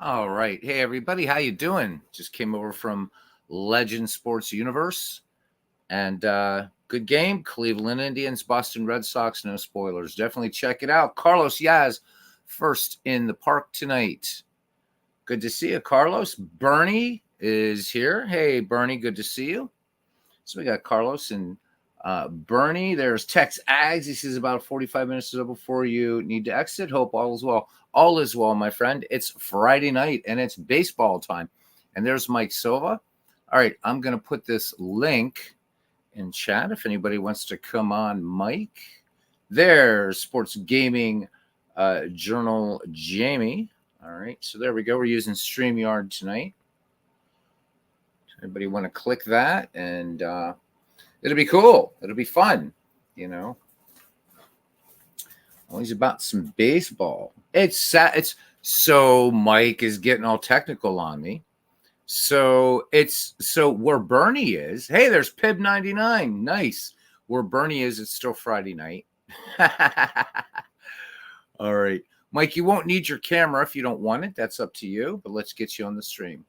All right. Hey everybody, how you doing? Just came over from Legend Sports Universe and good game. Cleveland Indians, Boston Red Sox, no spoilers. Definitely check it out. Carlos Yaz first in the park tonight. Good to see you, Carlos. Bernie is here. Hey Bernie, good to see you. So we got Carlos and Bernie. There's Tex Ags. He says about 45 minutes or so before you need to exit. Hope all is well. All is well, my friend. It's Friday night and it's baseball time. And there's Mike Silva. All right, I'm going to put this link in chat if anybody wants to come on, Mike. There's Sports Gaming Journal Jamie. All right, so there we go. We're using StreamYard tonight. Anybody want to click that? And it'll be cool. It'll be fun, you know. Always about some baseball. It's so Mike is getting all technical on me. So where Bernie is. Hey, there's Pib 99. Nice. Where Bernie is, it's still Friday night. All right. Mike, you won't need your camera if you don't want it. That's up to you, but let's get you on the stream.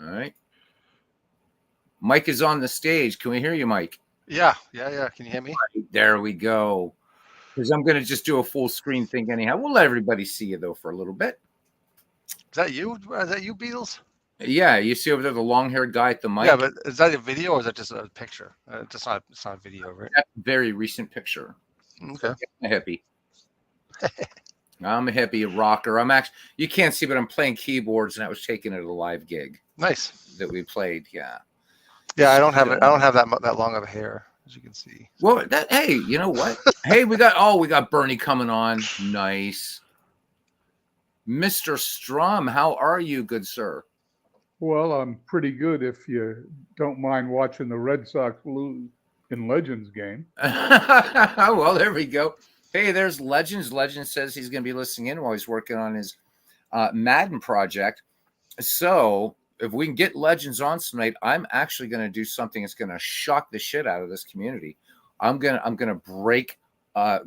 All right. Mike is on the stage. Can we hear you, Mike? Yeah. Can you hear me? There we go. Because I'm going to just do a full screen thing anyhow. We'll let everybody see you, though, for a little bit. Is that you? Is that you, Beatles? Yeah, you see over there the long-haired guy at the mic? Yeah, but is that a video or is that just a picture? It's not a video, right? That's a very recent picture. Okay. I'm a hippie. I'm a hippie, a rocker. You can't see, but I'm playing keyboards, and I was taking it at a live gig. Nice. That we played, yeah. Yeah, I don't have that long of a hair, as you can see. Well, hey, you know what? Hey, we got Bernie coming on. Nice. Mr. Strum, how are you, good sir? Well, I'm pretty good if you don't mind watching the Red Sox lose in Legends game. Well, there we go. Hey, there's Legends. Legends says he's going to be listening in while he's working on his Madden project. So if we can get Legends on tonight, I'm actually going to do something that's going to shock the shit out of this community. I'm gonna break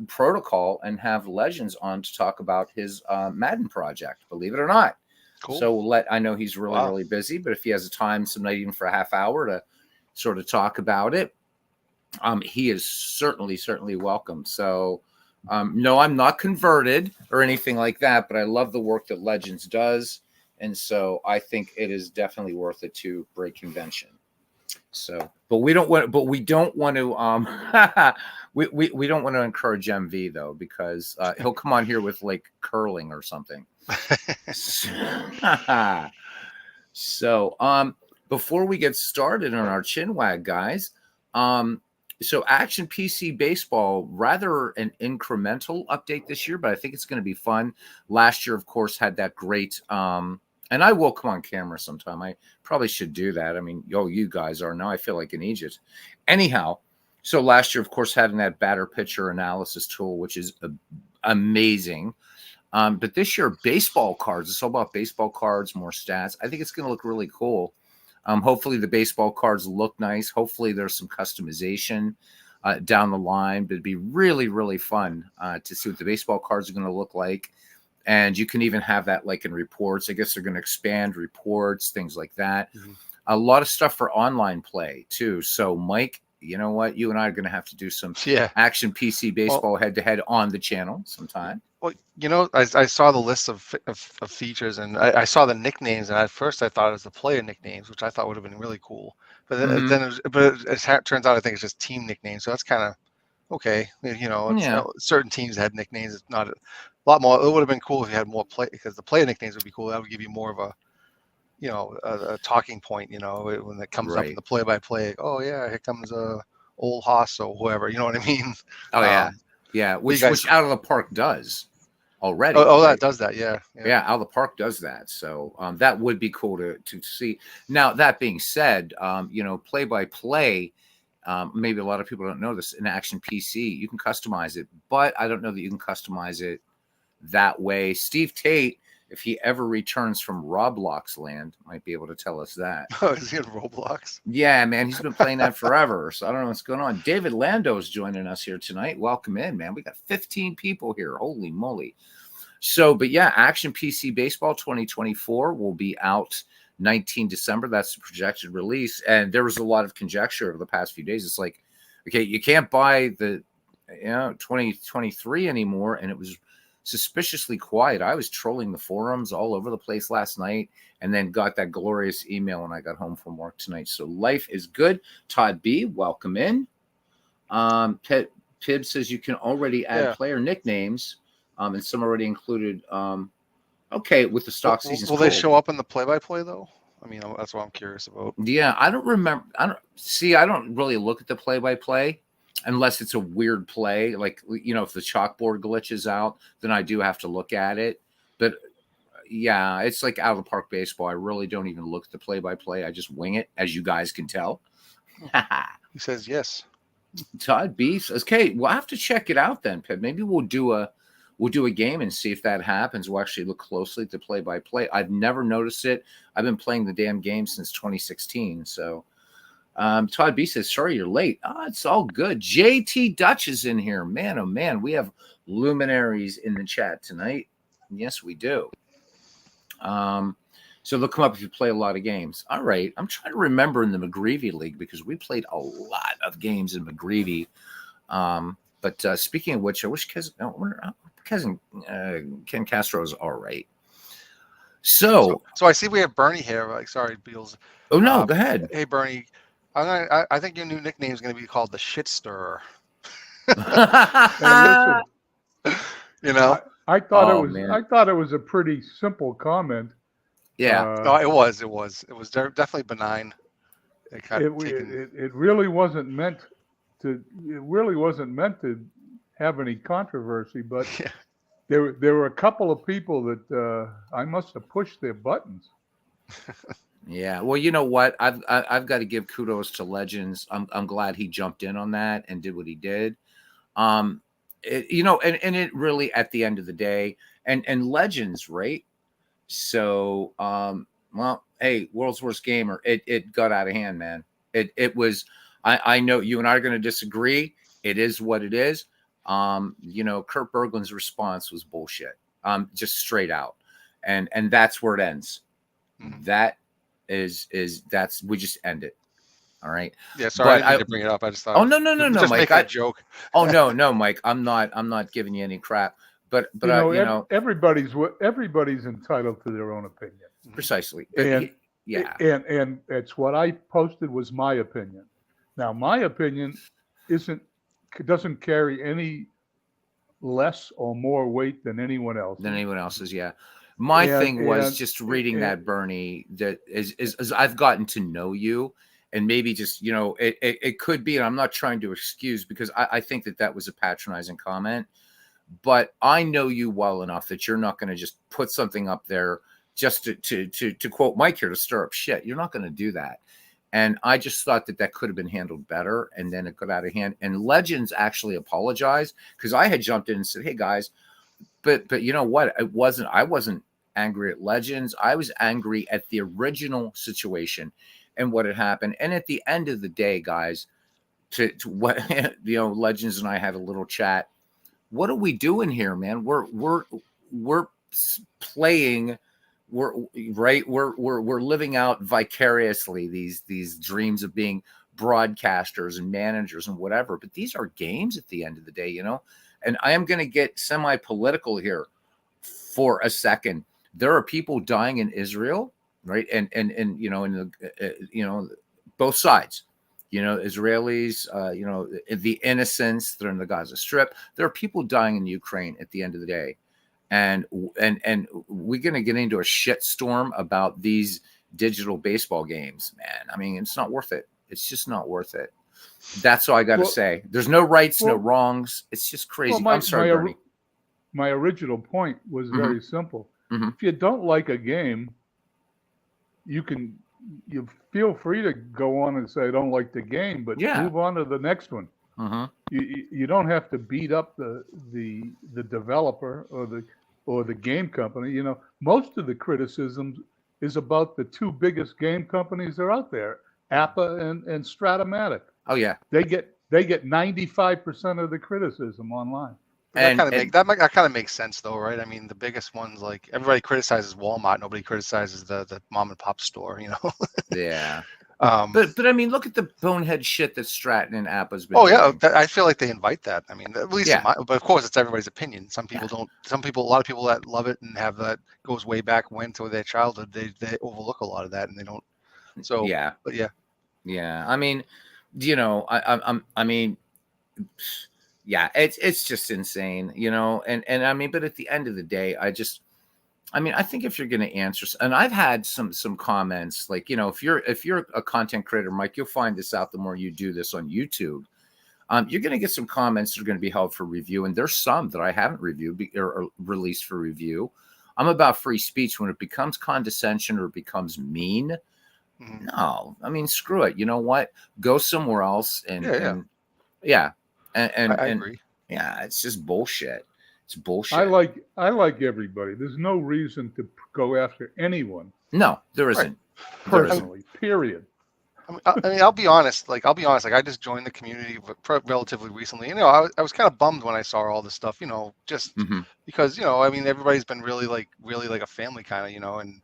protocol and have Legends on to talk about his Madden project. Believe it or not. Cool. So I know he's really busy, but if he has a time some night, even for a half hour to sort of talk about it, he is certainly welcome. So no, I'm not converted or anything like that, but I love the work that Legends does. And so I think it is definitely worth it to break convention. So, but we don't want to, we don't want to encourage MV though, because he'll come on here with like curling or something. So before we get started on our chinwag, guys, so Action PC Baseball, rather an incremental update this year, but I think it's going to be fun. Last year, of course, had that great and I will come on camera sometime. I probably should do that. I mean, you guys are now. I feel like in Egypt. Anyhow, so last year, of course, having that batter pitcher analysis tool, which is amazing. But this year, baseball cards. It's all about baseball cards, more stats. I think it's going to look really cool. Hopefully, the baseball cards look nice. Hopefully, there's some customization down the line. But it'd be really fun to see what the baseball cards are going to look like. And you can even have that like in reports. I guess they're going to expand reports, things like that. Mm-hmm. A lot of stuff for online play too. So Mike, you know what? You and I are going to have to do some Action PC Baseball head-to-head on the channel sometime. Well, you know, I saw the list of features and I saw the nicknames, and at first I thought it was the player nicknames, which I thought would have been really cool. But then it turns out I think it's just team nicknames. So that's kind of okay. You know, certain teams had nicknames. It's not a lot more. It would have been cool if you had more play, because the player nicknames would be cool. That would give you more of a, you know, a talking point. You know, when it comes up in the play-by-play. Oh yeah, here comes old Haas or whoever. You know what I mean? Oh yeah. Which Out of the Park does already. Oh, that does that. Yeah. Out of the Park does that. So that would be cool to see. Now that being said, you know, play-by-play. Maybe a lot of people don't know this. In Action PC, you can customize it, but I don't know that you can customize it that way. Steve Tate, if he ever returns from Roblox land, might be able to tell us that. Oh, is he in Roblox? Yeah, man, he's been playing that forever. So I don't know what's going on. David Lando is joining us here tonight. Welcome in, man. We got 15 people here. Holy moly. So, but yeah, Action PC Baseball 2024 will be out 19 December. That's the projected release. And there was a lot of conjecture over the past few days. It's like, okay, you can't buy the 2023 anymore. And it was suspiciously quiet. I was trolling the forums all over the place last night and then got that glorious email when I got home from work tonight. So life is good. Todd B, welcome in. Pib says you can already add player nicknames, and some already included. Okay, with the stock season. Will they show up in the play-by-play though? I mean, that's what I'm curious about. Yeah, I don't remember. I don't really look at the play-by-play unless it's a weird play. Like, if the chalkboard glitches out, then I do have to look at it. But yeah, it's like out of the park baseball. I really don't even look at the play-by-play. I just wing it, as you guys can tell. He says yes. Todd B says, "Okay, we'll have to check it out then, Pip. Maybe we'll do a game and see if that happens. We'll actually look closely at the play-by-play. I've never noticed it. I've been playing the damn game since 2016. So, Todd B says, sorry you're late. It's all good. JT Dutch is in here. Man, oh man, we have luminaries in the chat tonight. Yes, we do. So they'll come up if you play a lot of games. All right. I'm trying to remember in the McGreevy League because we played a lot of games in McGreevy. But speaking of which, I wish cousin Ken Castro is all right. So I see we have Bernie here. Like, sorry, Beals. Oh no, go ahead. Hey Bernie, I think your new nickname is going to be called the Shit Stirrer. And listen, I thought it was a pretty simple comment. Yeah. No, it was definitely benign. It really wasn't meant to. It really wasn't meant to have any controversy, but there were a couple of people that I must have pushed their buttons. Yeah. Well, you know what? I've got to give kudos to Legends. I'm glad he jumped in on that and did what he did. And it really, at the end of the day, and Legends, right? So, well, hey, World's Worst Gamer, it got out of hand, man. It was, I know you and I are going to disagree. It is what it is. Kurt Berglund's response was bullshit. Just straight out. And that's where it ends. Mm-hmm. That that's, we just end it. All right. Yeah. Sorry, I didn't bring it up. I just thought. Oh, no, just Mike. Make a joke. Oh, no, Mike. I'm not giving you any crap. But everybody's entitled to their own opinion. Precisely. And it's what I posted was my opinion. Now, my opinion doesn't carry any less or more weight than anyone else's. Yeah. My thing was just reading that, Bernie, that is I've gotten to know you, and maybe just, it could be, and I'm not trying to excuse, because I think that was a patronizing comment. But I know you well enough that you're not going to just put something up there just to quote Mike here, to stir up shit. You're not going to do that. And I just thought that could have been handled better. And then it got out of hand. And Legends actually apologized, because I had jumped in and said, hey, guys, but you know what? I wasn't angry at Legends. I was angry at the original situation and what had happened. And at the end of the day, guys, to what, Legends and I had a little chat. What are we doing here, man? We're playing. We're living out vicariously these dreams of being broadcasters and managers and whatever. But these are games at the end of the day, And I am going to get semi-political here for a second. There are people dying in Israel, right? And in the both sides. Israelis, the innocents, they're in the Gaza Strip. There are people dying in Ukraine at the end of the day. And we're going to get into a shitstorm about these digital baseball games, man. I mean, it's not worth it. It's just not worth it. That's all I got to say. There's no rights, no wrongs. It's just crazy. I'm sorry, Bernie. My original point was very simple. Mm-hmm. If you don't like a game, you feel free to go on and say, I don't like the game, but move on to the next one. Uh-huh. You don't have to beat up the developer or the game company. Most of the criticism is about the two biggest game companies that are out there, Appa and Stratomatic. Oh yeah. They get 95% of the criticism online. That kind of makes sense though, right? I mean, the biggest ones, like everybody criticizes Walmart, nobody criticizes the mom and pop store, you know. Yeah. But I mean, look at the bonehead shit that Stratton and Appa's been doing. Yeah, I feel like they invite that. I mean, at least but of course it's everybody's opinion. Some people don't. Some people, a lot of people that love it and have that goes way back when to their childhood, they overlook a lot of that and they don't. So yeah, but yeah. I mean, you know, I mean, yeah, it's just insane, you know, and I mean, but at the end of the day, I mean, I think if you're going to answer, and I've had some comments, like, you know, if you're a content creator, Mike, you'll find this out the more you do this on YouTube. You're going to get some comments that are going to be held for review, and there's some that I haven't reviewed or released for review. I'm about free speech. When it becomes condescension or it becomes mean, no, I mean, screw it. You know what? Go somewhere else, and I agree. Yeah, it's just bullshit. It's bullshit. I like everybody. There's no reason to go after anyone. No, there isn't. Personally, period. I mean, I'll be honest. Like I just joined the community relatively recently. You know, I was kind of bummed when I saw all this stuff. You know, just because, you know, I mean, everybody's been really like a family kind of, you know, and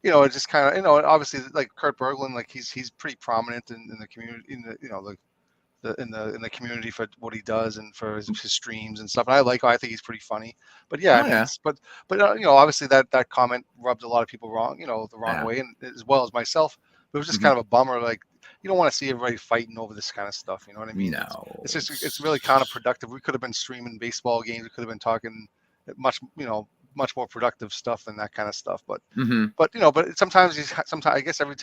you know, it's just kind of, you know, obviously like Kurt Berglund, like he's pretty prominent in the community, in the, you know, in the community for what he does and for his streams and stuff. And I think he's pretty funny. But yeah, but you know, obviously that comment rubbed a lot of people wrong, you know, the wrong way, and as well as myself. But it was just kind of a bummer. Like, you don't want to see everybody fighting over this kind of stuff. You know what I mean? No, it's really counterproductive. We could have been streaming baseball games. We could have been talking much more productive stuff than that kind of stuff. But but you know, but sometimes I guess every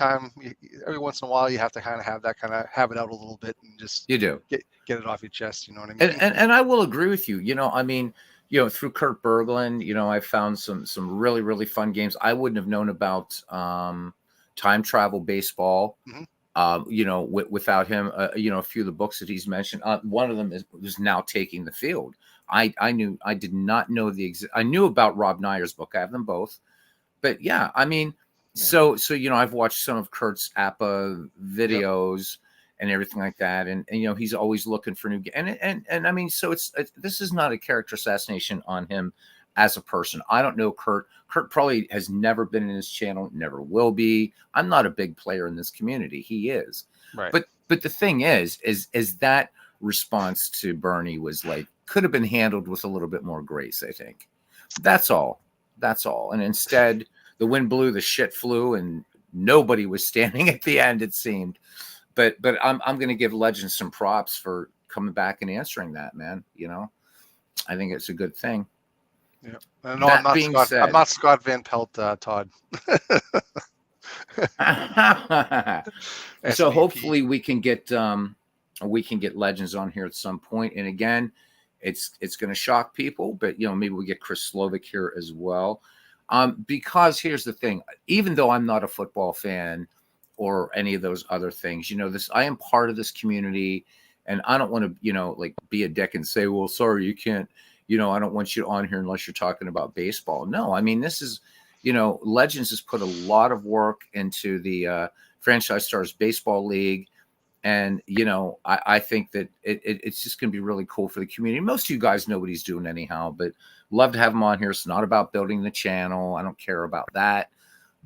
once in a while you have to kind of have it out a little bit and just you do get it off your chest. You know what I mean? And I will agree with you. You know, I mean, you know, through Kurt Berglund, you know, I found some really, really fun games. I wouldn't have known about time travel baseball. You know, without him, you know, a few of the books that he's mentioned, one of them is Now Taking the Field. I did not know I knew about Rob Neyer's book. I have them both, but yeah, I mean, so, you know, I've watched some of Kurt's Appa videos and everything like that. And, you know, he's always looking for new, and I mean, so this is not a character assassination on him as a person. I don't know Kurt. Kurt probably has never been in his channel, never will be. I'm not a big player in this community. He is. Right. But the thing is that response to Bernie was like, could have been handled with a little bit more grace, I think. That's all. And instead, the wind blew, the shit flew, and nobody was standing at the end, it seemed. But I'm going to give Legend some props for coming back and answering that, man. You know, I think it's a good thing. Yeah. No, I'm not Scott Van Pelt, Todd. So hopefully we can get Legends on here at some point. And again, it's going to shock people, but you know, maybe we get Chris Slovic here as well. Because here's the thing, even though I'm not a football fan or any of those other things, you know, I am part of this community, and I don't want to, you know, like be a dick and say, well, sorry, you can't, you know, I don't want you on here unless you're talking about baseball. No, I mean, this is, you know, Legends has put a lot of work into the Franchise Stars Baseball League. And, you know, I think that it's just going to be really cool for the community. Most of you guys know what he's doing anyhow, but love to have him on here. It's not about building the channel. I don't care about that.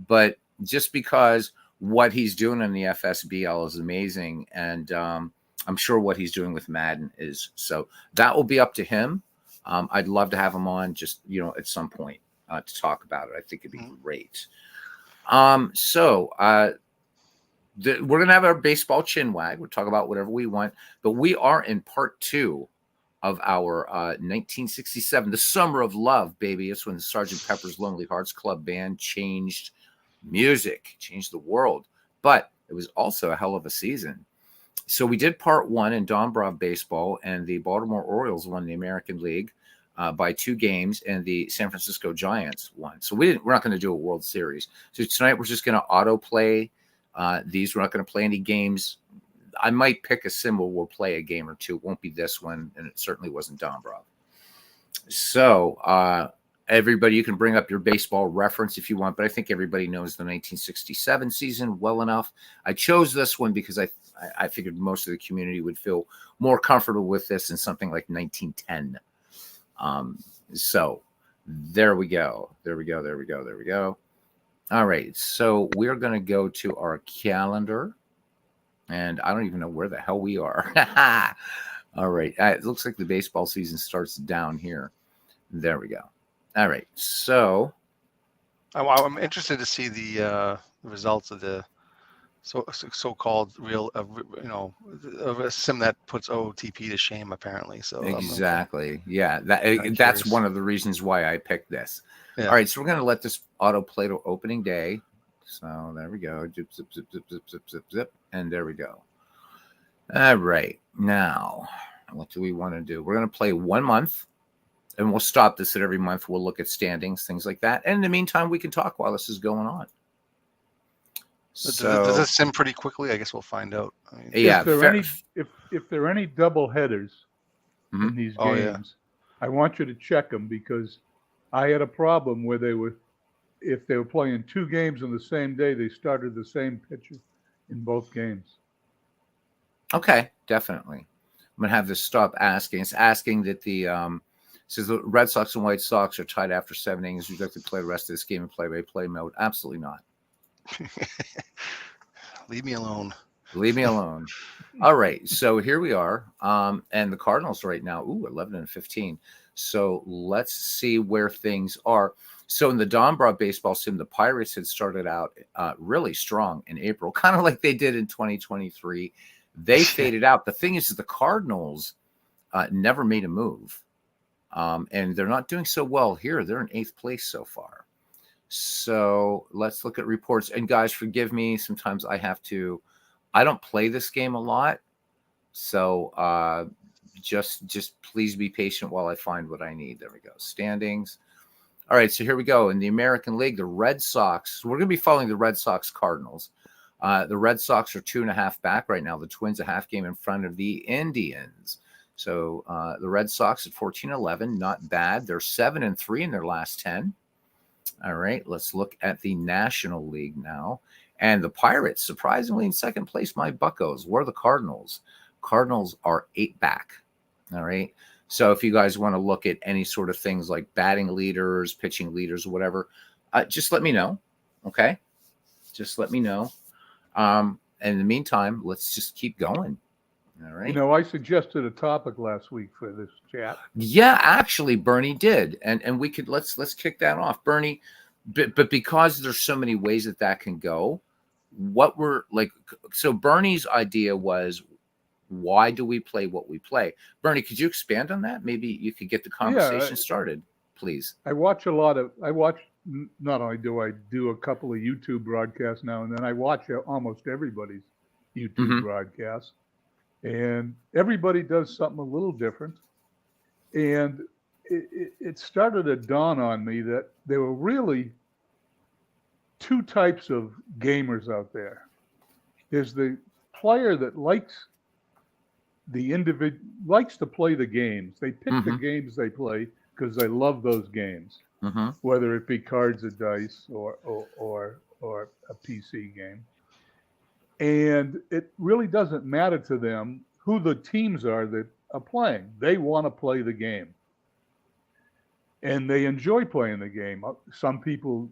But just because what he's doing in the FSBL is amazing. And I'm sure what he's doing with Madden is. So that will be up to him. I'd love to have him on just, you know, at some point to talk about it. I think it'd be great. We're going to have our baseball chin wag. We'll talk about whatever we want, but we are in part 2 of our 1967, the Summer of Love, baby. It's when the Sgt. Pepper's Lonely Hearts Club Band changed music, changed the world, but it was also a hell of a season. So we did part 1 in Dombrov baseball, and the Baltimore Orioles won the American League by 2 games, and the San Francisco Giants won. So we're not going to do a World Series. So tonight we're just going to autoplay these. We're not going to play any games. I might pick a symbol. We'll play a game or two. It won't be this one, and it certainly wasn't Dombrov. So everybody, you can bring up your baseball reference if you want, but I think everybody knows the 1967 season well enough. I chose this one because I figured most of the community would feel more comfortable with this than something like 1910. So there we go. There we go. There we go. There we go. All right. So we're going to go to our calendar. And I don't even know where the hell we are. All right. It looks like the baseball season starts down here. There we go. All right. So I'm interested to see the results of the so-called real, a sim that puts OTP to shame, apparently. So exactly. Yeah. That's one of the reasons why I picked this. Yeah. All right. So we're going to let this autoplay to opening day. So there we go. Zip, zip, zip, zip, zip, zip, zip, zip. And there we go. All right. Now, what do we want to do? We're going to play 1 month, and we'll stop this at every month. We'll look at standings, things like that. And in the meantime, we can talk while this is going on. So, does this sim pretty quickly? I guess we'll find out. I mean, yeah. If there are any double headers in these games, I want you to check them, because I had a problem where if they were playing 2 games on the same day, they started the same pitcher in both games. Okay, definitely. I'm going to have this stop asking. It's asking that says the Red Sox and White Sox are tied after 7 innings. Would you like to play the rest of this game in play-by-play mode? Absolutely not. Leave me alone. Leave me alone. All right, so here we are. And the Cardinals right now, 11-15. So let's see where things are. So in the Don Broad baseball sim, the Pirates had started out really strong in April, kind of like they did in 2023. They faded out. The thing is, the Cardinals never made a move, and they're not doing so well here. They're in 8th place so far. So let's look at reports. And guys, forgive me. Sometimes I don't play this game a lot. So just please be patient while I find what I need. There we go. Standings. All right, so here we go. In the American League, the Red Sox, we're going to be following the Red Sox Cardinals. The Red Sox are 2.5 back right now. The Twins a half game in front of the Indians. So the Red Sox at 14-11, not bad. They're 7-3 in their last 10. All right, let's look at the National League now. And the Pirates, surprisingly, in 2nd place, my buccos. Were the Cardinals. Cardinals are 8 back. All right. So if you guys want to look at any sort of things like batting leaders, pitching leaders, or whatever, just let me know. Okay. Just let me know. And in the meantime, let's just keep going. All right. I suggested a topic last week for this chat. Yeah, actually, Bernie did. And we could, let's kick that off. Bernie, but because there's so many ways that can go, so Bernie's idea was, why do we play what we play? Bernie, could you expand on that? Maybe you could get the conversation started, please. Not only do I do a couple of YouTube broadcasts now and then, I watch almost everybody's YouTube broadcasts, and everybody does something a little different. And it started to dawn on me that there were really 2 types of gamers out there. There's the player that likes to play the games. They pick the games they play because they love those games, whether it be cards or dice or a PC game. And it really doesn't matter to them who the teams are that are playing. They want to play the game, and they enjoy playing the game. Some people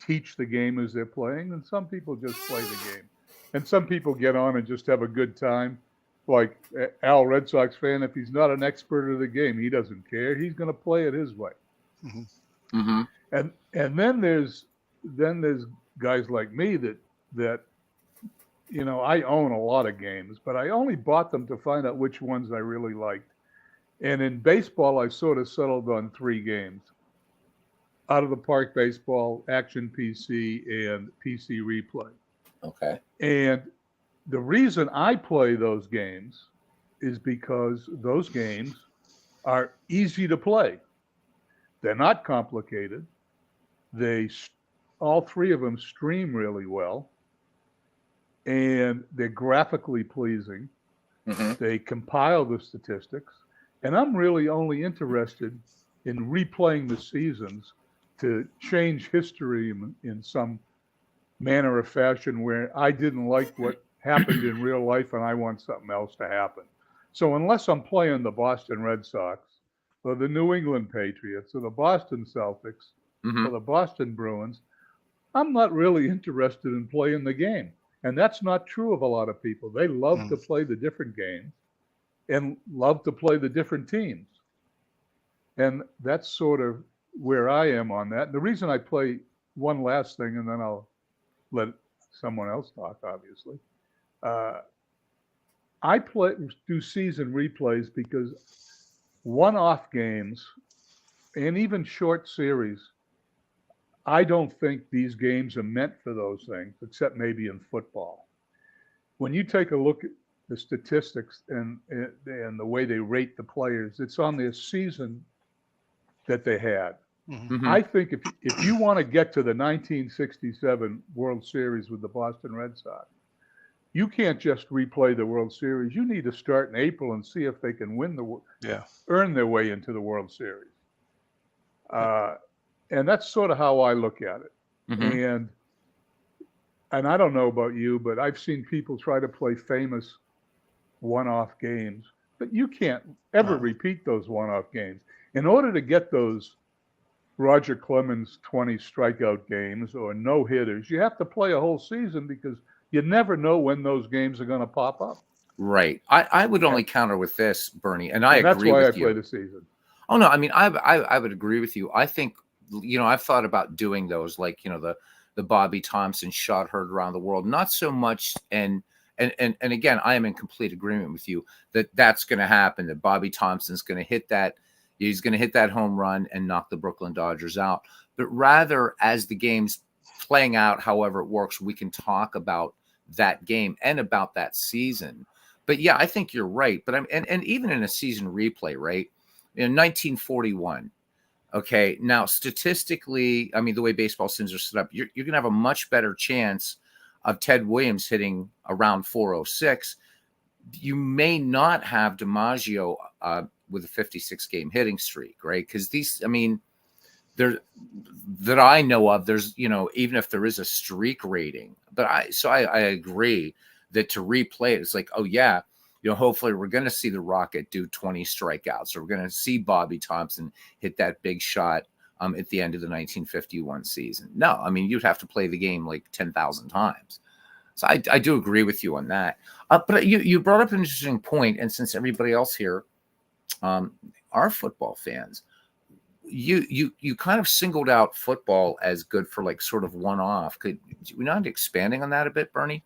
teach the game as they're playing, and some people just play the game. And some people get on and just have a good time. Like Al, Red Sox fan, if he's not an expert of the game, he doesn't care. He's going to play it his way. And then there's guys like me that I own a lot of games, but I only bought them to find out which ones I really liked. And in baseball, I sort of settled on 3 games: Out of the Park Baseball, Action PC, and PC Replay. Okay. And the reason I play those games is because those games are easy to play. They're not complicated. All 3 of them stream really well, and they're graphically pleasing. They compile the statistics, and I'm really only interested in replaying the seasons to change history in some manner or fashion where I didn't like what happened in real life and I want something else to happen. So unless I'm playing the Boston Red Sox, or the New England Patriots or the Boston Celtics or the Boston Bruins, I'm not really interested in playing the game. And that's not true of a lot of people. They love to play the different games and love to play the different teams. And that's sort of where I am on that. And the reason I play one last thing, and then I'll let someone else talk, obviously. I do season replays because one-off games and even short series, I don't think these games are meant for those things, except maybe in football. When you take a look at the statistics and the way they rate the players, it's on their season that they had. I think if you want to get to the 1967 World Series with the Boston Red Sox, you can't just replay the World Series. You need to start in April and see if they can earn their way into the World Series. And that's sort of how I look at it. And I don't know about you, but I've seen people try to play famous one-off games, but you can't ever repeat those one-off games. In order to get those Roger Clemens 20 strikeout games or no hitters, you have to play a whole season because you never know when those games are going to pop up. Right. I would only counter with this, Bernie, and I agree with you. That's why I play the season. Oh, no, I mean, I would agree with you. I think, I've thought about doing those, like, the Bobby Thompson shot heard around the world. Not so much, and again, I am in complete agreement with you that that's going to happen, that Bobby Thompson's going to hit that. He's going to hit that home run and knock the Brooklyn Dodgers out. But rather, as the game's playing out, however it works, we can talk about that game and about that season. But yeah, I think you're right. But and even in a season replay, right? In 1941, okay, now statistically, I mean, the way baseball sims are set up, you're going to have a much better chance of Ted Williams hitting around 406. You may not have DiMaggio with a 56-game hitting streak, right? Because these, I mean, there that I know of, there's, even if there is a streak rating, but I agree that to replay it, it's like, oh yeah, hopefully we're going to see the Rocket do 20 strikeouts, or we're going to see Bobby Thompson hit that big shot at the end of the 1951 season. No, I mean, you'd have to play the game like 10,000 times. So I do agree with you on that. But you brought up an interesting point, and since everybody else here are football fans, you kind of singled out football as good for like sort of one-off. Could we not expanding on that a bit, Bernie?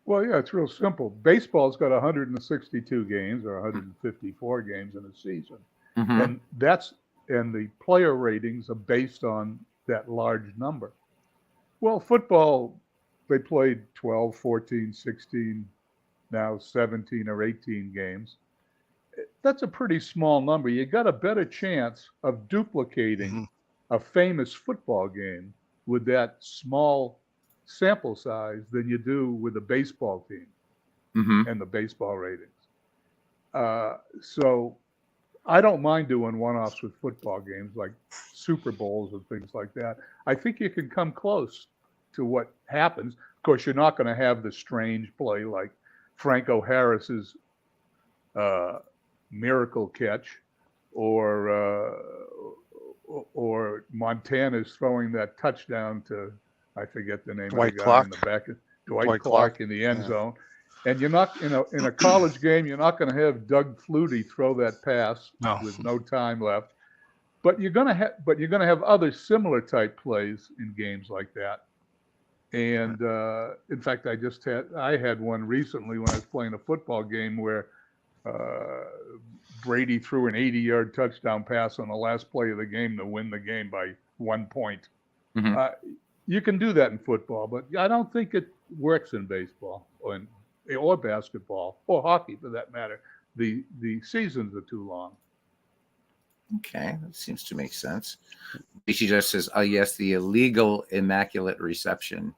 Well, yeah, it's real simple. Baseball's got 162 games or 154 games in a season. And the player ratings are based on that large number. Well, football, they played 12, 14, 16, now 17 or 18 games. That's a pretty small number. You got a better chance of duplicating a famous football game with that small sample size than you do with a baseball team and the baseball ratings. So I don't mind doing one-offs with football games like Super Bowls and things like that. I think you can come close to what happens. Of course, you're not going to have the strange play like Franco Harris's miracle catch, or Montana's throwing that touchdown to, I forget the name of the guy in the back, Dwight Clark in the end zone. And you're not, in a college game, you're not going to have Doug Flutie throw that pass with no time left. But you're going to have other similar type plays in games like that. And in fact, I had one recently when I was playing a football game where Brady threw an 80-yard touchdown pass on the last play of the game to win the game by 1 point. You can do that in football, but I don't think it works in baseball or basketball or hockey for that matter. The seasons are too long. Okay, that seems to make sense. She just says, "Oh yes, the illegal immaculate reception."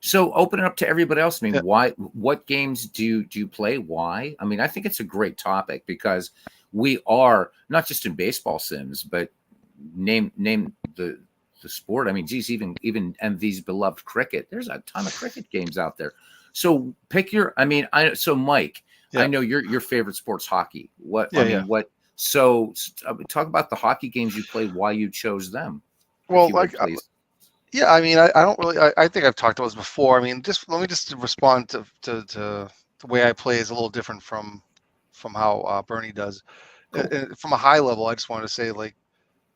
So open it up to everybody else. I mean, what games do you play? Why? I mean, I think it's a great topic because we are not just in baseball sims, but name the sport. I mean, geez, even MV's beloved cricket. There's a ton of cricket games out there. So pick your. I mean, so Mike, I know your favorite sport's hockey. What Yeah, I mean, what? So talk about the hockey games you played, why you chose them, if Well, you would please. yeah, I mean, I don't really. I think I've talked about this before. I mean, just let me just respond to the way I play is a little different from how Bernie does. Cool. From a high level, I just wanted to say like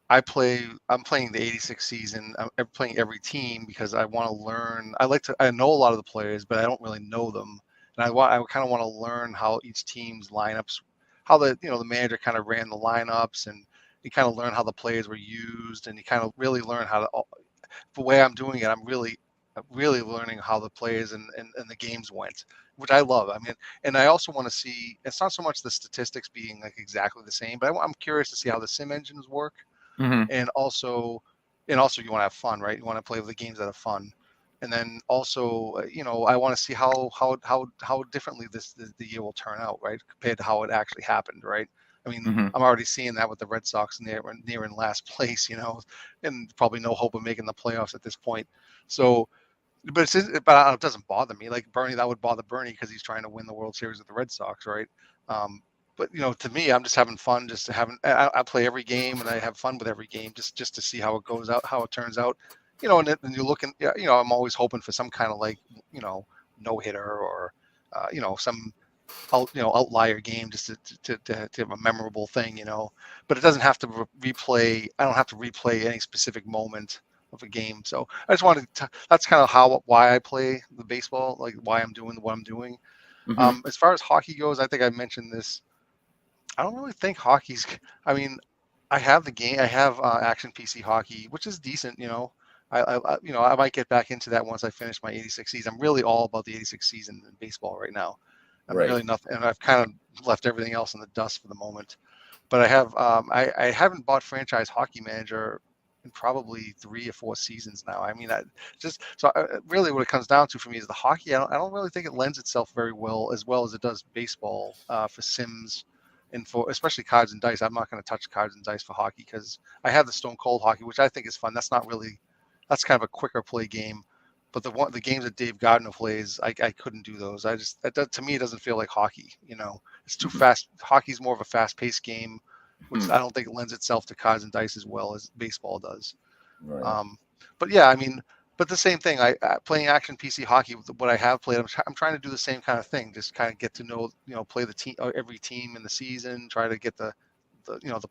I'm playing the 86 season. I'm playing every team because I want to learn. I know a lot of the players, but I don't really know them. And I kind of want to learn how each team's lineups, how the manager kind of ran the lineups, and you kind of learn how the players were used, and you kind of really learn how to. The way I'm doing it, I'm really learning how the players and the games went, which I love. I mean, and I also want to see. It's not so much the statistics being like exactly the same, but I'm curious to see how the sim engines work, Mm-hmm. and also you want to have fun, right? You want to play with the games that are fun, and then also I want to see how differently the year will turn out, right, compared to how it actually happened, right? I mean, Mm-hmm. I'm already seeing that with the Red Sox near in last place, and probably no hope of making the playoffs at this point. So, but it doesn't bother me. Like Bernie, that would bother Bernie because he's trying to win the World Series with the Red Sox, right? But to me, I'm just having fun. Just having, I play every game and I have fun with every game, just to see how it goes out, how it turns out. And you're looking, I'm always hoping for some kind of like, no hitter or, some outlier game just to have a memorable thing, but it doesn't have to replay. I don't have to replay any specific moment of a game. So I just wanted to, that's kind of why I play the baseball, like why I'm doing what I'm doing. Mm-hmm. As far as hockey goes, I think I mentioned this. I don't really think hockey's, I mean, I have the game, I have Action PC Hockey, which is decent, I might get back into that once I finish my 86 season. I'm really all about the 86 season in baseball right now. I'm Right. really nothing, and I've kind of left everything else in the dust for the moment. But I have, I haven't bought Franchise Hockey Manager in probably 3 or 4 seasons now. I mean, really what it comes down to for me is the hockey. I don't really think it lends itself very well as it does baseball for sims and for especially cards and dice. I'm not going to touch cards and dice for hockey because I have the Stone Cold Hockey, which I think is fun. That's kind of a quicker play game. But the games that Dave Gardner plays, I couldn't do those. To me, it doesn't feel like hockey. It's too fast. Hockey's more of a fast-paced game, which I don't think lends itself to cards and dice as well as baseball does. Right. But yeah, I mean, but the same thing. Playing Action PC Hockey, what I have played, I'm trying to do the same kind of thing. Just kind of get to know, play the team, every team in the season. Try to get the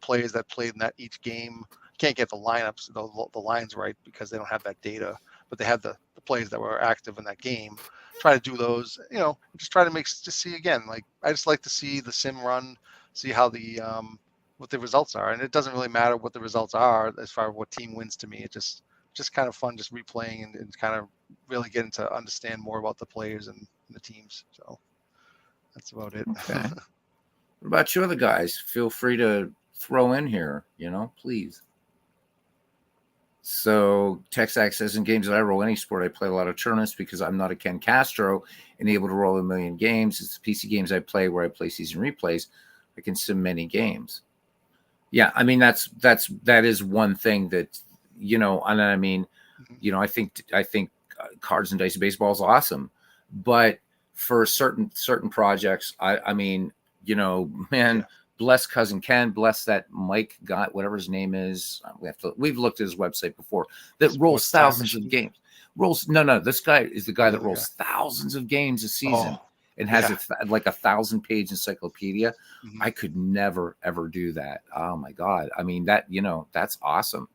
players that played in that each game. Can't get the lineups, the lines right because they don't have that data, but they have the players that were active in that game. Try to do those, just try to just see again. Like I just like to see the sim run, see how what the results are, and it doesn't really matter what the results are as far as what team wins to me. It just kind of fun, just replaying and kind of really getting to understand more about the players and the teams. So that's about it. Okay. What about you other guys? Feel free to throw in here, please. So, Texax says in games that I roll any sport, I play a lot of tournaments because I'm not a Ken Castro and able to roll a million games. It's the PC games I play where I play season replays. I can sim many games. Yeah, I mean that is one thing that and I mean, I think cards and dice baseball is awesome, but for certain projects, I mean, man, bless cousin Ken, bless that Mike got whatever his name is. We've looked at his website before that rolls thousands of games. This guy is the guy that rolls thousands of games a season and has like 1,000-page encyclopedia. I could never ever do that. Oh my God. I mean that's awesome.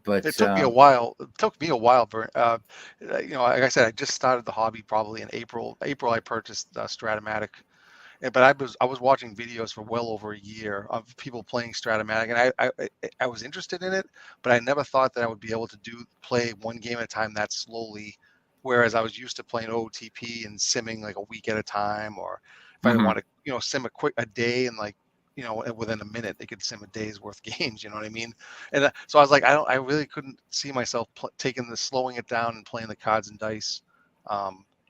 But it took me a while. Like I said, I just started the hobby probably in April. I purchased Stratomatic. But I was watching videos for well over a year of people playing Stratomatic, and I was interested in it, but I never thought that I would be able to play one game at a time that slowly. Whereas I was used to playing OOTP and simming like a week at a time, or if I want to sim a day and like within a minute they could sim a day's worth of games. You know what I mean? And so I was like, I really couldn't see myself slowing it down and playing the cards and dice.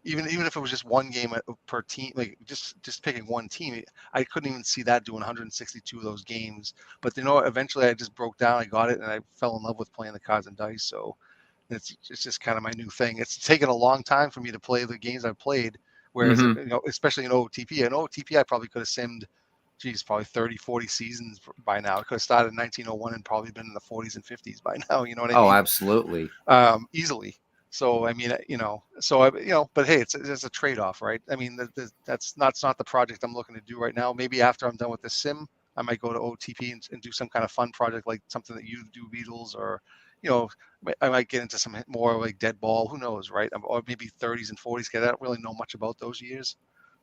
Even if it was just one game per team, like just picking one team, I couldn't even see that doing 162 of those games. But eventually I just broke down, I got it, and I fell in love with playing the cards and dice. So it's just kind of my new thing. It's taken a long time for me to play the games I've played, Whereas, especially in OTP, and OTP, I probably could have simmed, probably 30, 40 seasons by now. It could have started in 1901 and probably been in the 40s and 50s by now. You know what I mean? Oh, absolutely. Easily. So, I mean, but hey, it's a trade-off, right? I mean, that's not the project I'm looking to do right now. Maybe after I'm done with the sim, I might go to OTP and do some kind of fun project, like something that you do, Beatles, or, I might get into some more like dead ball. Who knows, right? Or maybe 30s and 40s. I don't really know much about those years.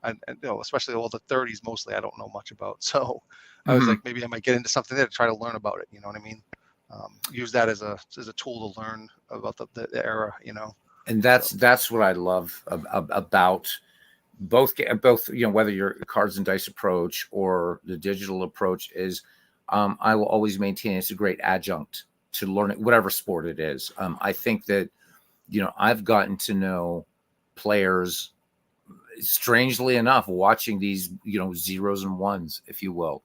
And especially all the 30s, mostly I don't know much about. So I was like, maybe I might get into something there to try to learn about it. You know what I mean? Use that as a tool to learn about the era, And that's what I love about both, whether your cards and dice approach or the digital approach is, I will always maintain it's a great adjunct to learning whatever sport it is. I think that, I've gotten to know players, strangely enough, watching these, zeros and ones, if you will.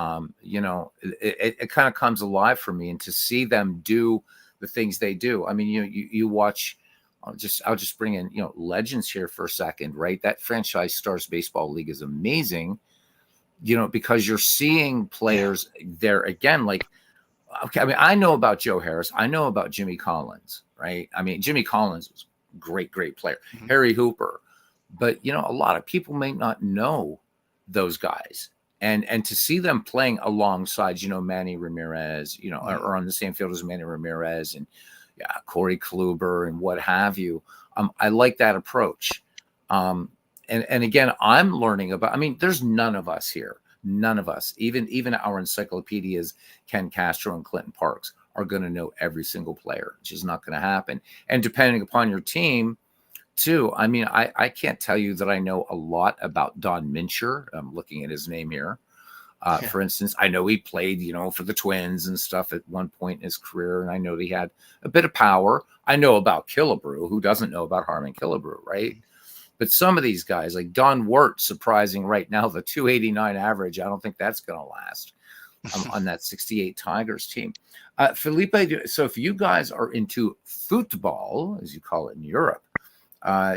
It kind of comes alive for me, and to see them do the things they do. I mean, you watch. I'll just bring in, Legends here for a second, right? That Franchise Stars Baseball League is amazing, because you're seeing players there again. Like, okay, I mean, I know about Joe Harris, I know about Jimmy Collins, right? I mean, Jimmy Collins was a great player. Harry Hooper, but a lot of people may not know those guys. And to see them playing alongside, Manny Ramirez, or on the same field as Manny Ramirez and Corey Kluber and what have you, I like that approach. And again, I'm learning about. I mean, there's none of us here. None of us, even our encyclopedias, Ken Castro and Clinton Parks, are going to know every single player. It's just not going to happen. And depending upon your team, too. I mean, I can't tell you that I know a lot about Don Mincher. I'm looking at his name here. For instance, I know he played, for the Twins and stuff at one point in his career, and I know he had a bit of power. I know about Killebrew. Who doesn't know about Harmon Killebrew, right? But some of these guys, like Don Wirt, surprising right now, the 289 average, I don't think that's going to last on that 68 Tigers team. Felipe, so if you guys are into football, as you call it in Europe,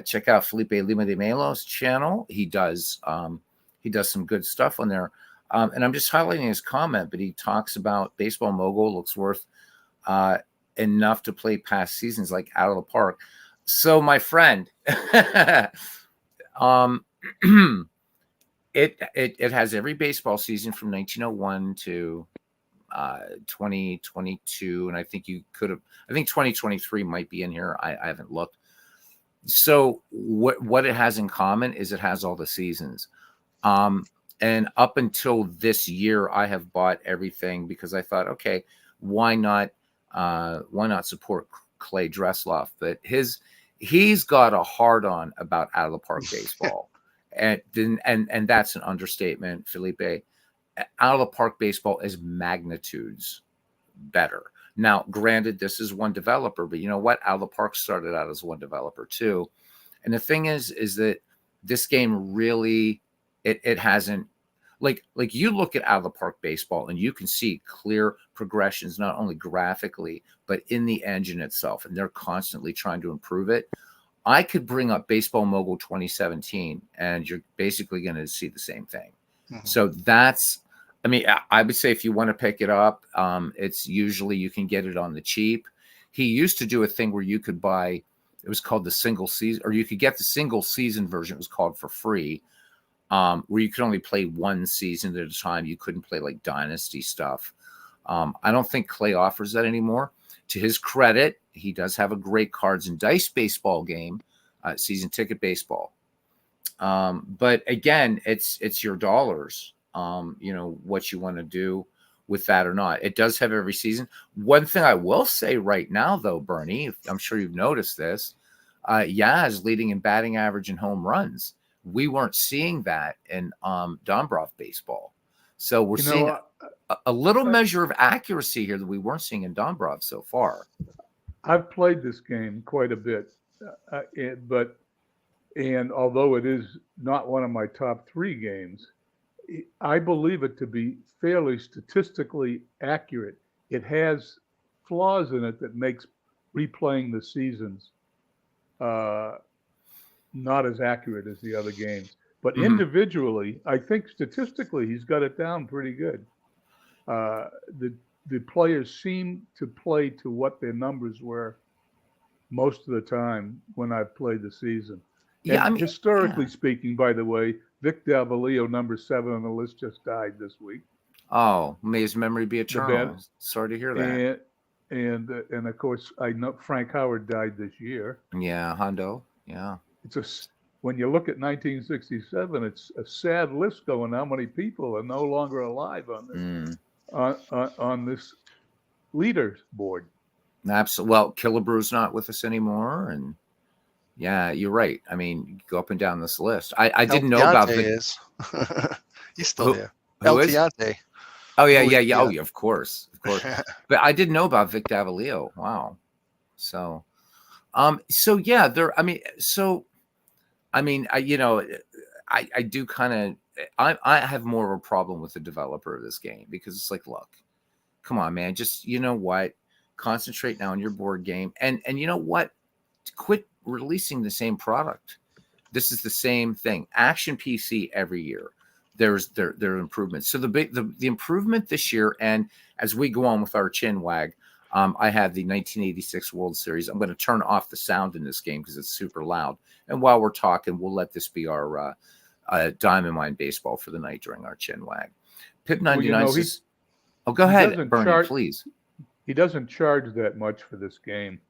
check out Felipe Lima de Melo's channel. He does some good stuff on there. And I'm just highlighting his comment, but he talks about Baseball Mogul looks worth enough to play past seasons, like out of the park. So, my friend, it has every baseball season from 1901 to 2022, and I think I think 2023 might be in here. I haven't looked. So what it has in common is it has all the seasons. And up until this year, I have bought everything because I thought, okay, why not support Clay Dressloff? But he's got a hard on about out of the park baseball, and that's an understatement, Felipe. Out of the park baseball is magnitudes better. Now, granted, this is one developer, but you know what? Out of the park started out as one developer too. And the thing is that this game really, it hasn't, like you look at out of the park baseball and you can see clear progressions, not only graphically, but in the engine itself. And they're constantly trying to improve it. I could bring up Baseball Mogul 2017 and you're basically going to see the same thing. So that's, I mean, I would say if you want to pick it up, it's usually you can get it on the cheap. He used to do a thing where you could buy, it was called the single season, or you could get the single season version. It was called for free, where you could only play one season at a time. You couldn't play like Dynasty stuff. I don't think Clay offers that anymore. To his credit, he does have a great cards and dice baseball game, season ticket baseball. But again, it's your dollars. What you want to do with that or not. It does have every season. One thing I will say right now, though, Bernie, I'm sure you've noticed this, Yaz leading in batting average and home runs. We weren't seeing that in Dombrov baseball. So we're seeing a little measure of accuracy here that we weren't seeing in Dombrov so far. I've played this game quite a bit, and although it is not one of my top 3 games, I believe it to be fairly statistically accurate. It has flaws in it that makes replaying the seasons not as accurate as the other games. But individually, I think statistically, he's got it down pretty good. The players seem to play to what their numbers were most of the time when I've played the season. Yeah, and historically speaking, by the way, Vic Davalillo, number 7 on the list, just died this week. Oh, may his memory be eternal. Sorry to hear that. And of course, I know Frank Howard died this year. Yeah, Hondo. Yeah. When you look at 1967, it's a sad list going. How many people are no longer alive on this on this leaders board? Absolutely. Well, Killebrew's not with us anymore, and yeah, you're right. I mean, you go up and down this list. I didn't know about is. He's still there. Who is? Oh yeah. Oh yeah, of course. But I didn't know about Vic Davalillo. Wow. So yeah, I do kind of, I have more of a problem with the developer of this game, because it's like, look, come on, man, just, you know what, concentrate now on your board game, and you know what, quit releasing the same product. This is the same thing. Action PC every year. There are improvements. So the improvement this year, and as we go on with our chin wag, I have the 1986 World Series. I'm going to turn off the sound in this game because it's super loud. And while we're talking, we'll let this be our Diamond Mine baseball for the night during our chin wag. Pip 99 says, "Oh, go ahead, Bernie, please." He doesn't charge that much for this game.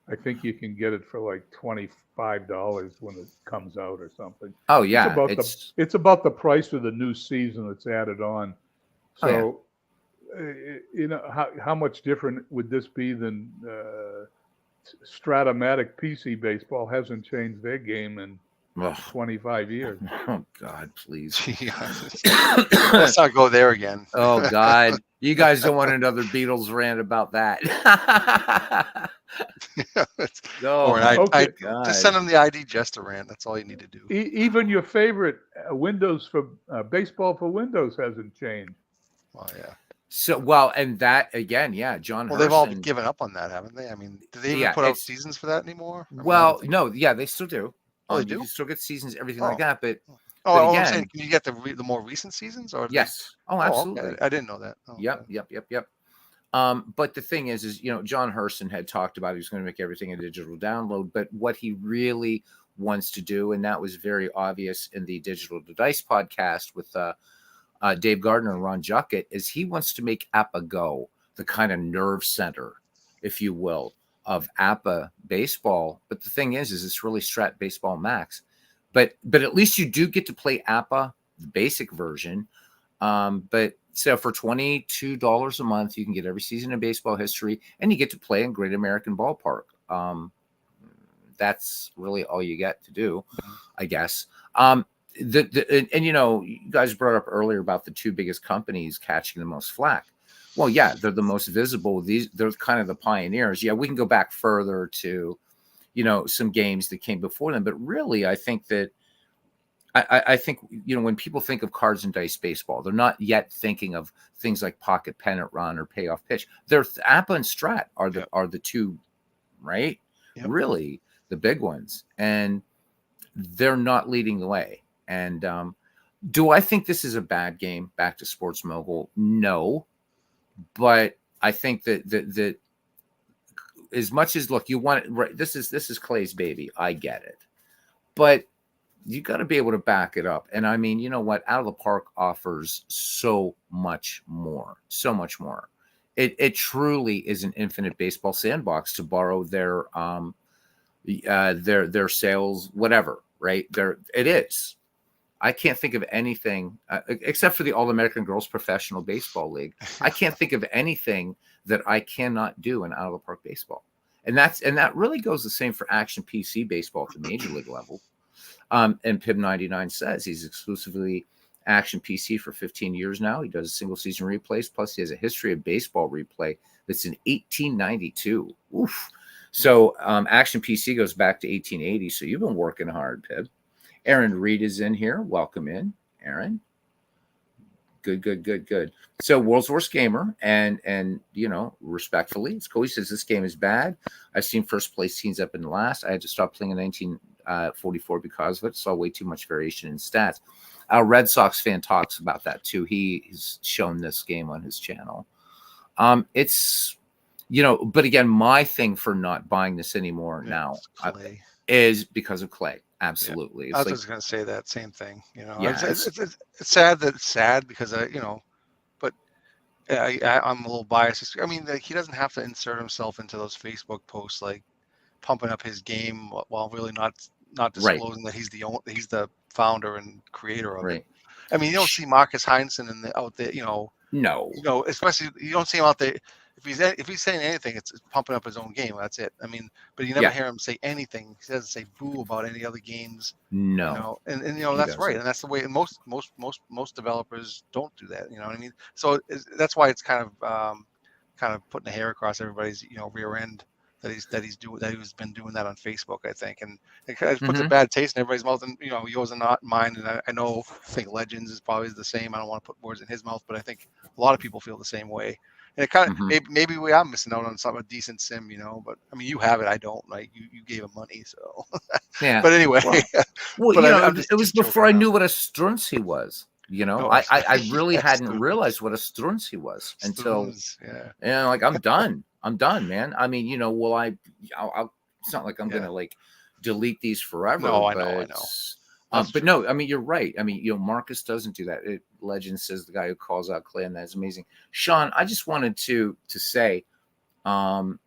I think you can get it for like $25 when it comes out or something. Oh yeah, it's about the price of the new season that's added on. So, you know, how much different would this be than Stratomatic PC Baseball? Hasn't changed their game in 25 years. Oh God, please. Let's not go there again. Oh God, you guys don't want another Beatles rant about that. Just send them the ID Jester rant. That's all you need to do. Even your favorite Windows for baseball for Windows hasn't changed. Oh yeah. So and that again, yeah, John. Well, they've all given up on that, haven't they? I mean, do they even put out seasons for that anymore? No, they still do. Oh, they do? You can still get seasons, everything like that, but again, I'm saying, can you get the more recent seasons? Or yes. Absolutely. Okay. I didn't know that. Yep. But the thing is, you know, John Hurston had talked about he was going to make everything a digital download, but what he really wants to do, and that was very obvious in the Digital to Dice podcast with Dave Gardner and Ron Juckett, is he wants to make APA Go the kind of nerve center, if you will, of APA baseball. But the thing is it's really Strat Baseball Max. But at least you do get to play APA, the basic version. But so for $22 a month, you can get every season of baseball history, and you get to play in Great American Ballpark. That's really all you get to do, I guess. And you know, you guys brought up earlier about the two biggest companies catching the most flack. Well, yeah, they're the most visible. They're kind of the pioneers. Yeah, we can go back further to, you know, some games that came before them. But really, I think that I think, you know, when people think of cards and dice baseball, they're not yet thinking of things like Pocket Pennant Run or Payoff Pitch. They're APA and Strat are the two, right? Yep. Really, the big ones, and they're not leading the way. And do I think this is a bad game? Back to Sports Mogul, no. But I think that as much as, look, you want it, right, this is Clay's baby. I get it, but you got to be able to back it up. And I mean, you know what? Out of the Park offers so much more. It truly is an infinite baseball sandbox, to borrow their sales, whatever. Right there, it is. I can't think of anything except for the All-American Girls Professional Baseball League. I can't think of anything that I cannot do in out-of-the-park baseball. And that really goes the same for Action PC baseball at the major league level. And Pib99 says he's exclusively Action PC for 15 years now. He does single-season replays, plus he has a history of baseball replay that's in 1892. Oof. So Action PC goes back to 1880. So you've been working hard, Pib. Aaron Reed is in here. Welcome in, Aaron. Good. So World's Worst Gamer, and you know, respectfully, it's cool. He says this game is bad. I've seen first place teams up in last. I had to stop playing in at 44 because of it. Saw way too much variation in stats. Our Red Sox fan talks about that too. He's shown this game on his channel. It's, but again, my thing for not buying this anymore now is because of Clay. Absolutely. Yeah. I was just going to say that same thing. Yeah, it's sad that it's sad because but I'm a little biased. I mean, he doesn't have to insert himself into those Facebook posts like pumping up his game while really not disclosing that he's the founder and creator of it. I mean, you don't see Marcus Heinsohn out there, No. Especially you don't see him out there. If he's saying anything, it's pumping up his own game. That's it. I mean, but you never hear him say anything. He doesn't say boo about any other games. No. And that's right, and that's the way. And most developers don't do that. You know what I mean? So that's why it's kind of putting a hair across everybody's rear end that he's been doing that on Facebook, I think, and it kind of puts a bad taste in everybody's mouth, and yours and not mine. And I think Legends is probably the same. I don't want to put words in his mouth, but I think a lot of people feel the same way. And it kind of maybe we are missing out on a decent sim, but I mean, you have it, I don't. Like you gave him money, so yeah. But anyway, it was before I knew what a Strunzi was. I really hadn't realized what a Strunzi was until I'm done. I'm done, man. I mean, I'll it's not like I'm gonna like delete these forever. No, I know. But no, I mean, you're right. I mean, Marcus doesn't do that. Legend says the guy who calls out Clay, and that's amazing. Sean, I just wanted to say, I'm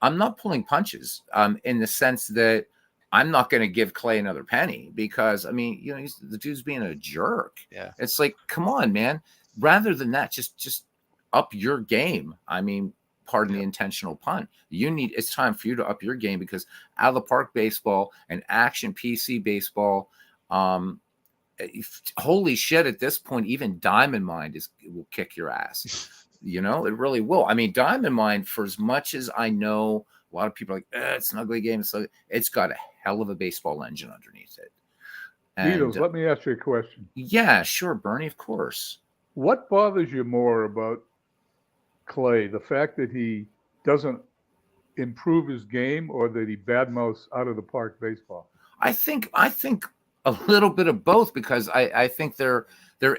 not pulling punches in the sense that I'm not going to give Clay another penny because, I mean, the dude's being a jerk. Yeah. It's like, come on, man. Rather than that, just up your game. I mean, pardon the intentional pun. It's time for you to up your game because out of the park baseball and action PC baseball, holy shit, at this point, even Diamond Mind will kick your ass. It really will. I mean, Diamond Mind, for as much as I know, a lot of people are like, it's an ugly game. It's got a hell of a baseball engine underneath it. Beatles, let me ask you a question. Yeah, sure, Bernie, of course. What bothers you more about Clay? The fact that he doesn't improve his game or that he badmouths out of the park baseball? I think a little bit of both because I think they're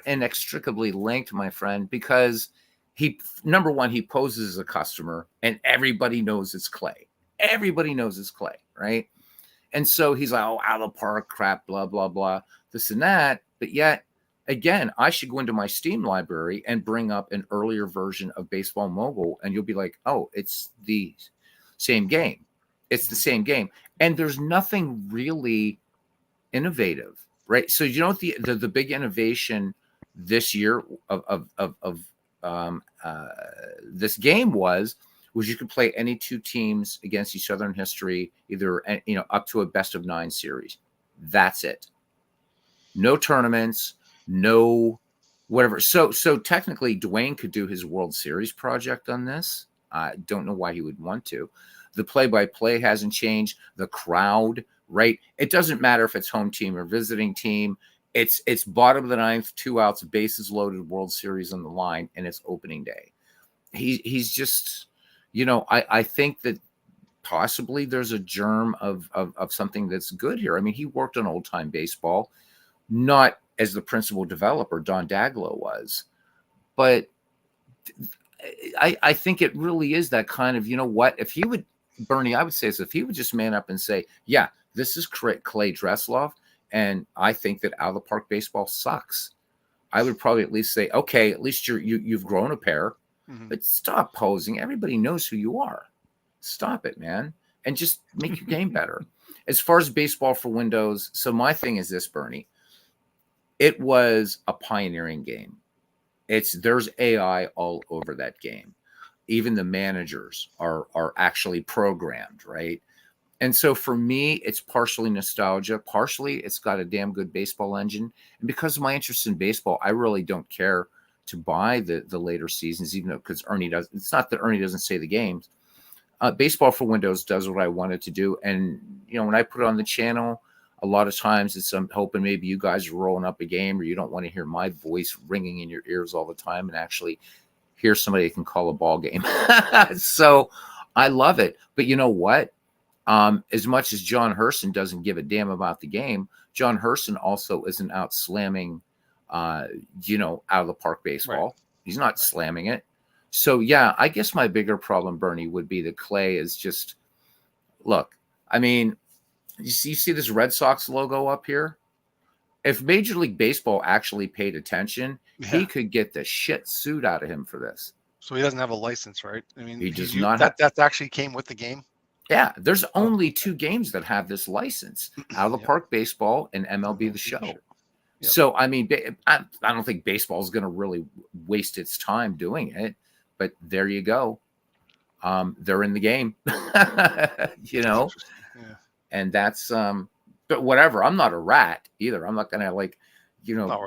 inextricably linked, my friend, because number one, he poses as a customer and everybody knows it's Clay. Everybody knows it's Clay, right? And so he's like, out of the park crap, blah, blah, blah, this and that. But yet, again, I should go into my Steam library and bring up an earlier version of Baseball Mogul, and you'll be like, oh, it's the same game. It's the same game. And there's nothing really innovative, right? So the big innovation this year of this game was you could play any two teams against each other in history, either up to a best of 9 series. That's it. No tournaments, no whatever. So technically, Dwayne could do his World Series project on this. I don't know why he would want to. The play-by-play hasn't changed. The crowd, right? It doesn't matter if it's home team or visiting team. It's bottom of the ninth, 2 outs, bases loaded, World Series on the line, and it's opening day. He's just, I think that possibly there's a germ of something that's good here. I mean, he worked on old time baseball, not as the principal developer Don Daglow was, but I think it really is that kind of, if he would, Bernie, I would say is if he would just man up and say, yeah, this is Clay Dressloff, and I think that out of the park baseball sucks. I would probably at least say, okay, at least you've grown a pair, but stop posing. Everybody knows who you are. Stop it, man, and just make your game better. As far as Baseball for Windows, so my thing is this, Bernie. It was a pioneering game. There's AI all over that game. Even the managers are actually programmed, right? And so for me, it's partially nostalgia. Partially, it's got a damn good baseball engine. And because of my interest in baseball, I really don't care to buy the later seasons, even though because Ernie does. It's not that Ernie doesn't say the games. Baseball for Windows does what I wanted to do. And, when I put it on the channel, a lot of times I'm hoping maybe you guys are rolling up a game or you don't want to hear my voice ringing in your ears all the time and actually hear somebody that can call a ball game. So I love it. But you know what? As much as John Hurston doesn't give a damn about the game, John Hurston also isn't out slamming, out of the park baseball. Right. He's not slamming it. So, yeah, I guess my bigger problem, Bernie, would be that Clay is just, look, I mean, you see this Red Sox logo up here? If Major League Baseball actually paid attention, he could get the shit sued out of him for this. So he doesn't have a license, right? I mean, he does not. That actually came with the game? Yeah, there's only 2 games that have this license: Out of the Park Baseball and MLB The Show. Yep. So, I mean, I don't think baseball is going to really waste its time doing it, but there you go. They're in the game, Yeah. And that's, but whatever. I'm not a rat either. I'm not going to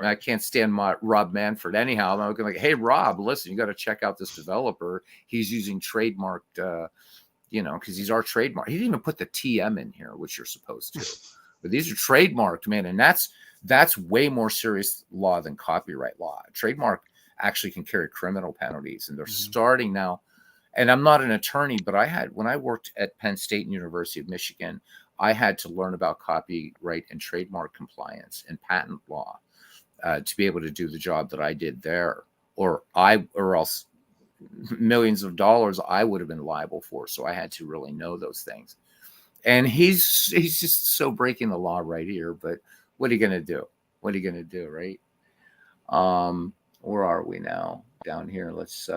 I can't stand Rob Manfred anyhow. I'm not going to hey, Rob, listen, you got to check out this developer. He's using trademarked, because these are trademarked. He didn't even put the TM in here, which you're supposed to. But these are trademarked, man. And that's way more serious law than copyright law. Trademark actually can carry criminal penalties. And they're starting now. And I'm not an attorney, but when I worked at Penn State and University of Michigan, I had to learn about copyright and trademark compliance and patent law to be able to do the job that I did there, or else millions of dollars I would have been liable for. So I had to really know those things. And he's just so breaking the law right here. But what are you going to do? What are you going to do, right? Where are we now? Down here. Let's.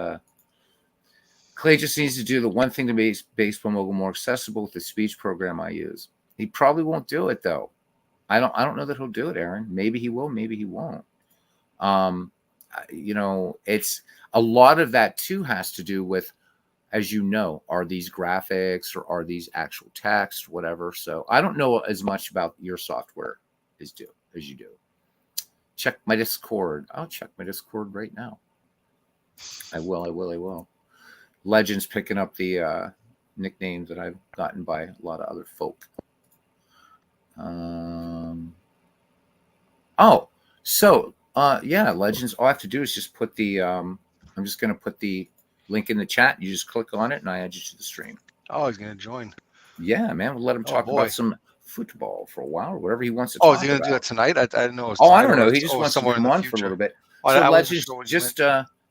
Clay just needs to do the one thing to make Baseball Mogul more accessible with the speech program I use. He probably won't do it though. I don't know that he'll do it, Aaron. Maybe he will, maybe he won't. It's a lot of that too has to do with, as you know, are these graphics or are these actual text, whatever. So I don't know as much about your software as you do. Check my Discord. I'll check my Discord right now. I will. Legends picking up the nicknames that I've gotten by a lot of other folk. Legends. All I have to do is just put the. I'm just going to put the link in the chat. You just click on it, and I add you to the stream. Oh, he's going to join. Yeah, man. We'll let him talk about some football for a while, or whatever he wants to talk about. Oh, is he going to do that tonight? I didn't know. I don't know. He just wants to come on for a little bit. So Legends just.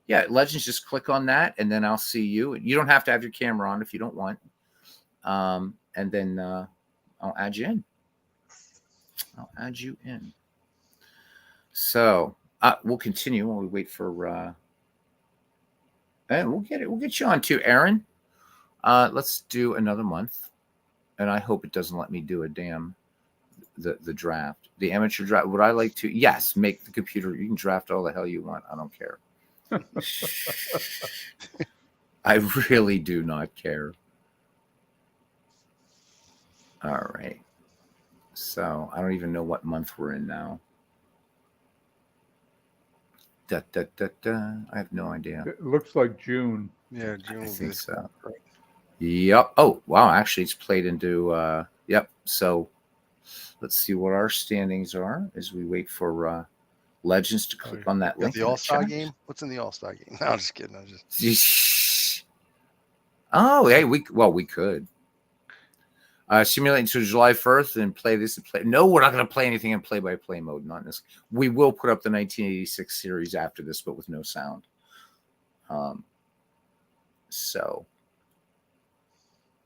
Legends, just click on that, and then I'll see you. You don't have to have your camera on if you don't want. And then I'll add you in. So we'll continue while we wait for. And we'll get you on too, Aaron. Let's do another month, and I hope it doesn't let me do a damn the draft, the amateur draft. Would I like to? Yes, make the computer. You can draft all the hell you want. I don't care. I really do not care. All right. So I don't even know what month we're in now. I have no idea. It looks like June. Yeah, June. I think so. Yep. Oh, wow. Actually, it's played into. Yep. So let's see what our standings are as we wait for. Legends to click on that link. The All-Star game? What's in the All-Star game? No, I'm just kidding. Oh, hey, we could. Simulate until July 1st and play this. No, we're not going to play anything in play-by-play mode. Not this. We will put up the 1986 series after this, but with no sound. What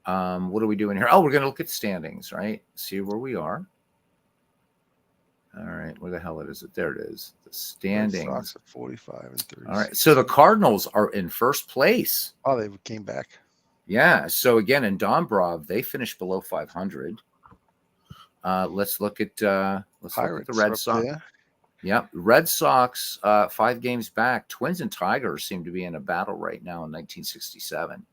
are we doing here? Oh, we're going to look at standings, right? See where we are. All right, where the hell is it? There it is. The standings. Sox at 45 and 30. All right, so the Cardinals are in first place. Oh, they came back. Yeah. So again, in Dombrov, they finished below 500. Let's look at the Red Sox. Yep, Red Sox 5 games back. Twins and Tigers seem to be in a battle right now in 1967.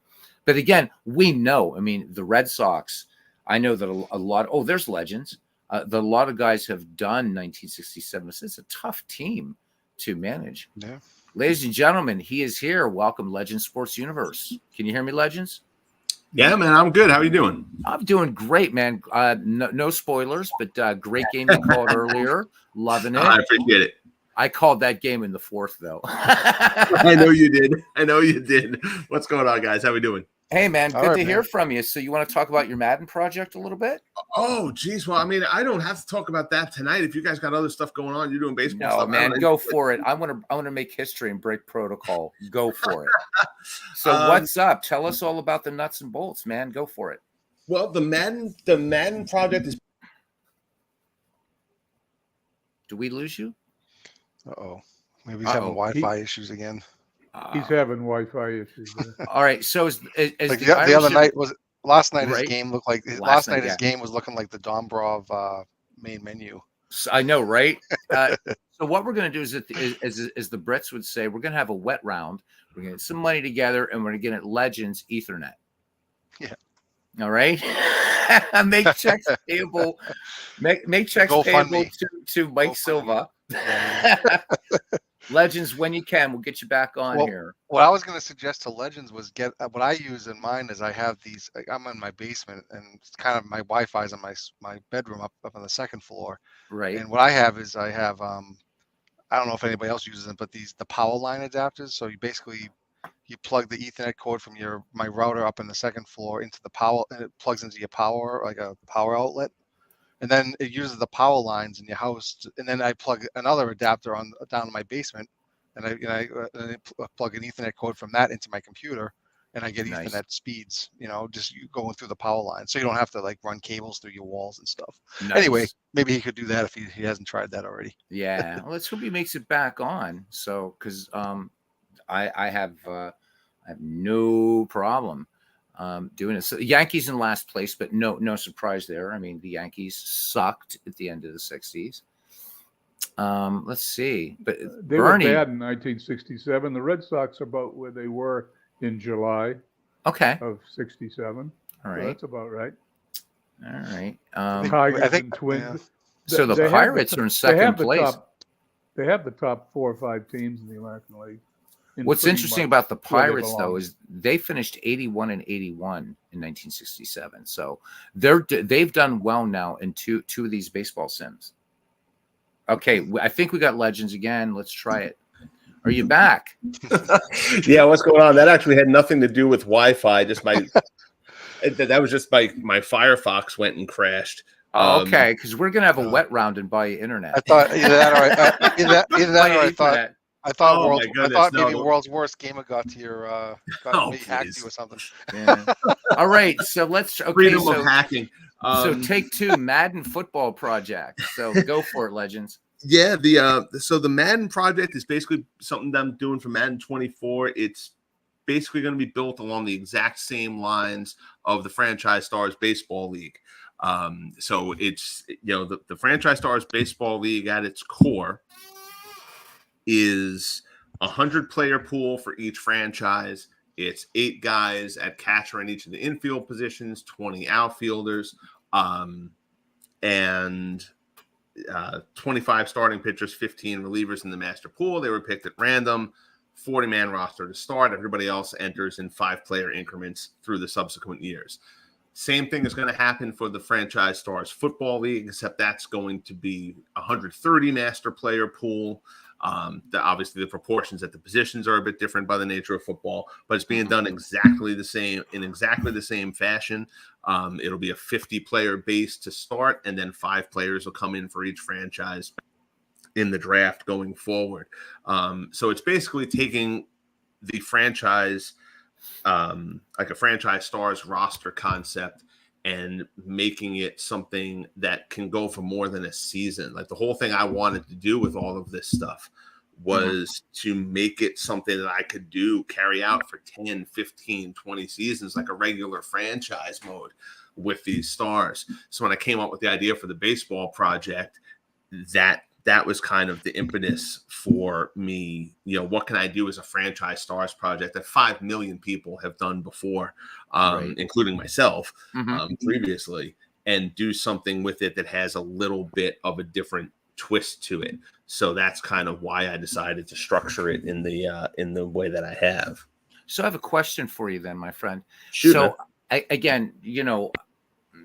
But again, we know. I mean, the Red Sox. I know that a lot. Oh, there's Legends. A lot of guys have done 1967. It's a tough team to manage. Yeah. Ladies and gentlemen, he is here. Welcome, Legends Sports Universe. Can you hear me, Legends? Yeah, man, I'm good. How are you doing? I'm doing great, man. No spoilers, but great game you called earlier. Loving it. I appreciate it. I called that game in the 4th, though. I know you did. What's going on, guys? How we doing? Hey, man, All good right, to hear man. from you. So you want to talk about your Madden project a little bit? Oh, geez. Well, I mean, I don't have to talk about that tonight. If you guys got other stuff going on, you're doing baseball No, stuff. man, go for it. I want to make history and break protocol. Go for it. So Um, what's up? Tell us all about the nuts and bolts, man. Go for it. well, the Madden project is. Do we lose you? Uh-oh. Maybe he's having Uh-oh. Wi-Fi issues again. He's having Wi-Fi issues. All right. So is Like the the Irish other night was last night. His right? game looked like Last night, his yeah. game was looking like the Dombrov main menu. I know, right? So what we're going to do is the Brits would say, we're going to have a wet round. We're going to get some money together, and we're going to get it Legends Ethernet. Yeah. All right. Make checks payable. Make checks payable to Mike Silva. Legends, when you can, we'll get you back on here. What I was going to suggest to Legends was get what I use in mine is I have these. I'm in my basement, and it's kind of my Wi-Fi is in my bedroom up on the second floor. Right. And what I have is I don't know if anybody else uses them, but the power line adapters. So you basically plug the Ethernet cord from my router up in the second floor into the power, and it plugs into your power, like a power outlet. And then it uses the power lines in your house. And then I plug another adapter down in my basement, and I plug an Ethernet cord from that into my computer, and I get Ethernet speeds. Just going through the power line, so you don't have to like run cables through your walls and stuff. Nice. Anyway, maybe he could do that if he hasn't tried that already. Yeah. Well, let's hope he makes it back on. So, because I have no problem doing it. So the Yankees in last place, but no surprise there. I mean, the Yankees sucked at the end of the 60s. Let's see. But they were bad in 1967. The Red Sox are about where they were in July of 67. All right. So that's about right. All right. Tigers and Twins. So the Pirates are in second place. They have the top 4 or 5 teams in the American League. What's interesting about the Pirates, though, is they finished 81 and 81 in 1967. So they've done well now in two of these baseball sims. Okay, I think we got Legends again. Let's try it. Are you back? Yeah, what's going on? That actually had nothing to do with Wi-Fi. Just that was just my Firefox went and crashed. Okay, because we're gonna have a wet round and buy you internet. I thought either that or I thought maybe World's Worst Gamer got to your hacked you or something. Yeah. All right, so let's freedom of hacking. So take 2, Madden football project. So go for it, Legends. Yeah, so the Madden project is basically something that I'm doing for Madden 24. It's basically going to be built along the exact same lines of the Franchise Stars Baseball League. So it's the Franchise Stars Baseball League at its core is 100-player pool for each franchise. It's 8 guys at catcher in each of the infield positions, 20 outfielders, and 25 starting pitchers, 15 relievers in the master pool. They were picked at random, 40-man roster to start. Everybody else enters in 5-player increments through the subsequent years. Same thing is going to happen for the Franchise Stars Football League, except that's going to be 130 master player pool. Obviously, the proportions at the positions are a bit different by the nature of football, but it's being done exactly the same fashion. It'll be a 50-player base to start, and then 5 players will come in for each franchise in the draft going forward. So it's basically taking the franchise, like a Franchise Stars roster concept, and making it something that can go for more than a season. Like the whole thing I wanted to do with all of this stuff was to make it something that I could carry out for 10, 15, 20 seasons, like a regular franchise mode with these stars. So when I came up with the idea for the baseball project, that was kind of the impetus for me. What can I do as a Franchise Stars project that 5 million people have done before, including myself previously, and do something with it that has a little bit of a different twist to it. So that's kind of why I decided to structure it in the way that I have. So I have a question for you then, my friend. Shoot, so again,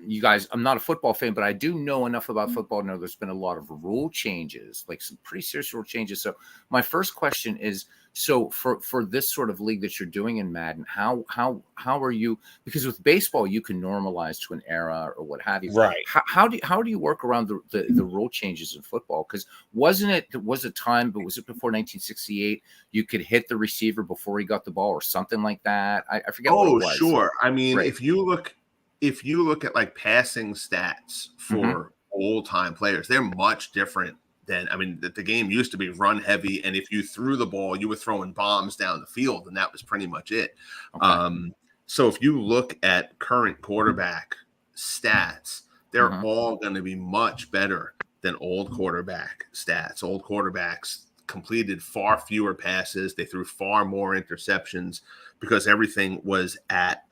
you guys, I'm not a football fan, but I do know enough about football to know there's been a lot of rule changes, like some pretty serious rule changes. So my first question is, So for this sort of league that you're doing in Madden, how are you? Because with baseball, you can normalize to an era or what have you. Right. How do you work around the rule changes in football? Because was a time, but was it before 1968? You could hit the receiver before he got the ball or something like that. I forget what it was. Sure. I mean, Right. if you look at like passing stats for old time players, they're much different than, I mean, the game used to be run heavy, and if you threw the ball, you were throwing bombs down the field, and that was pretty much it. Okay. So if you look at current quarterback stats, they're all going to be much better than old quarterback stats. Old quarterbacks completed far fewer passes. They threw far more interceptions because everything was at,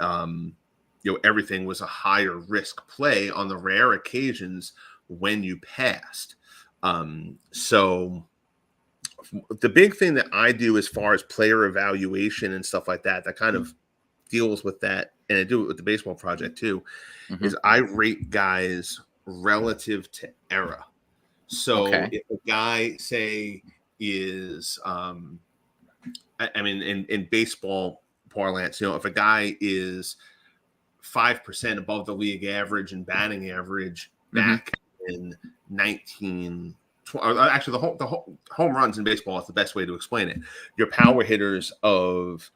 everything was a higher risk play on the rare occasions when you passed. So the big thing that I do as far as player evaluation and stuff like that kind of deals with that, and I do it with the baseball project too, is I rate guys relative to era. So if a guy, say, is, I mean, in baseball parlance, if a guy is 5% above the league average and batting average back in 19, actually the home runs in baseball is the best way to explain it. Your power hitters of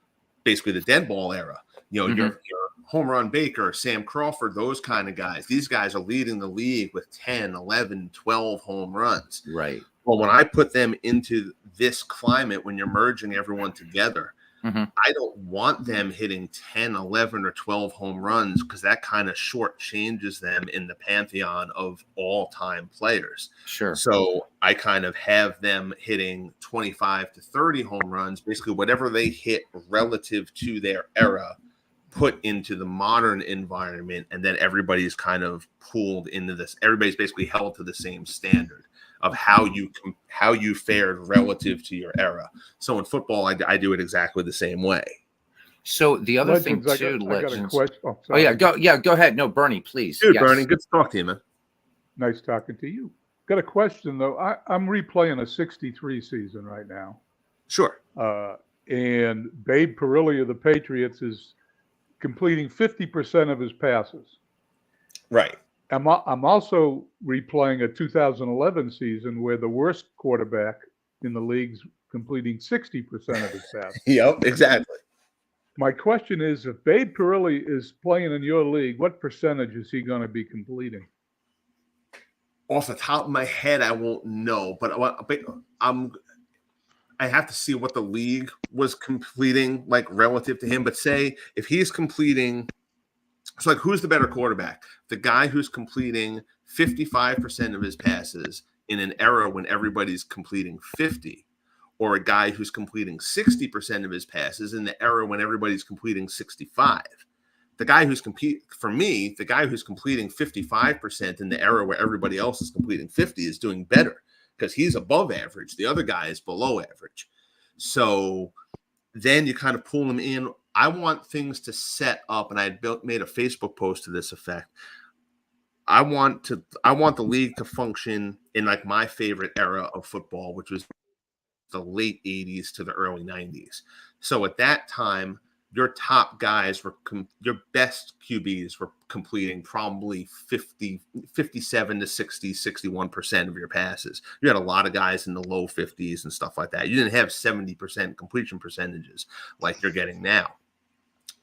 basically the dead ball era, your home run Baker, Sam Crawford, those kind of guys. These guys are leading the league with 10, 11, 12 home runs. Right. Well, when I put them into this climate, when you're merging everyone together, I don't want them hitting 10, 11, or 12 home runs because that kind of shortchanges them in the pantheon of all-time players. Sure. So I kind of have them hitting 25 to 30 home runs, basically whatever they hit relative to their era, put into the modern environment, and then everybody's kind of pooled into this. Everybody's basically held to the same standard of how you fared relative to your era. So in football, I do it exactly the same way. So the other thing too, I got a question. Go ahead. No, Bernie, please. Dude, yes. Bernie, good to talk to you, man. Nice talking to you. Got a question though. I'm replaying a '63 season right now. Sure. And Babe Parilli of the Patriots is completing 50% of his passes. Right. I'm also replaying a 2011 season where the worst quarterback in the league's completing 60% of his passes. Yep, exactly. My question is, if Babe Parilli is playing in your league, what percentage is he going to be completing? Off the top of my head, I won't know, but I have to see what the league was completing, like relative to him. But say if he's completing, so like who's the better quarterback? The guy who's completing 55% of his passes in an era when everybody's completing 50, or a guy who's completing 60% of his passes in the era when everybody's completing 65. The guy who's completing 55% in the era where everybody else is completing 50 is doing better because he's above average. The other guy is below average. So then you kind of pull them in. I want things to set up, and I had made a Facebook post to this effect. I want the league to function in like my favorite era of football, which was the late 80s to the early 90s. So at that time, your top guys your best QBs were completing probably 57 to 60, 61% of your passes. You had a lot of guys in the low 50s and stuff like that. You didn't have 70% completion percentages like you're getting now.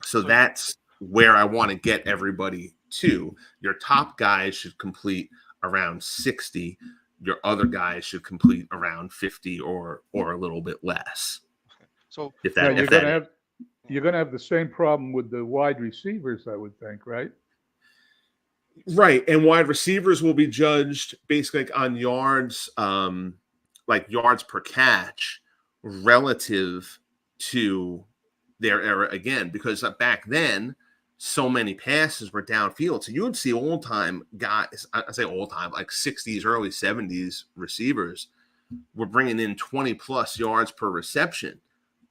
So that's where I want to get everybody to. Your top guys should complete around 60. Your other guys should complete around 50 or a little bit less. So you're going to have the same problem with the wide receivers, I would think, right? Right. And wide receivers will be judged basically on yards, like yards per catch relative to their era again, because back then so many passes were downfield. So you would see old time guys, I say old time, like 60s, early 70s receivers were bringing in 20 plus yards per reception.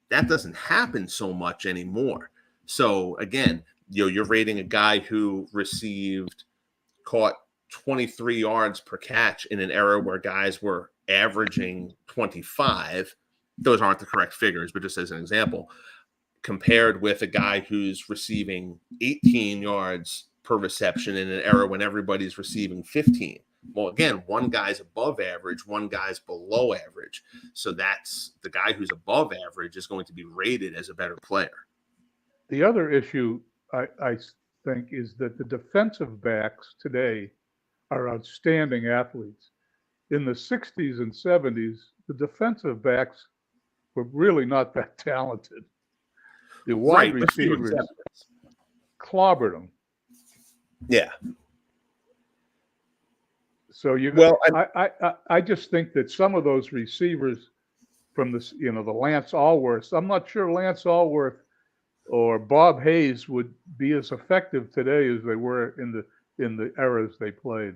That doesn't happen so much anymore. So again, you're rating a guy who caught 23 yards per catch in an era where guys were averaging 25. those aren't the correct figures, but just as an example, compared with a guy who's receiving 18 yards per reception in an era when everybody's receiving 15. Well, again, one guy's above average, one guy's below average. So that's the guy who's above average is going to be rated as a better player. The other issue, I think, is that the defensive backs today are outstanding athletes. In the 60s and 70s, the defensive backs were really not that talented. The wide receivers clobbered them. Yeah. So I just think that some of those receivers from the Lance Allworth, I'm not sure Lance Allworth or Bob Hayes would be as effective today as they were in the eras they played.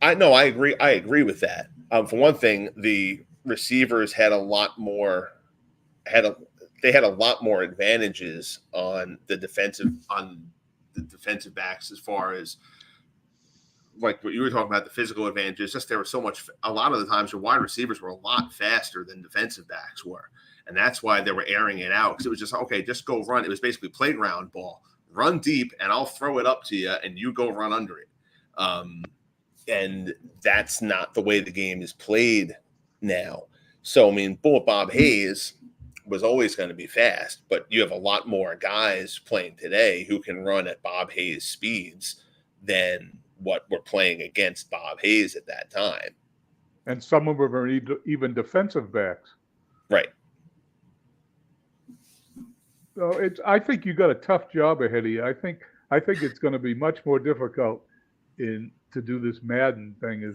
I agree. I agree with that. For one thing, the receivers had a lot more advantages on the defensive backs as far as like what you were talking about, the physical advantages. Just there was so much. A lot of the times, your wide receivers were a lot faster than defensive backs were, and that's why they were airing it out because it was just okay, just go run. It was basically playground ball, run deep, and I'll throw it up to you, and you go run under it. And that's not the way the game is played now. So I mean, Bob Hayes was always going to be fast, but you have a lot more guys playing today who can run at Bob Hayes speeds than what we're playing against Bob Hayes at that time. And some of them are even defensive backs. Right. So I think you got a tough job ahead of you. I think it's going to be much more difficult to do this Madden thing as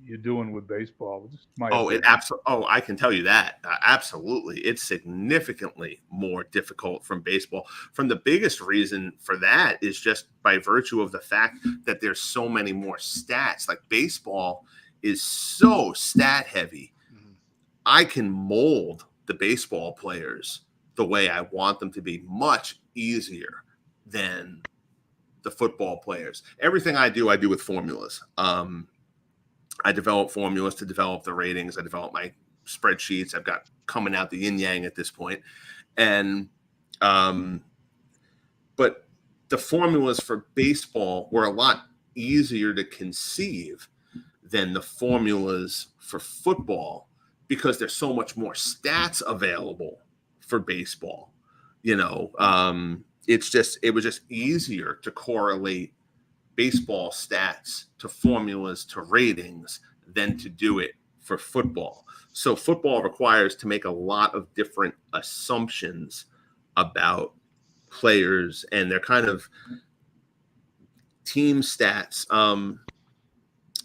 you're doing with baseball. I can tell you that. Absolutely. It's significantly more difficult from baseball. From the biggest reason for that is just by virtue of the fact that there's so many more stats. Like baseball is so stat heavy. Mm-hmm. I can mold the baseball players the way I want them to be much easier than the football players. Everything I do with formulas. I develop formulas to develop the ratings. I develop my spreadsheets. I've got coming out the yin yang at this point. And, but the formulas for baseball were a lot easier to conceive than the formulas for football because there's so much more stats available for baseball, it was just easier to correlate baseball stats to formulas to ratings than to do it for football. So football requires to make a lot of different assumptions about players and their kind of team stats.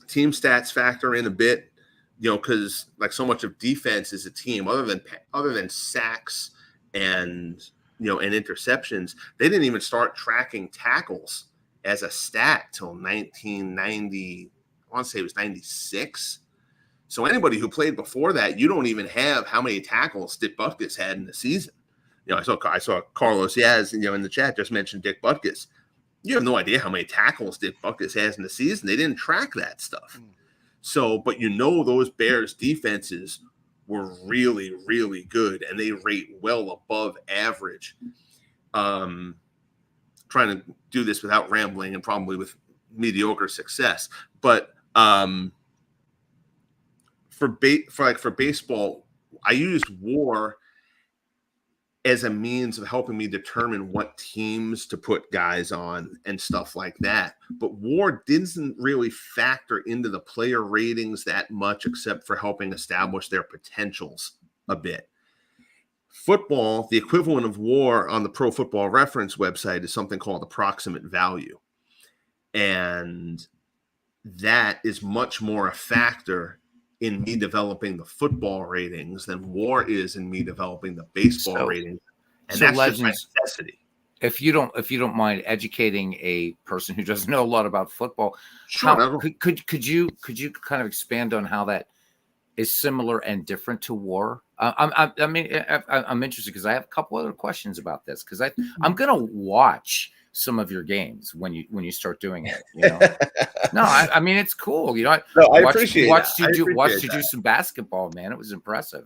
Team stats factor in a bit, because like so much of defense is a team other than sacks and and interceptions. They didn't even start tracking tackles as a stat till 1990. I want to say it was 96. So anybody who played before that, you don't even have how many tackles Dick Butkus had in the season. I saw Carlos Yaz, in the chat just mentioned Dick Butkus. You have no idea how many tackles Dick Butkus has in the season. They didn't track that stuff. So, but those Bears defenses were really, really good, and they rate well above average. Trying to do this without rambling and probably with mediocre success, but for baseball, I used WAR as a means of helping me determine what teams to put guys on and stuff like that. But WAR didn't really factor into the player ratings that much, except for helping establish their potentials a bit. Football, the equivalent of WAR on the Pro Football Reference website is something called approximate value. And that is much more a factor in me developing the football ratings than WAR is in me developing the baseball ratings. And that's just my necessity. If you don't mind educating a person who doesn't know a lot about football, sure. Could you kind of expand on how that is similar and different to WAR? I'm interested because I have a couple other questions about this because I'm going to watch some of your games when you start doing it. No, I mean it's cool. I appreciate watched that. you do some basketball, man. It was impressive.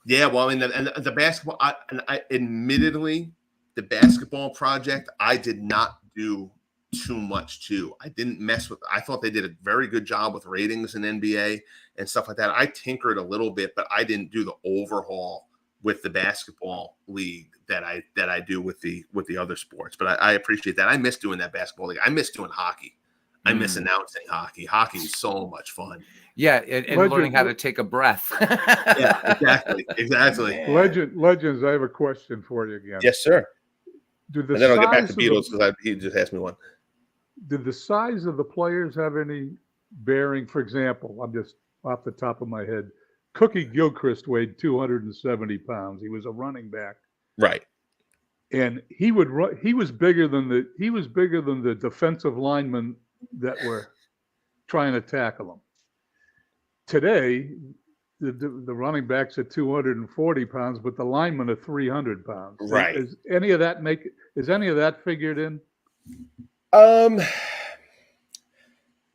Yeah, well, I mean, and the basketball. I admittedly, the basketball project, I did not do too much to. I didn't mess with. I thought they did a very good job with ratings in NBA and stuff like that. I tinkered a little bit, but I didn't do the overhaul with the basketball league that I do with the other sports. But I appreciate that. I miss doing that basketball league. I miss doing hockey. I miss announcing hockey. Hockey is so much fun. Yeah, and learning how to take a breath. Yeah, exactly. Legends, I have a question for you again. Yes, sir. And then I'll get back to Beatles because he just asked me one. Did the size of the players have any bearing? For example, I'm just off the top of my head. Cookie Gilchrist weighed 270 pounds. He was a running back. Right. And he would run. He was bigger than the defensive linemen that were trying to tackle him. Today, the running backs are 240 pounds, but the linemen are 300 pounds. Right. Is any of that figured in?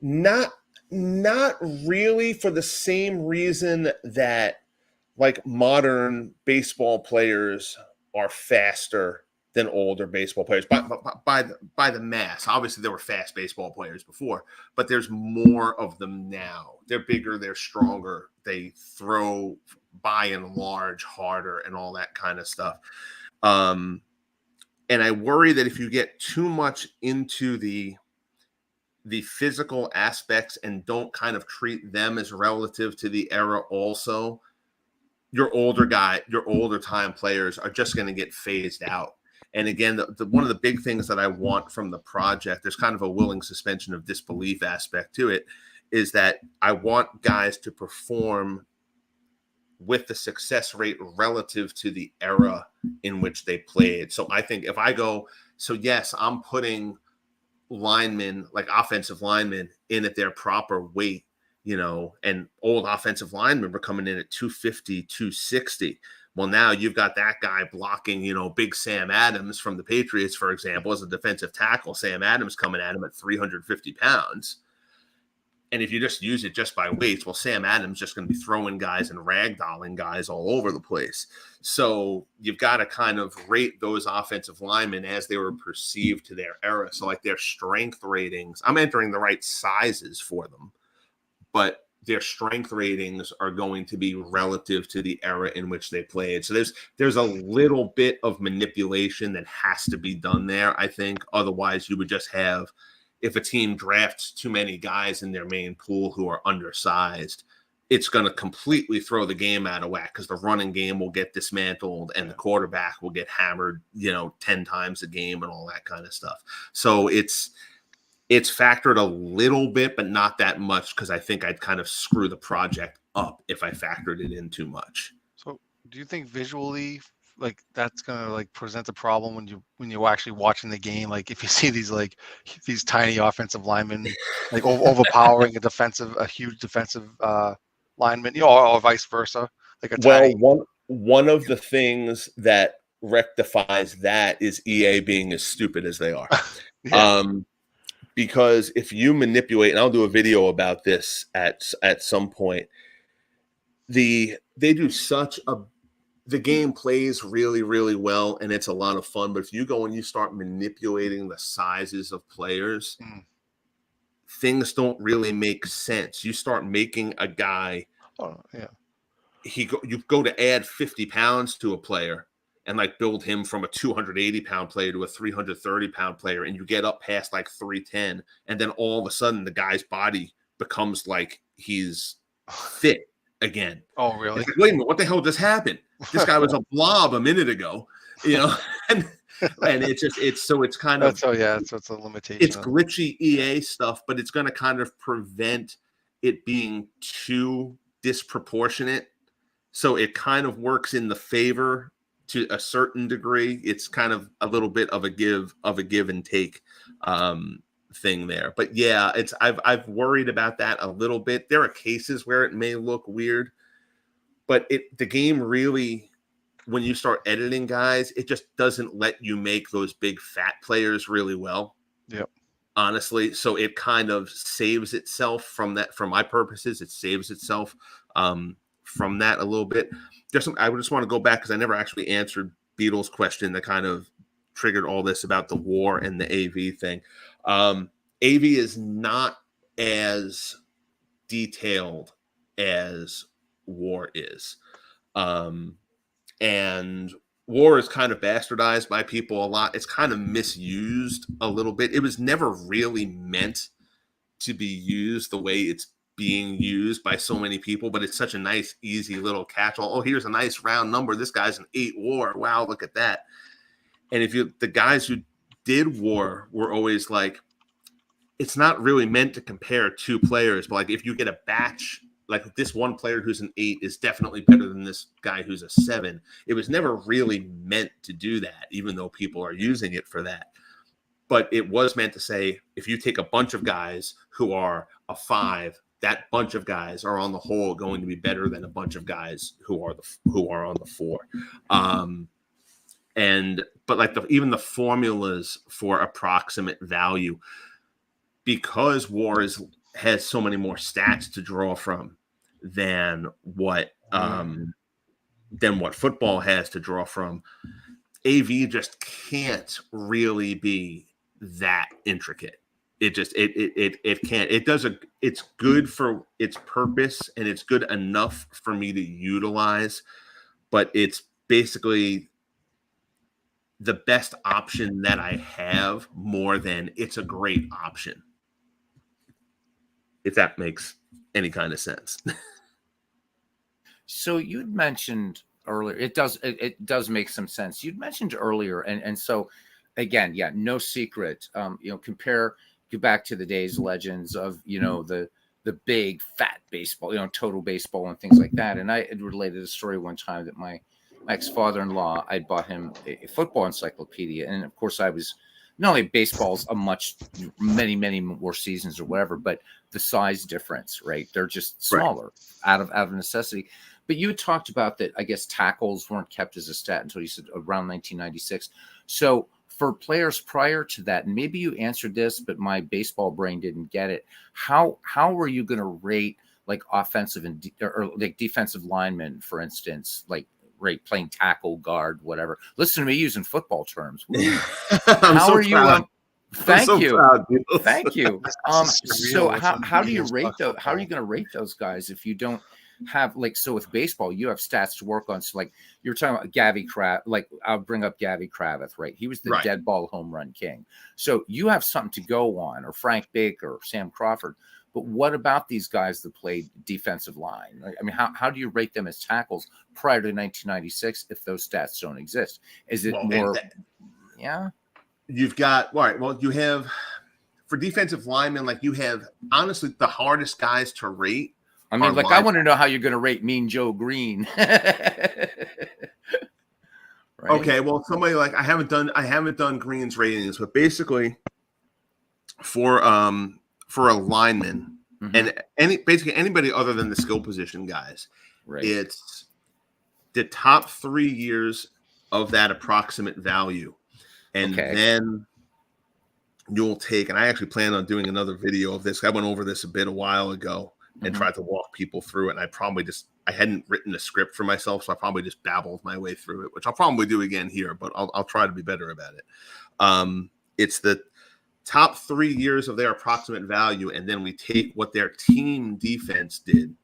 Not really, for the same reason that like modern baseball players are faster than older baseball players by the mass. Obviously, there were fast baseball players before, but there's more of them now. They're bigger, they're stronger, they throw by and large harder and all that kind of stuff. And I worry that if you get too much into the physical aspects and don't kind of treat them as relative to the era also, your older time players are just going to get phased out. And again, one of the big things that I want from the project, there's kind of a willing suspension of disbelief aspect to it, is that I want guys to perform with the success rate relative to the era in which they played. So I think if I go, so yes, I'm putting linemen, like offensive linemen, in at their proper weight, and old offensive linemen were coming in at 250, 260. Well, now you've got that guy blocking, big Sam Adams from the Patriots, for example, as a defensive tackle. Sam Adams coming at him at 350 pounds. And if you just use it just by weights, well, Sam Adams just going to be throwing guys and ragdolling guys all over the place. So you've got to kind of rate those offensive linemen as they were perceived to their era. So like their strength ratings, I'm entering the right sizes for them, but their strength ratings are going to be relative to the era in which they played. So there's a little bit of manipulation that has to be done there, I think. Otherwise, you would just have, if a team drafts too many guys in their main pool who are undersized, it's going to completely throw the game out of whack because the running game will get dismantled and the quarterback will get hammered, 10 times a game and all that kind of stuff. So it's factored a little bit, but not that much, because I think I'd kind of screw the project up if I factored it in too much. So do you think visually, like, that's gonna like present a problem when you're actually watching the game? Like if you see these tiny offensive linemen like overpowering a huge defensive lineman, or vice versa, like one of the things that rectifies that is EA being as stupid as they are. Yeah. Because if you manipulate, and I'll do a video about this at some point, the game plays really, really well, and it's a lot of fun. But if you go and you start manipulating the sizes of players, things don't really make sense. You start making a guy, you go to add 50 pounds to a player and like build him from a 280-pound player to a 330-pound player, and you get up past like 310, and then all of a sudden the guy's body becomes like he's fit again. Oh, really? Like, wait a minute, what the hell just happened? This guy was a blob a minute ago, and it's kind of so it's a limitation. It's glitchy EA stuff, but it's going to kind of prevent it being too disproportionate. So it kind of works in the favor to a certain degree. It's kind of a little bit of a give and take thing there. But yeah, I've worried about that a little bit. There are cases where it may look weird, but the game really when you start editing guys, it just doesn't let you make those big fat players really well. Yep. Honestly, so it kind of saves itself from that. For my purposes, it saves itself from that a little bit. I just want to go back because I never actually answered Beatles' question that kind of triggered all this about the war and the AV thing. AV is not as detailed as war is. And war is kind of bastardized by people a lot. It's kind of misused a little bit. It was never really meant to be used the way it's being used by so many people, but it's such a nice, easy little catch-all. Oh, here's a nice round number. This guy's an 8 war. Wow, look at that. And the guys who did war were always like, it's not really meant to compare two players, but like if you get a batch, like this one player who's an 8 is definitely better than this guy who's a 7. It was never really meant to do that, even though people are using it for that. But it was meant to say, if you take a bunch of guys who are a 5, that bunch of guys are on the whole going to be better than a bunch of guys who are on the 4. But like even the formulas for approximate value, because war has so many more stats to draw from than what football has to draw from, AV just can't really be that intricate. It can't. It's good for its purpose and it's good enough for me to utilize, but it's basically the best option that I have more than it's a great option. If that makes any kind of sense. So you'd mentioned earlier, it does make some sense. You'd mentioned earlier, and so again, yeah, no secret. Go back to the days, legends of the big fat baseball, total baseball and things like that. And I had related a story one time that my ex-father-in-law, I bought him a football encyclopedia, and of course I was not only baseball's many more seasons or whatever, but the size difference, right? They're just smaller out of necessity. But you had talked about that, I guess tackles weren't kept as a stat until you said around 1996. So for players prior to that, and maybe you answered this, but my baseball brain didn't get it. How were you going to rate like offensive or like defensive linemen, for instance, like playing tackle, guard, whatever? Listen to me using football terms. How are you? Thank you. Thank you. So how do you rate those? How are you going to rate those guys if you don't have so with baseball, you have stats to work on. So like you were talking about I'll bring up Gabby Kravitz, right? He was the dead ball home run king. So you have something to go on, or Frank Baker, or Sam Crawford. But what about these guys that played defensive line? I mean, how do you rate them as tackles prior to 1996 if those stats don't exist? Is it more? Yeah. You've got you have for defensive linemen, like you have honestly the hardest guys to rate. I mean, I want to know how you're going to rate Mean Joe Green. Right? Okay, well, somebody I haven't done Green's ratings, but basically for a lineman and basically anybody other than the skill position guys, it's the top 3 years of that approximate value, and then you'll take. And I actually plan on doing another video of this. I went over this a while ago. And tried to walk people through it. And I hadn't written a script for myself, so I probably just babbled my way through it, which I'll probably do again here, but I'll try to be better about it. It's the top 3 years of their approximate value, and then we take what their team defense did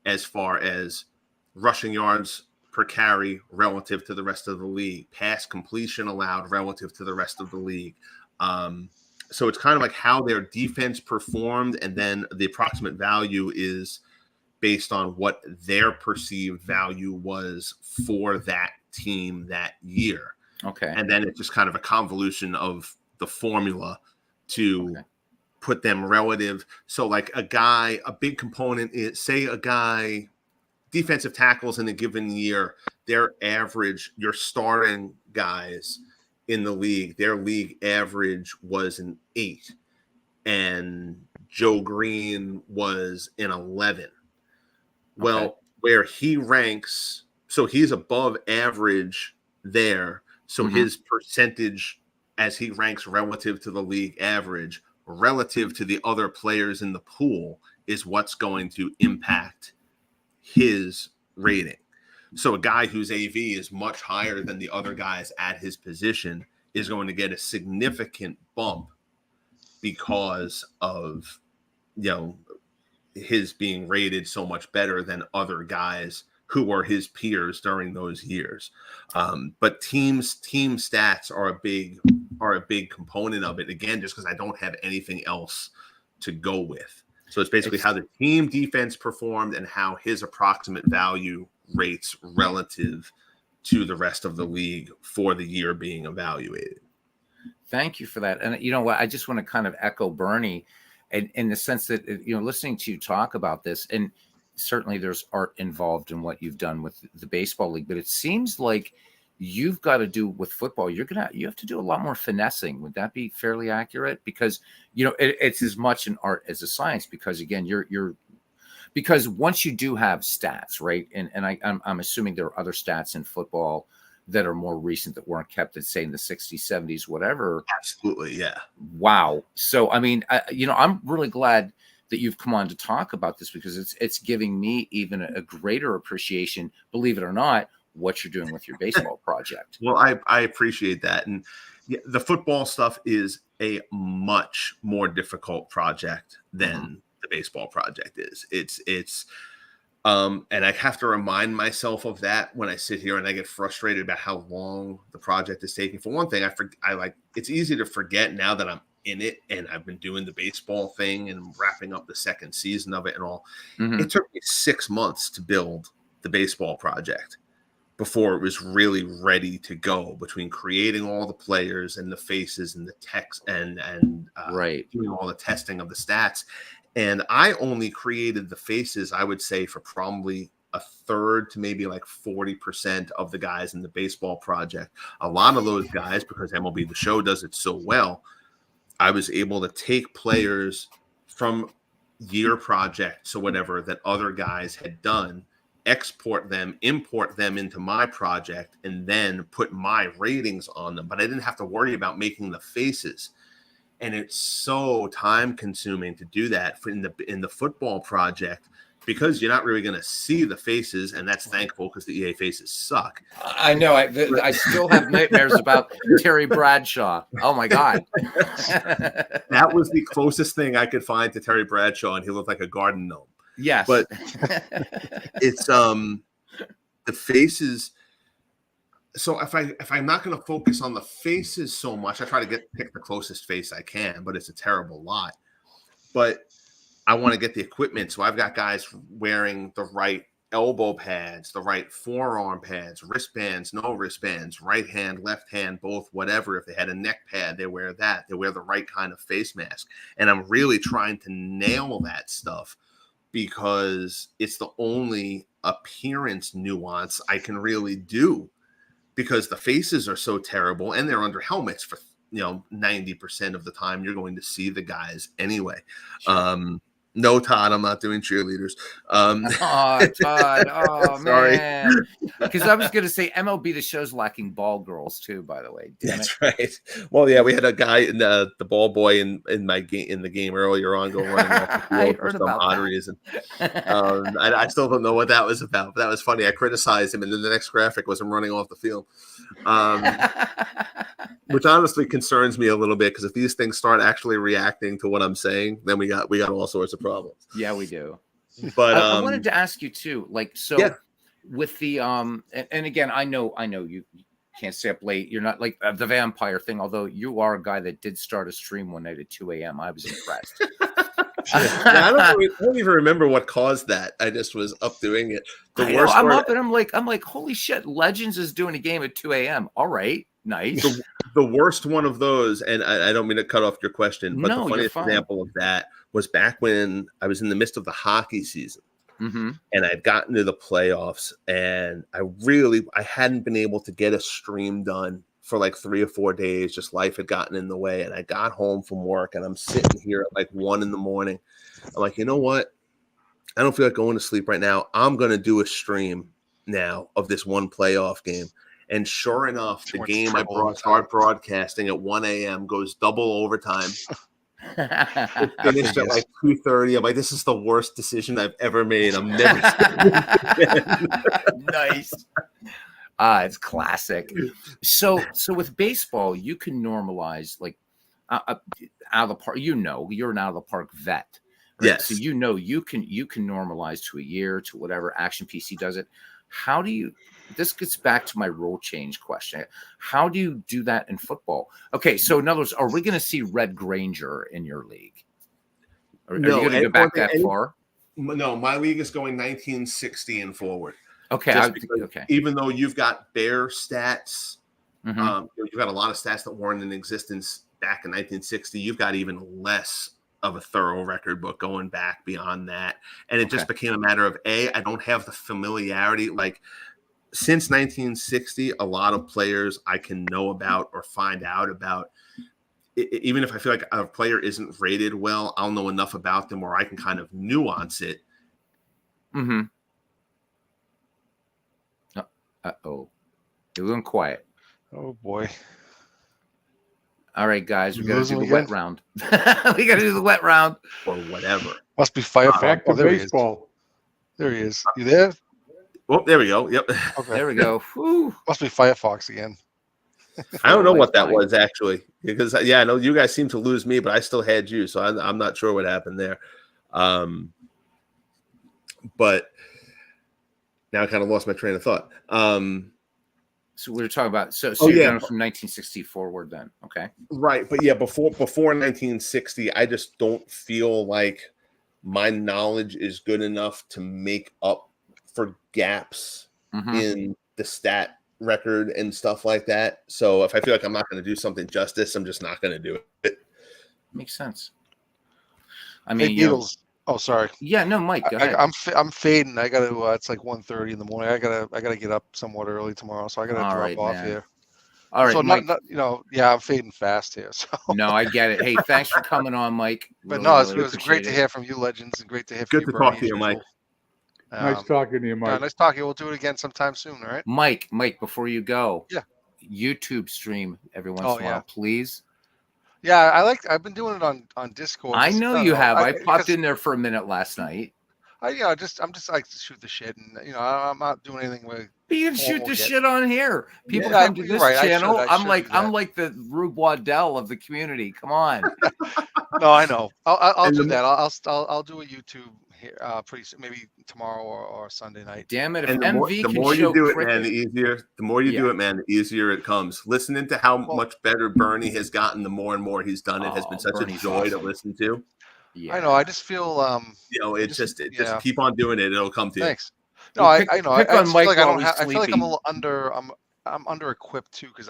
as far as rushing yards per carry relative to the rest of the league, pass completion allowed relative to the rest of the league. So it's kind of like how their defense performed, and then the approximate value is based on what their perceived value was for that team that year. Okay. And then it's just kind of a convolution of the formula to put them relative. So like a big component is, say a guy, defensive tackles in a given year, their average, your starting guys in the league, their league average was an 8, and Joe Green was an 11. Well, where he ranks So he's above average there. So his percentage as he ranks relative to the league average, relative to the other players in the pool, is what's going to impact his rating. So a guy whose AV is much higher than the other guys at his position is going to get a significant bump because of, his being rated so much better than other guys who were his peers during those years. But team stats are a big component of it. Again, just because I don't have anything else to go with. So it's basically how the team defense performed and how his approximate value rates relative to the rest of the league for the year being evaluated. Thank you for that. And you know what? I just want to kind of echo Bernie in the sense that, listening to you talk about this, and certainly there's art involved in what you've done with the baseball league, but it seems like you've got to do with football. You have to do a lot more finessing. Would that be fairly accurate? Because, it's as much an art as a science, because again, because once you do have stats, right. And I'm assuming there are other stats in football that are more recent that weren't kept in, say, in the 60s, 70s, whatever. Absolutely. Yeah. Wow. So, I mean, I'm really glad that you've come on to talk about this, because it's giving me even a greater appreciation, believe it or not, what you're doing with your baseball project. Well, I appreciate that. And the football stuff is a much more difficult project than the baseball project is. It's and I have to remind myself of that when I sit here and I get frustrated about how long the project is taking. For one thing, it's easy to forget now that I'm in it and I've been doing the baseball thing and wrapping up the second season of it and all. It took me 6 months to build the baseball project before it was really ready to go, between creating all the players and the faces and the text and doing all the testing of the stats. And I only created the faces, I would say, for probably a third to maybe like 40% of the guys in the baseball project. A lot of those guys, because MLB The Show does it so well, I was able to take players from year projects or whatever that other guys had done, export them, import them into my project, and then put my ratings on them. But I didn't have to worry about making the faces. And it's so time consuming to do that in the football project, because you're not really going to see the faces, and that's thankful, because the EA faces suck. I know. I still have nightmares about Terry Bradshaw. Oh my God. That was the closest thing I could find to Terry Bradshaw, and he looked like a garden gnome. Yes. But it's the faces. So if I'm not going to focus on the faces so much, I try to pick the closest face I can, but it's a terrible lot. But I want to get the equipment. So I've got guys wearing the right elbow pads, the right forearm pads, wristbands, no wristbands, right hand, left hand, both, whatever. If they had a neck pad, they wear that. They wear the right kind of face mask. And I'm really trying to nail that stuff, because it's the only appearance nuance I can really do, because the faces are so terrible and they're under helmets for 90% of the time. You're going to see the guys anyway. Sure. No, Todd, I'm not doing cheerleaders. Oh, Todd. Oh, sorry. Man. Because I was going to say MLB The Show's lacking ball girls too, by the way. That's right. Well, yeah, we had a guy in the ball boy in the game earlier on go running off the field for some odd reason. I still don't know what that was about, but that was funny. I criticized him, and then the next graphic was him running off the field. Which honestly concerns me a little bit, because if these things start actually reacting to what I'm saying, then we got all sorts of problems. Yeah, we do. But I wanted to ask you too, with the and again, I know you can't stay up late. You're not like the vampire thing, although you are a guy that did start a stream one night at 2 a.m. I was impressed. I don't even remember what caused that. I just was up doing it. I'm up and I'm like, holy shit, Legends is doing a game at 2 a.m. All right. Nice. The worst one of those, and I don't mean to cut off your question, but the funniest example of that was back when I was in the midst of the hockey season, and I'd gotten to the playoffs, and I hadn't been able to get a stream done for like 3 or 4 days. Just life had gotten in the way, and I got home from work, and I'm sitting here at like 1 a.m. I'm like, you know what? I don't feel like going to sleep right now. I'm going to do a stream now of this one playoff game. And sure enough, the much game I triple start broadcasting at 1 a.m. goes double overtime. It finished at like 2:30. I'm like, this is the worst decision I've ever made. I'm never nice. It's classic. So with baseball, you can normalize like out of the park. You know, you're an out of the park vet. Right? Yes. So you know you can normalize to a year, to whatever. Action PC does it. How do you? This gets back to my rule change question. How do you do that in football? Okay, so in other words, are we going to see Red Granger in your league? Are you going to go back that far? No, my league is going 1960 and forward. Okay, okay. Even though you've got bare stats, you've got a lot of stats that weren't in existence back in 1960. You've got even less of a thorough record book going back beyond that, and it just became a matter of I don't have the familiarity like. Since 1960, a lot of players I can know about or find out about. Even if I feel like a player isn't rated well, I'll know enough about them where I can kind of nuance it. Mm-hmm. Uh-oh. It went quiet. Oh, boy. All right, guys, we got to do the wet round. We got to do the wet round. Or whatever. Must be Firefox. Back to baseball. There he is. You there? Oh, there we go. Yep. Okay. There we go. Whew. Must be Firefox again. I don't know what that was actually, because I know you guys seem to lose me, but I still had you, so I'm not sure what happened there. But now I kind of lost my train of thought. So we were talking about you're going from 1960 forward then, okay? Right, but yeah, before 1960, I just don't feel like my knowledge is good enough to make up for gaps in the stat record and stuff like that. So if I feel like I'm not going to do something justice, I'm just not going to do it. Makes sense. I mean, Beatles. Oh, sorry. Yeah, no, Mike. Go ahead. I'm fading. I got to. It's like 1:30 in the morning. I gotta get up somewhat early tomorrow, so I gotta drop off here. All right, so Mike. I'm fading fast here. So no, I get it. Hey, thanks for coming on, Mike. But it was great to hear from you, legends, and great to hear from you. Good to talk to you, Mike. Nice talking to you, Mike. Nice talking. We'll do it again sometime soon. All right, Mike. Before you go, yeah, YouTube stream every once in a while, please. Yeah, I've been doing it on Discord. I know you have. I popped in there for a minute last night. I'm just like to shoot the shit, and I'm not doing anything with. But you can shoot the shit on here. People come to this channel. I'm like the Rube Waddell of the community. Come on. No, I know. I'll do that. I'll do a YouTube here pretty soon, maybe tomorrow or Sunday night. Damn it! If MV the more you do it, man, the easier. The more you do it, man, the easier it comes. Listening to how much better Bernie has gotten, the more and more he's done. It has been such a joy to listen to. Yeah. I know. I just feel just keep on doing it. It'll come to you. Thanks. No, I know. I feel like I feel like I'm a little under. I'm under equipped too because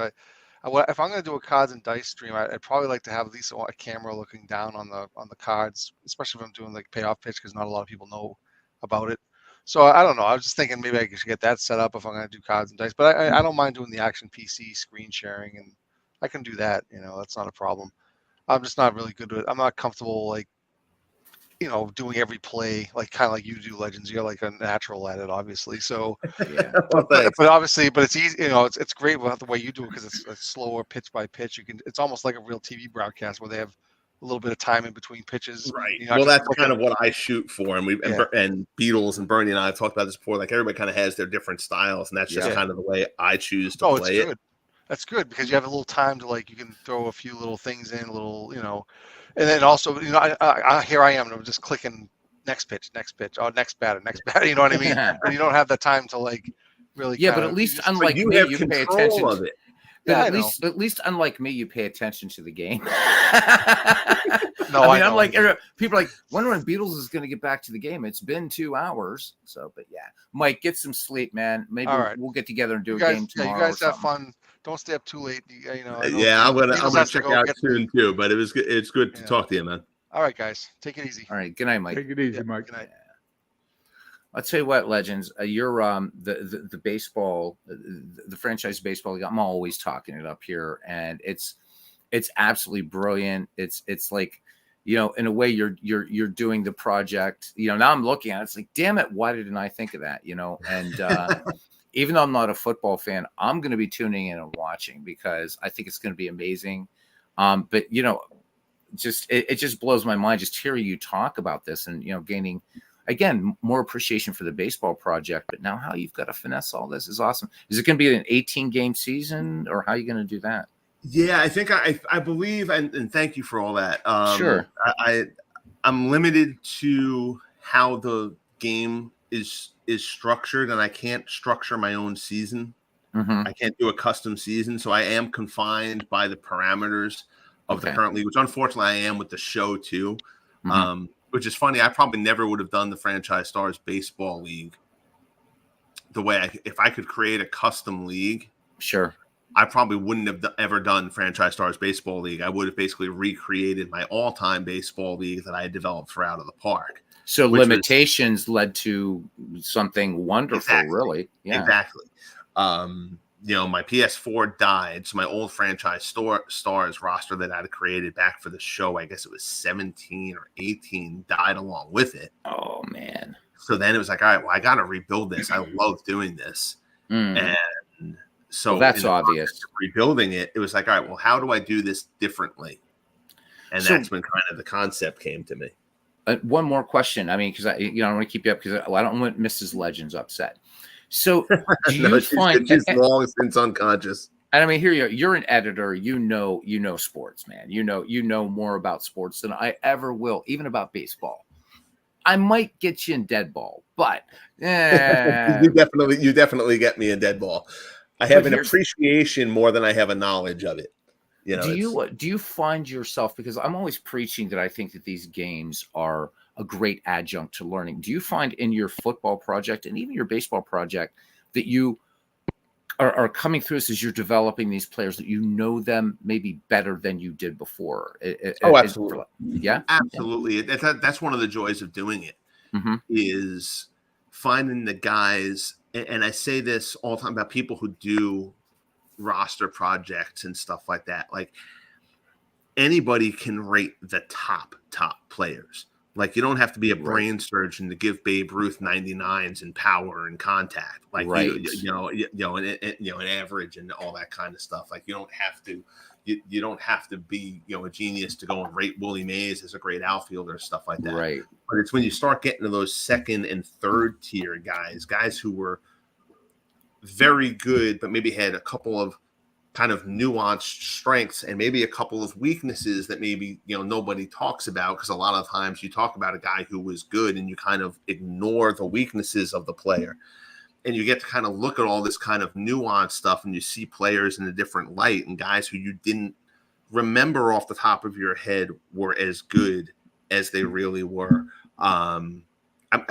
if I'm going to do a cards and dice stream, I'd probably like to have at least a camera looking down on the cards, especially if I'm doing like payoff pitch because not a lot of people know about it. So I don't know. I was just thinking maybe I should get that set up if I'm going to do cards and dice. But I don't mind doing the Action PC screen sharing, and I can do that. That's not a problem. I'm just not really good with it. I'm not comfortable doing every play kind of like you do, Legends. You're like a natural at it, obviously. So, yeah. but it's easy. It's great with the way you do it because it's slower pitch by pitch. It's almost like a real TV broadcast where they have a little bit of time in between pitches. Right. Well, that's kind of what I shoot for, and and Beatles and Bernie and I have talked about this before. Like everybody kind of has their different styles, and that's just kind of the way I choose to play it. That's good because you have a little time to you can throw a few little things in, and then also, here I am, and I'm just clicking next pitch, oh, next batter. You know what I mean? And you don't have the time to really. Yeah, but at least unlike me, you pay attention to it. But at least unlike me, you pay attention to the game. No, I'm like people are like wondering when Beatles is going to get back to the game. It's been 2 hours, but yeah, Mike, get some sleep, man. Maybe we'll get together and do a game tomorrow. Yeah, you guys have fun. Don't stay up too late. I'm gonna check out soon too. But it's good to talk to you, man. All right, guys, take it easy. All right, good night, Mike. Take it easy, Mike. Good night. I'll tell you what, Legends, you're the baseball, the franchise baseball. I'm always talking it up here, and it's absolutely brilliant. It's like, in a way you're doing the project. Now I'm looking at it, it's like, damn it, why didn't I think of that? And even though I'm not a football fan, I'm going to be tuning in and watching because I think it's going to be amazing. But it just blows my mind just hearing you talk about this and gaining again more appreciation for the baseball project. But now how you've got to finesse all this is awesome. Is it going to be an 18-game season, or how are you going to do that? Yeah, I think I believe, and thank you for all that. Sure. I'm limited to how the game is structured, and I can't structure my own season. I can't do a custom season, so I am confined by the parameters of the current league, which unfortunately I am with the show too. Which is funny. I probably never would have done the Franchise Stars Baseball League the way if I could create a custom league. Sure. I probably wouldn't have ever done Franchise Stars Baseball League. I would have basically recreated my all-time baseball league that I had developed for Out of the Park. So limitations led to something wonderful, really. Yeah, exactly. My PS4 died, so my old Franchise Stars roster that I had created back for the show, I guess it was 17 or 18, died along with it. Oh, man. So then it was like, all right, well, I got to rebuild this. I love doing this. And so that's obvious. Rebuilding it, it was like, all right, well, how do I do this differently? And that's when kind of the concept came to me. One more question. I mean, because I don't want to keep you up because I don't want Mrs. Legends upset. So do you find she's long since unconscious? And I mean, here you're an editor. You know sports, man. You know more about sports than I ever will, even about baseball. I might get you in dead ball, but you definitely get me in dead ball. I have an appreciation more than I have a knowledge of it. Do you find yourself, because I'm always preaching that I think that these games are a great adjunct to learning. Do you find in your football project and even your baseball project that you are coming through this as you're developing these players, that you know them maybe better than you did before? Absolutely. Yeah, absolutely. Yeah. That's one of the joys of doing it is finding the guys. And I say this all the time about people who do roster projects and stuff like that. Like anybody can rate the top players. Like you don't have to be a brain surgeon to give Babe Ruth 99s in power and contact. Like an average and all that kind of stuff. Like you don't have to. You don't have to be a genius to go and rate Willie Mays as a great outfielder, stuff like that. Right. But it's when you start getting to those second and third tier guys who were very good, but maybe had a couple of kind of nuanced strengths and maybe a couple of weaknesses that maybe nobody talks about, because a lot of times you talk about a guy who was good and you kind of ignore the weaknesses of the player, and you get to kind of look at all this kind of nuanced stuff and you see players in a different light, and guys who you didn't remember off the top of your head were as good as they really were.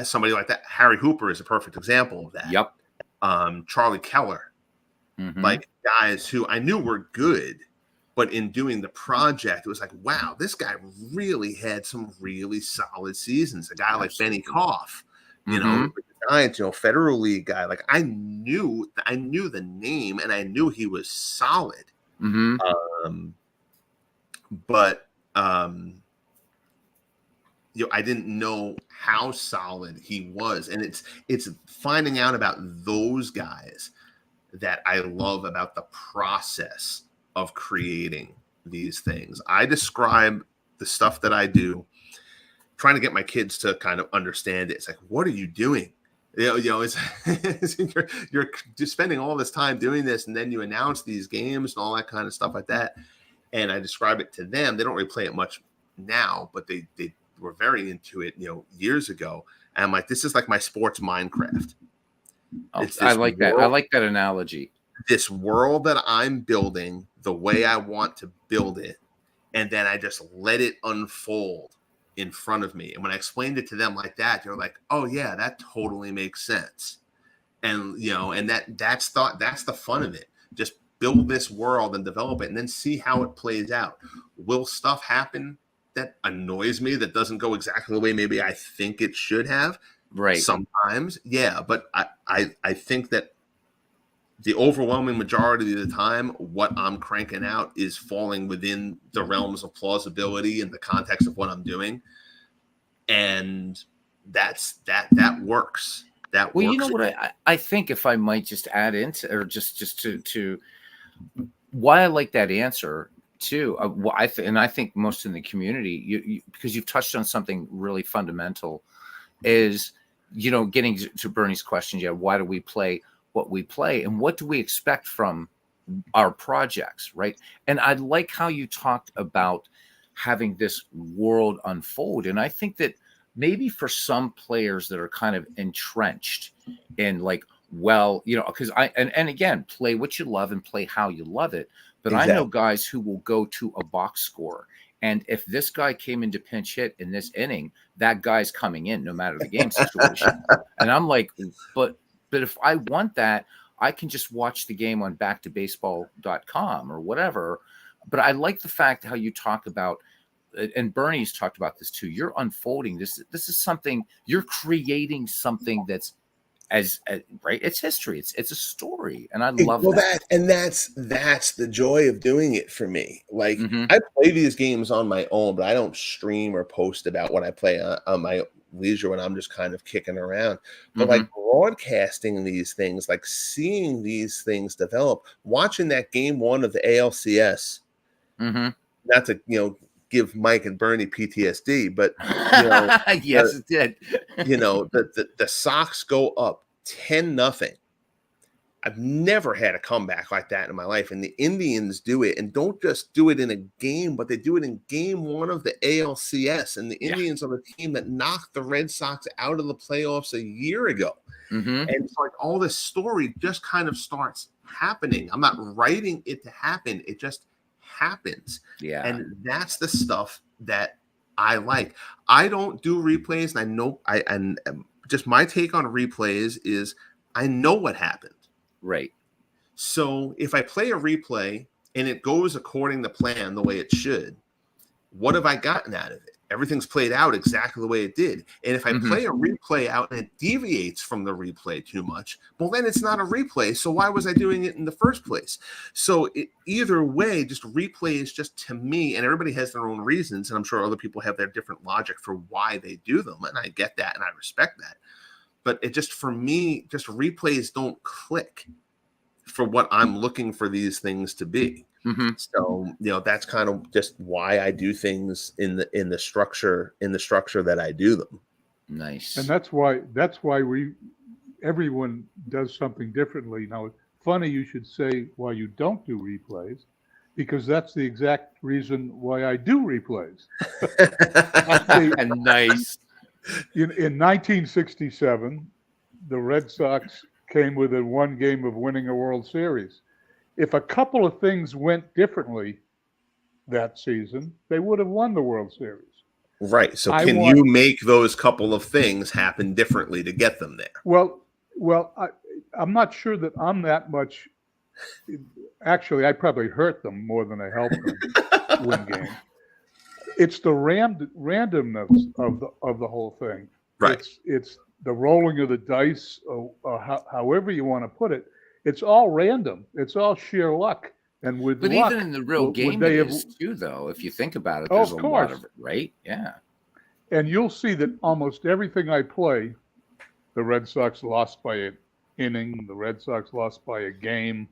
Somebody like that, Harry Hooper, is a perfect example of that. Yep. Charlie Keller, like guys who I knew were good, but in doing the project, it was like, wow, this guy really had some really solid seasons. A guy like Benny Koff, the Giants, Federal League guy. Like I knew the name and I knew he was solid. But I didn't know how solid he was. And it's finding out about those guys that I love about the process of creating these things. I describe the stuff that I do, trying to get my kids to kind of understand it. It's like, what are you doing? It's you're just spending all this time doing this, and then you announce these games and all that kind of stuff like that. And I describe it to them. They don't really play it much now, but they were very into it, years ago. And I'm like, this is like my sports Minecraft. I like that. I like that analogy. This world that I'm building the way I want to build it, and then I just let it unfold in front of me. And when I explained it to them like that, they're like, "Oh yeah, that totally makes sense." And and that's the fun of it. Just build this world and develop it, and then see how it plays out. Will stuff happen that annoys me, that doesn't go exactly the way maybe I think it should have? Right. Sometimes, yeah. But I think that the overwhelming majority of the time, what I'm cranking out is falling within the realms of plausibility in the context of what I'm doing. And that works. That well, works. you know what I think, if I might just add into, or just to why I like that answer too. And I think most in the community, you because you've touched on something really fundamental, is getting to Bernie's question. Yeah, why do we play what we play, and what do we expect from our projects, right? And I like how you talked about having this world unfold, and I think that maybe for some players that are kind of entrenched in like, well, because and again, play what you love and play how you love it. But exactly. I know guys who will go to a box score, and if this guy came into pinch hit in this inning, that guy's coming in no matter the game situation. And I'm like, but if I want that, I can just watch the game on backtobaseball.com or whatever. But I like the fact how you talk about, and Bernie's talked about this too, you're unfolding this is something, you're creating something that's as right, it's history, it's a story, and I love that. And that's the joy of doing it for me. Like, I play these games on my own, but I don't stream or post about what I play on my leisure when I'm just kind of kicking around. But like broadcasting these things, like seeing these things develop, watching that game 1 of the ALCS, not to give Mike and Bernie PTSD, but yes, it did. The Sox go up 10-0. I've never had a comeback like that in my life, and the Indians do it, and don't just do it in a game, but they do it in game 1 of the ALCS, and the Indians are the team that knocked the Red Sox out of the playoffs a year ago. And it's like all this story just kind of starts happening. I'm not writing it to happen; it just happens. And that's the stuff that I like. I don't do replays, and I know and just my take on replays is I know what happened. Right. So if I play a replay and it goes according to plan the way it should, what have I gotten out of it? Everything's played out exactly the way it did. And if I play a replay out and it deviates from the replay too much, well, then it's not a replay. So why was I doing it in the first place? So either way, just replays, just to me, and everybody has their own reasons, and I'm sure other people have their different logic for why they do them, and I get that and I respect that. But it just, for me, just replays don't click for what I'm looking for these things to be. So, that's kind of just why I do things in the structure that I do them. Nice. And that's why everyone does something differently. Now, it's funny you should say why you don't do replays, because that's the exact reason why I do replays. Nice. In 1967, the Red Sox came within 1 game of winning a World Series. If a couple of things went differently that season, they would have won the World Series. Right. So can you make those couple of things happen differently to get them there? Well, I'm not sure that I'm that much. Actually, I probably hurt them more than I helped them win games. It's the randomness of the whole thing. Right. It's the rolling of the dice, or however you want to put it. It's all random. It's all sheer luck. And with but luck, even in the real game, it is too, though. If you think about it, there's a lot of it, right? Yeah. And you'll see that almost everything I play, the Red Sox lost by an inning, the Red Sox lost by a game.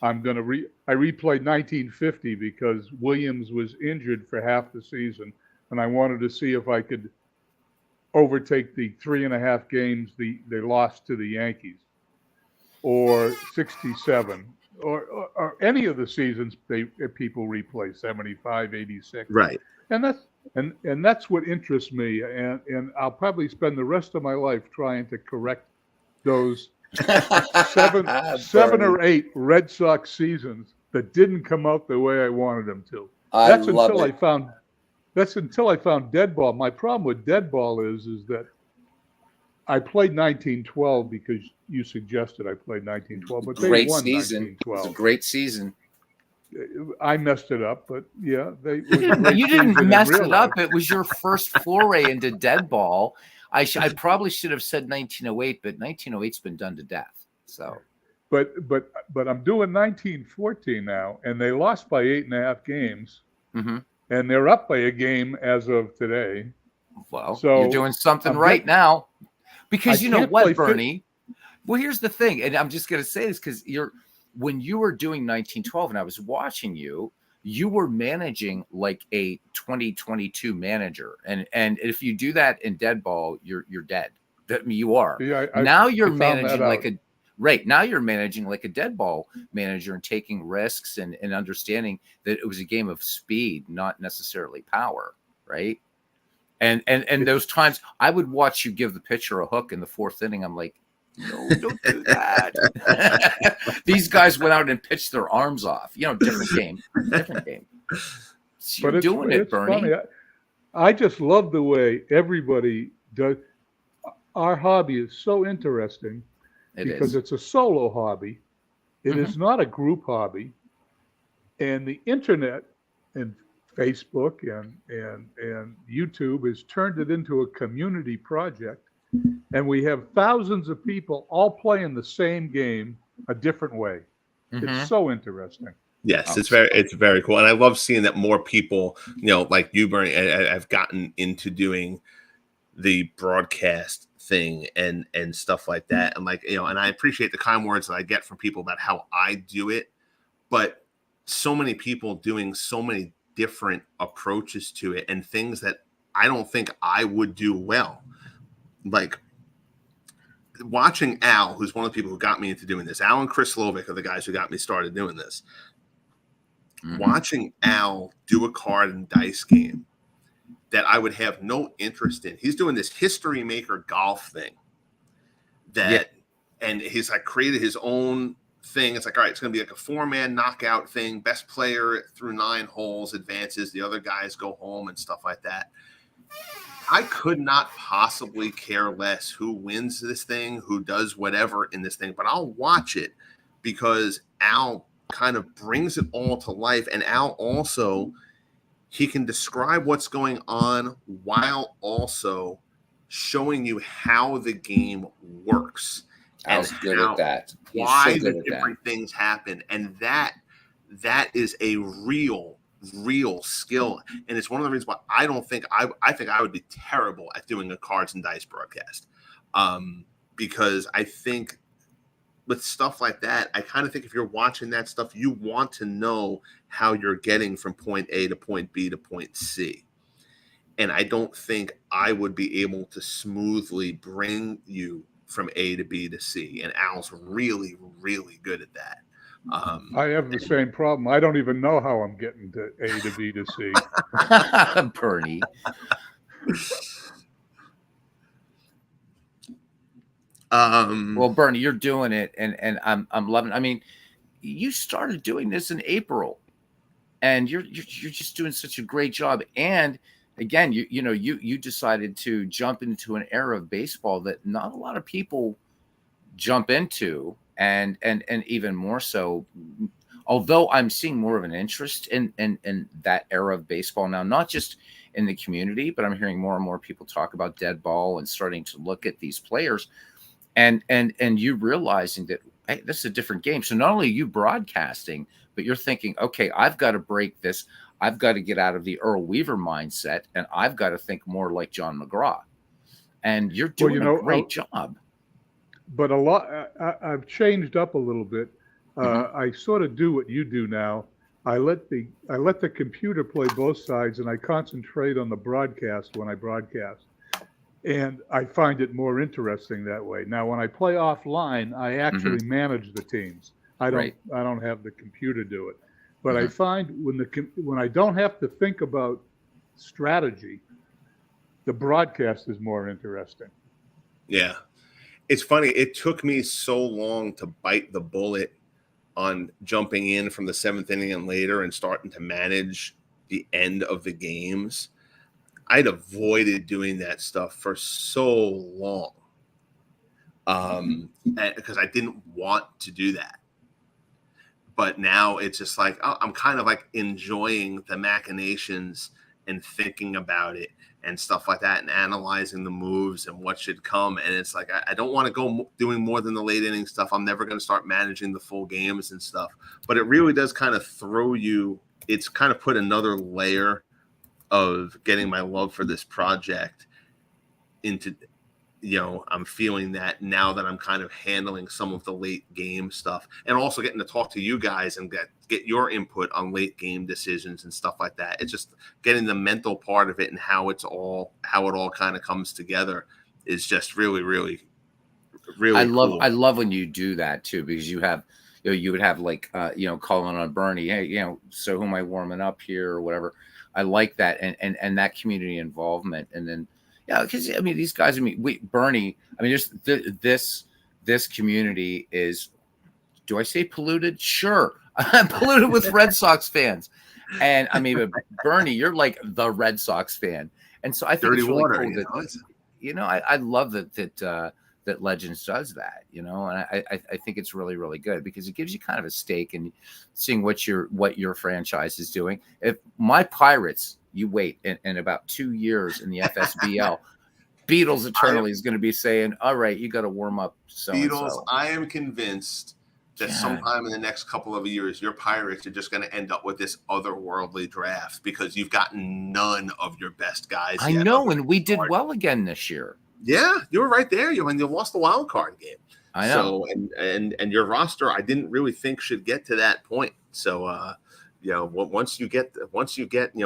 I replayed 1950 because Williams was injured for half the season, and I wanted to see if I could overtake the 3.5 games they lost to the Yankees, or 67, or any of the seasons people replay, 75, 86. Right. And that's what interests me, and I'll probably spend the rest of my life trying to correct those seven or 8 Red Sox seasons that didn't come out the way I wanted them to. That's until I found dead ball. My problem with dead ball is that I played 1912 because you suggested I played 1912, but they won 1912. It's a great season. I messed it up, but yeah, you didn't mess it up. It was your first foray into dead ball. I probably should have said 1908, but 1908's been done to death. So But I'm doing 1914 now, and they lost by 8.5 games, and they're up by a game as of today. Well, so you're doing something right now, because you know what, Bernie? Well, here's the thing, and I'm just going to say this because when you were doing 1912, and I was watching you, you were managing like a 2022 manager, and if you do that in dead ball, you're dead. I mean, you are. Yeah, now you're managing like a right now you're managing like a dead ball manager and taking risks and understanding that it was a game of speed, not necessarily power, right? And those times I would watch you give the pitcher a hook in the fourth inning. I'm like, no, don't do that. These guys went out and pitched their arms off. Different game. So you're doing it, Bernie. Funny. I just love the way everybody does. Our hobby is so interesting because it's a solo hobby. It is not a group hobby. And the internet and Facebook and YouTube has turned it into a community project. And we have thousands of people all playing the same game a different way. It's so interesting. Yes, it's very cool. And I love seeing that more people, like you, Bernie, have gotten into doing the broadcast thing and stuff like that. And and I appreciate the kind words that I get from people about how I do it, but so many people doing so many different approaches to it and things that I don't think I would do well. Like watching Al, who's one of the people who got me into doing this. Al and Chris Slovic are the guys who got me started doing this. Watching Al do a card and dice game that I would have no interest in. He's doing this history maker golf thing and he's like created his own thing. It's like, all right, it's going to be like a 4-man knockout thing. Best player through 9 holes advances. The other guys go home and stuff like that. I could not possibly care less who wins this thing, who does whatever in this thing, but I'll watch it because Al kind of brings it all to life. And Al also, he can describe what's going on while also showing you how the game works. Al's good at that. Why the different things happen. And that is a real skill. And it's one of the reasons why I think I would be terrible at doing a cards and dice broadcast. Because I think with stuff like that, I kind of think if you're watching that stuff, you want to know how you're getting from point A to point B to point C. And I don't think I would be able to smoothly bring you from A to B to C. And Al's really, really good at that. I have the same problem. I don't even know how I'm getting to A to B to C. Bernie. Well, Bernie, you're doing it, and I'm loving it. I mean, you started doing this in April, and you're just doing such a great job. And again, you decided to jump into an era of baseball that not a lot of people jump into, and even more so. Although I'm seeing more of an interest in that era of baseball now, not just in the community, but I'm hearing more and more people talk about dead ball and starting to look at these players. And you realizing that, hey, this is a different game. So not only are you broadcasting, but you're thinking, okay, I've got to break this. I've got to get out of the Earl Weaver mindset, and I've got to think more like John McGraw. And you're doing a great job. But I've changed up a little bit. I sort of do what you do now. I let the computer play both sides, and I concentrate on the broadcast when I broadcast. And I find it more interesting that way. Now, when I play offline, I actually manage the teams. I don't have the computer do it. But I find when I don't have to think about strategy, the broadcast is more interesting. Yeah. It's funny. It took me so long to bite the bullet on jumping in from the 7th inning and later and starting to manage the end of the games. I'd avoided doing that stuff for so long because I didn't want to do that. But now it's just like, I'm kind of like enjoying the machinations and thinking about it and stuff like that and analyzing the moves and what should come. And it's like, I don't want to go doing more than the late inning stuff. I'm never going to start managing the full games and stuff, but it really does kind of throw you. It's kind of put another layer of getting my love for this project into, I'm feeling that now that I'm kind of handling some of the late game stuff and also getting to talk to you guys and get your input on late game decisions and stuff like that. It's just getting the mental part of it and how it all kind of comes together is just really, really, really cool. I love when you do that too, because you have, you would have like, calling on Bernie, hey, so who am I warming up here or whatever. I like that. And that community involvement. And then, yeah, because these guys. Bernie. This community is. Do I say polluted? Sure, I'm polluted with Red Sox fans, and but Bernie, you're like the Red Sox fan, and so I think Dirty it's really water, cool that I love that Legends does that, and I think it's really, really good because it gives you kind of a stake in seeing what your franchise is doing. If my Pirates. You wait in about 2 years in the FSBL, Beatles eternally is going to be saying, all right, you got to warm up. Beatles, I am convinced that sometime in the next couple of years, your Pirates are just going to end up with this otherworldly draft because you've gotten none of your best guys. I know, and we did well again this year. Yeah, you were right there. You lost the wild card game. I know. So, and your roster, I didn't really think should get to that point. So, once you get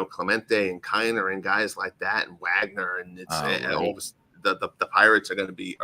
Clemente and Kiner and guys like that and Wagner and it's all the Pirates are going to be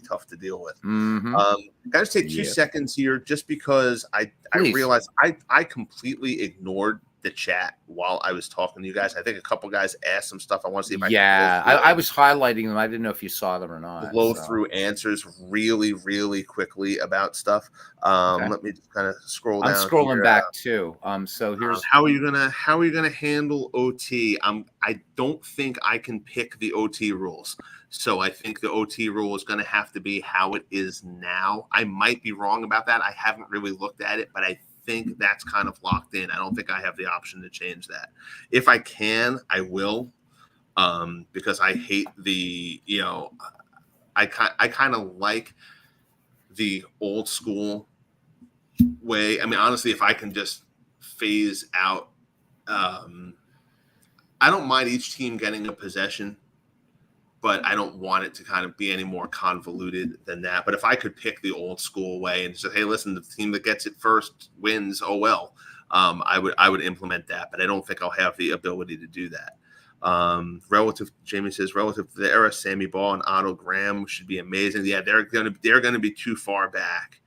tough to deal with. Mm-hmm. Guys, take 2 seconds here just because I realized I completely ignored the chat while I was talking to you guys. I think a couple guys asked some stuff. I want to see if I was highlighting them. I didn't know if you saw them or not. Blow through answers really, really quickly about stuff. Let me just kind of scroll down. I'm scrolling back too. So here's how are you gonna handle OT? I don't think I can pick the OT rules. So I think the OT rule is going to have to be how it is now. I might be wrong about that. I haven't really looked at it, but I think that's kind of locked in. I don't think I have the option to change that. If I can, I will, because I hate the, I kind of like the old school way. Honestly, if I can just phase out, I don't mind each team getting a possession, but I don't want it to kind of be any more convoluted than that. But if I could pick the old school way and say, hey, listen, the team that gets it first wins, oh well, I would implement that. But I don't think I'll have the ability to do that. Jamie says, relative to the era, Sammy Ball and Otto Graham should be amazing. Yeah, they're gonna be too far back.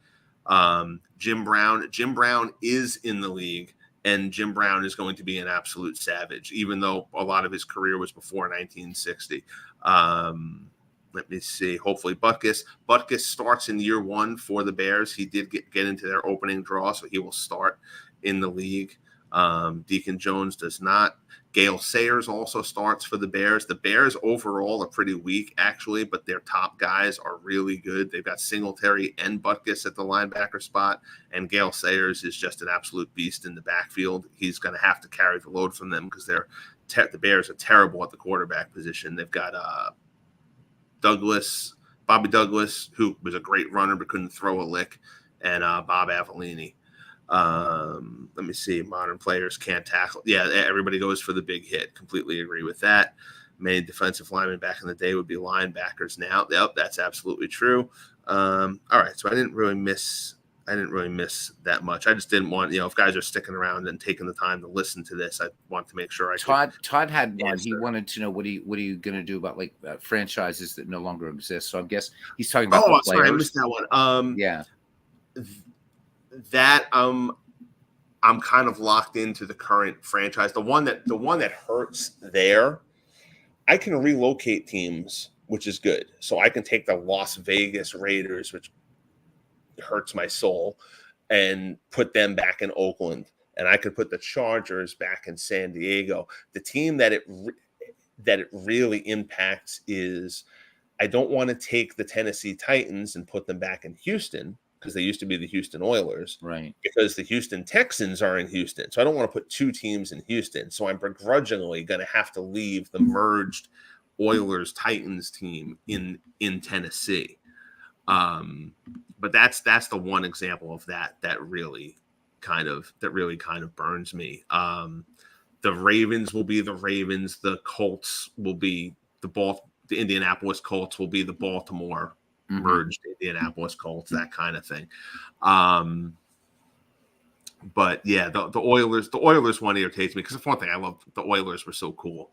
Jim Brown is in the league. And Jim Brown is going to be an absolute savage, even though a lot of his career was before 1960. Let me see. Hopefully, Butkus starts in year 1 for the Bears. He did get into their opening draw, so he will start in the league. Deacon Jones does not. Gale Sayers also starts for the Bears. The Bears overall are pretty weak, actually, but their top guys are really good. They've got Singletary and Butkus at the linebacker spot, and Gale Sayers is just an absolute beast in the backfield. He's going to have to carry the load from them because the Bears are terrible at the quarterback position. They've got Bobby Douglas, who was a great runner but couldn't throw a lick, and Bob Avellini. Let me see. Modern players can't tackle. Yeah, everybody goes for the big hit. Completely agree with that. Many defensive linemen back in the day would be linebackers now. Yep, that's absolutely true. All right, so I didn't really miss that much. I just didn't want, if guys are sticking around and taking the time to listen to this, I want to make sure Todd had one. He wanted to know what are you going to do about franchises that no longer exist. So I guess he's talking about the players. Sorry, I missed that one. Yeah. That I'm kind of locked into the current franchise. The one that hurts there, I can relocate teams, which is good. So I can take the Las Vegas Raiders, which hurts my soul, and put them back in Oakland. And I could put the Chargers back in San Diego. The team that it really impacts is I don't want to take the Tennessee Titans and put them back in Houston, because they used to be the Houston Oilers, Right. because the Houston Texans are in Houston. So I don't want to put two teams in Houston. So I'm begrudgingly going to have to leave the merged Oilers Titans team in Tennessee. But that's the one example of that really kind of burns me. The Ravens will be the Ravens. The Colts will be the Indianapolis Colts will be the Baltimore merged Indianapolis Colts, that kind of thing. But yeah, the Oilers one irritates me because for one thing, I love the Oilers were so cool.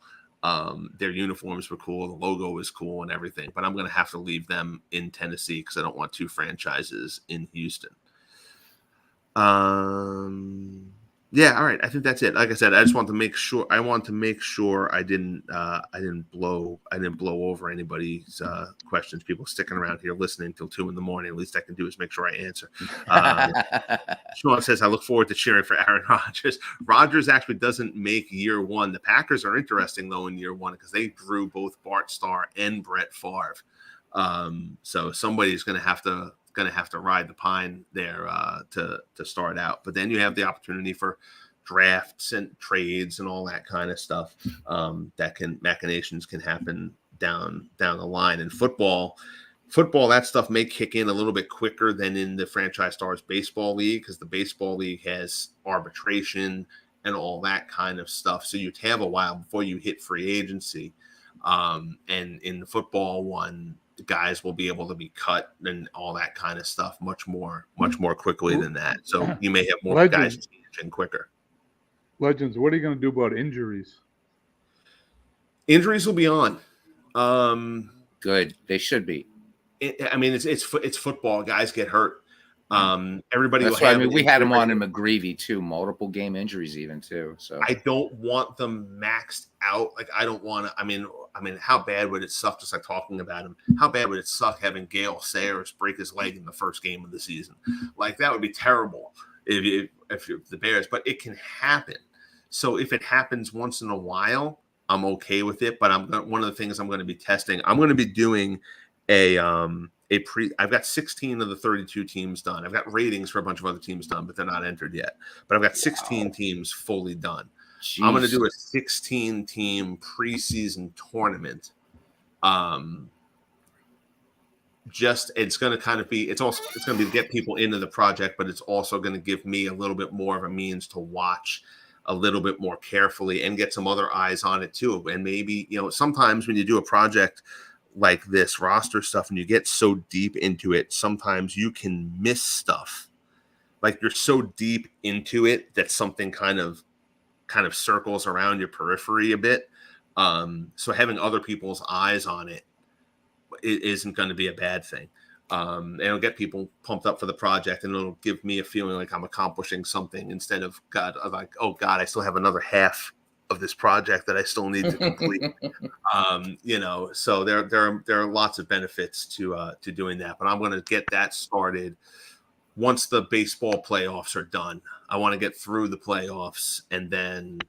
Their uniforms were cool, the logo was cool and everything, but I'm going to have to leave them in Tennessee because I don't want two franchises in Houston. Yeah, all right. I think that's it. Like I said, I just want to make sure. I want to make sure I didn't blow over anybody's questions. People sticking around here listening till 2 a.m. At least I can do is make sure I answer. Sean says, I look forward to cheering for Aaron Rodgers. Rodgers actually doesn't make year one. The Packers are interesting though in year one because they drew both Bart Starr and Brett Favre. So somebody's going to have to ride the pine there to start out. But then you have the opportunity for drafts and trades and all that kind of stuff. Machinations can happen down the line. And football, that stuff may kick in a little bit quicker than in the Franchise Stars Baseball League because the Baseball League has arbitration and all that kind of stuff. So you'd have a while before you hit free agency. And in the football one, guys will be able to be cut and all that kind of stuff much more quickly than that. So you may have more guys changing quicker. Legends, what are you going to do about injuries? Injuries will be on. Good. They should be. It's football. Guys get hurt. Everybody. That's why we had him on in McGreevy too. Multiple game injuries even too. So I don't want them maxed out. Like I don't want to. I mean, how bad would it suck? Just like talking about him, how bad would it suck having Gale Sayers break his leg in the first game of the season? Like that would be terrible if you're the Bears. But it can happen. So if it happens once in a while, I'm okay with it. But one of the things I'm going to be testing. I'm going to be doing I've got 16 of the 32 teams done. I've got ratings for a bunch of other teams done, but they're not entered yet. But I've got 16 teams fully done. Jeez. I'm going to do a 16-team preseason tournament. It's going to be to get people into the project, but it's also going to give me a little bit more of a means to watch a little bit more carefully and get some other eyes on it too. And maybe, sometimes when you do a project like this roster stuff and you get so deep into it, sometimes you can miss stuff. Like you're so deep into it that something kind of circles around your periphery a bit. So having other people's eyes on it isn't going to be a bad thing. And it'll get people pumped up for the project and it'll give me a feeling like I'm accomplishing something instead of oh God, I still have another half of this project that I still need to complete. So there are lots of benefits to doing that, but I'm going to get that started once the baseball playoffs are done. I want to get through the playoffs and then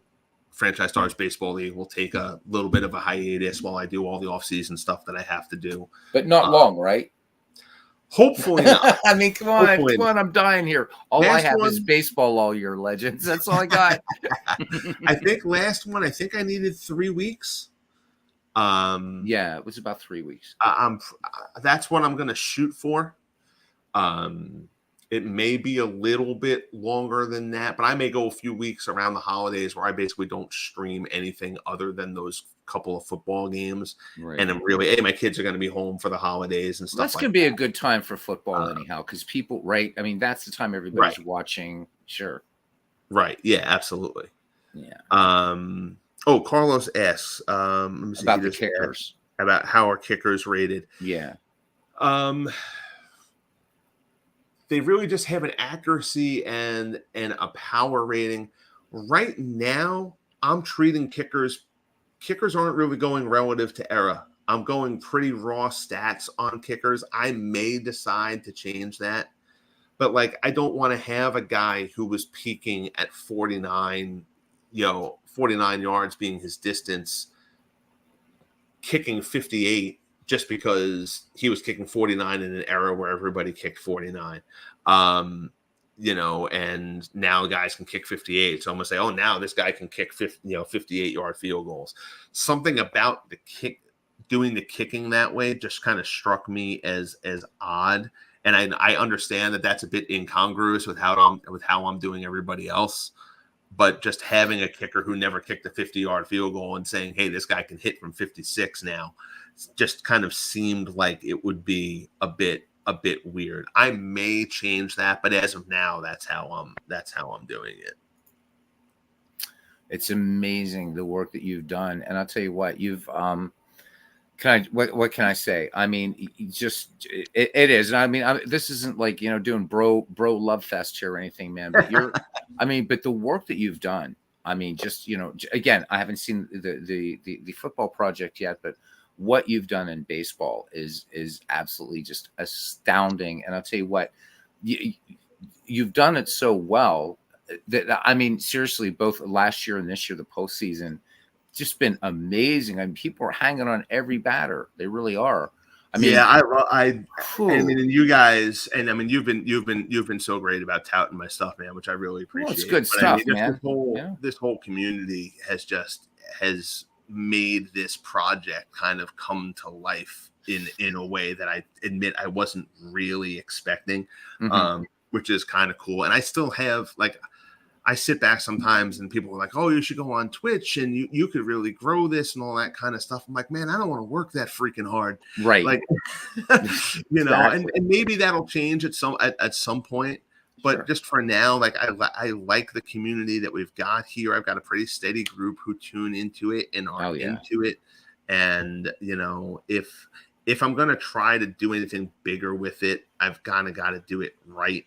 Franchise Stars Baseball League will take a little bit of a hiatus while I do all the off-season stuff that I have to do. But not long, right? Hopefully not. I mean, come on, I'm dying here. All I have is baseball all year, Legends. That's all I got. I think last one, I needed 3 weeks. Yeah, it was about 3 weeks. That's what I'm going to shoot for. It may be a little bit longer than that, but I may go a few weeks around the holidays where I basically don't stream anything other than those couple of football games. Right. And I'm really, my kids are going to be home for the holidays and stuff. That's going to be a good time for football anyhow, because people, right? I mean, that's the time everybody's watching. Sure. Right. Yeah, absolutely. Yeah. Carlos asks let me see about the kickers. About how are kickers rated? Yeah. They really just have an accuracy and a power rating. Right now, I'm treating kickers aren't really going relative to era. I'm going pretty raw stats on kickers. I may decide to change that. But I don't want to have a guy who was peaking at 49 yards being his distance, kicking 58 just because he was kicking 49 in an era where everybody kicked 49. You know, and now guys can kick 58. So I'm gonna say, oh, now this guy can kick 58-yard field goals. Something about the kick, doing the kicking that way, just kind of struck me as odd. And I understand that that's a bit incongruous with how I'm doing everybody else. But just having a kicker who never kicked a 50-yard field goal and saying, hey, this guy can hit from 56 now, just kind of seemed like it would be a bit weird. I may change that, but as of now, that's how I'm doing it. It's amazing the work that you've done, and I'll tell you what, you've what can I say? I mean, it is. And I mean, this isn't like, doing bro love fest here or anything, man. But but the work that you've done. I mean, just again, I haven't seen the football project yet, but what you've done in baseball is absolutely just astounding. And I'll tell you what, you've done it so well that, I mean, seriously, both last year and this year, the postseason, just been amazing. I mean, people are hanging on every batter. They really are. I mean, yeah, I mean, and you guys, and I mean, you've been so great about touting my stuff, man, which I really appreciate. Well, it's good stuff, man. This whole community has made this project kind of come to life in a way that I admit I wasn't really expecting, which is kind of cool. And I still have, like, I sit back sometimes and people are like, oh, you should go on Twitch and you could really grow this and all that kind of stuff. I'm like, man, I don't want to work that freaking hard. Right. Like, and maybe that'll change at some point. But sure. Just for now, like, I like the community that we've got here. I've got a pretty steady group who tune into it and are into it. And, if I'm going to try to do anything bigger with it, I've kind of got to do it right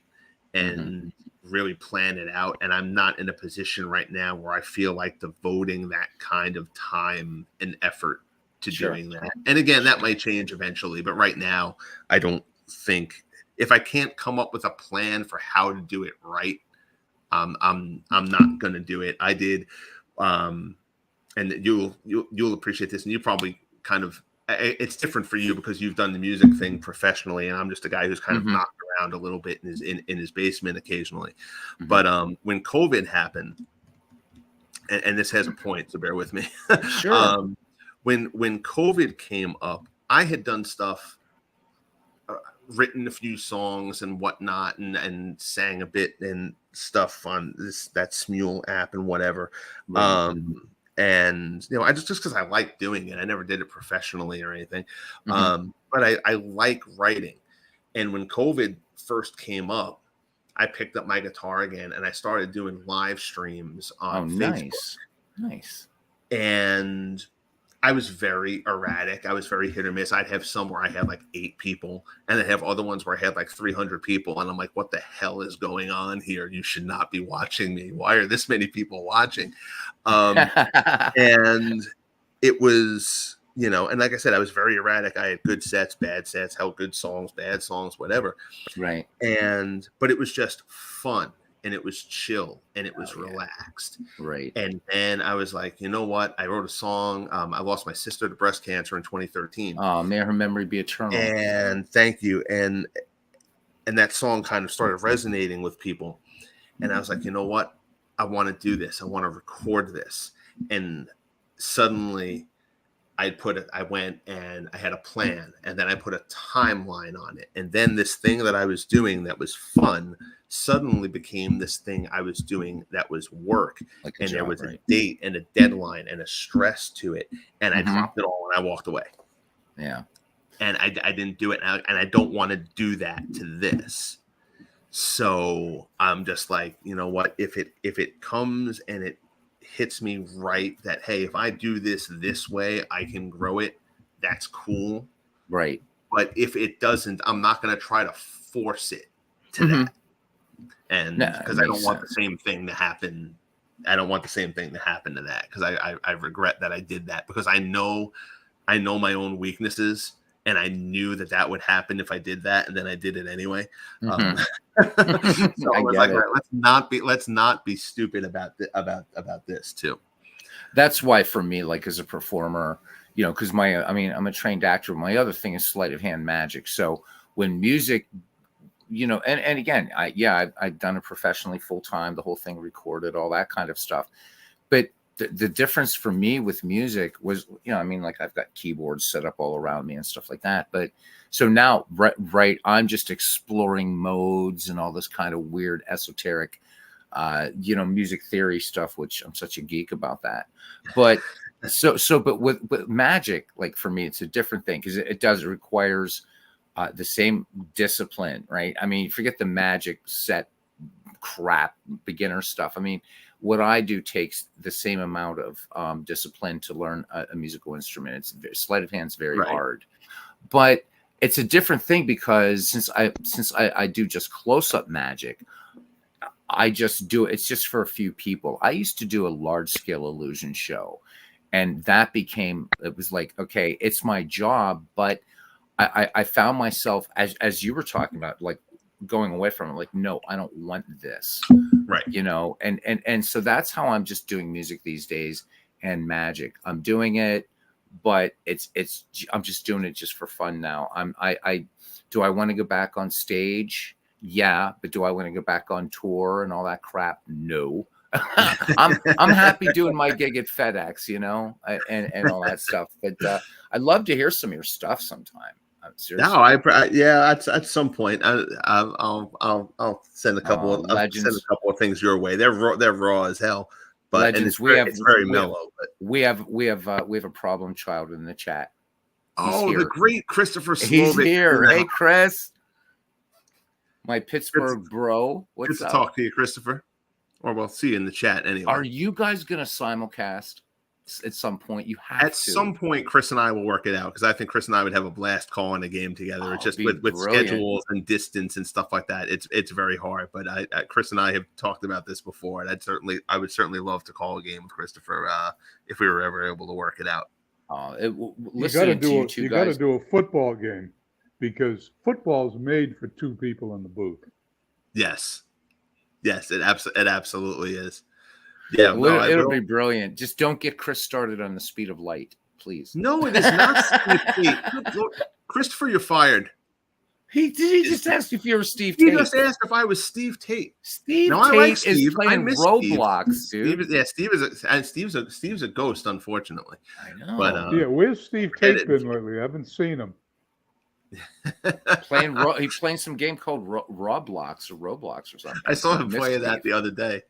and really plan it out. And I'm not in a position right now where I feel like devoting that kind of time and effort to doing that. And again, that might change eventually, but right now I don't think, if I can't come up with a plan for how to do it right, I'm not going to do it. I did. And you'll appreciate this, and you probably kind of, it's different for you because you've done the music thing professionally, and I'm just a guy who's kind of knocked around a little bit in his basement occasionally. But when COVID happened, and this has a point, so bear with me. Sure. When COVID came up, I had done stuff, written a few songs and whatnot, and sang a bit and stuff on that Smule app and whatever. And I just because I like doing it. I never did it professionally or anything. But I like writing. And when COVID first came up, I picked up my guitar again and I started doing live streams on Facebook. Nice. And I was very erratic. I was very hit or miss. I'd have some where I had like 8 people, and I'd have other ones where I had like 300 people. And I'm like, what the hell is going on here? You should not be watching me. Why are this many people watching? And it was, and like I said, I was very erratic. I had good sets, bad sets, held good songs, bad songs, whatever. Right. But it was just fun. And it was chill and it was relaxed. Right. And then I was like, you know what? I wrote a song. I lost my sister to breast cancer in 2013. Oh, may her memory be eternal. And thank you. And that song kind of started resonating with people. And I was like, you know what? I want to do this. I want to record this. And suddenly I went and I had a plan, and then I put a timeline on it. And then this thing that I was doing that was fun suddenly became this thing I was doing that was work. And there was a date and a deadline and a stress to it. And I dropped it all and I walked away. Yeah. And I didn't do it. And I don't want to do that to this. So I'm just like, you know what? If it comes and it hits me right that, hey, if I do this way, I can grow it, that's cool. Right. But if it doesn't, I'm not going to try to force it to that. And because I don't want the same thing to happen. I don't want the same thing to happen to that, because I regret that I did that, because I know my own weaknesses, and I knew that would happen if I did that, and then I did it anyway. So I was like, let's not be stupid about this too. That's why, for me, like, as a performer, because I'm a trained actor. My other thing is sleight of hand magic. So when music, and again, I've done it professionally full time, the whole thing recorded, all that kind of stuff. But the difference for me with music was, like I've got keyboards set up all around me and stuff like that. But so now, right, I'm just exploring modes and all this kind of weird esoteric, music theory stuff, which I'm such a geek about that. But but with magic, like for me, it's a different thing because it requires the same discipline, right? I mean, forget the magic set crap, beginner stuff. I mean, what I do takes the same amount of discipline to learn a musical instrument. It's sleight of hand's very hard, but it's a different thing because since I do just close up magic, I just do it. It's just for a few people. I used to do a large scale illusion show, and it was like, okay, it's my job, but I found myself as you were talking about, like going away from it, like, no, I don't want this. Right. And so that's how I'm just doing music these days and magic. I'm doing it, but I'm just doing it just for fun now. Do I want to go back on stage? Yeah. But do I want to go back on tour and all that crap? No. I'm happy doing my gig at FedEx, and all that stuff. But I'd love to hear some of your stuff sometime. Seriously. No, at some point I'll send a couple of things your way. They're raw as hell, but Legends, it's very mellow. But we have a problem child in the chat. The great Christopher Slovic. He's here. Hey, Chris, my Pittsburgh bro. What's good up? To talk to you, Christopher. Or we'll see you in the chat anyway. Are you guys gonna simulcast at some point? You have at some point, Chris and I will work it out because I think Chris and I would have a blast calling a game together. It's just with schedules and distance and stuff like that. It's very hard. But Chris and I have talked about this before, and I would certainly love to call a game with Christopher if we were ever able to work it out. You got to do a football game because football's made for two people in the booth. Yes, it absolutely is. Yeah, it'll be brilliant. Just don't get Chris started on the speed of light, please. No, it is not Steve Tate. Christopher, you're fired. He just asked if you were Steve Tate. He just asked if I was Steve Tate. Tate is playing Roblox, dude. Steve's a ghost, unfortunately. I know. But where's Steve Tate been lately? I haven't seen him. He's playing some game called Roblox or something. I saw him play that the other day.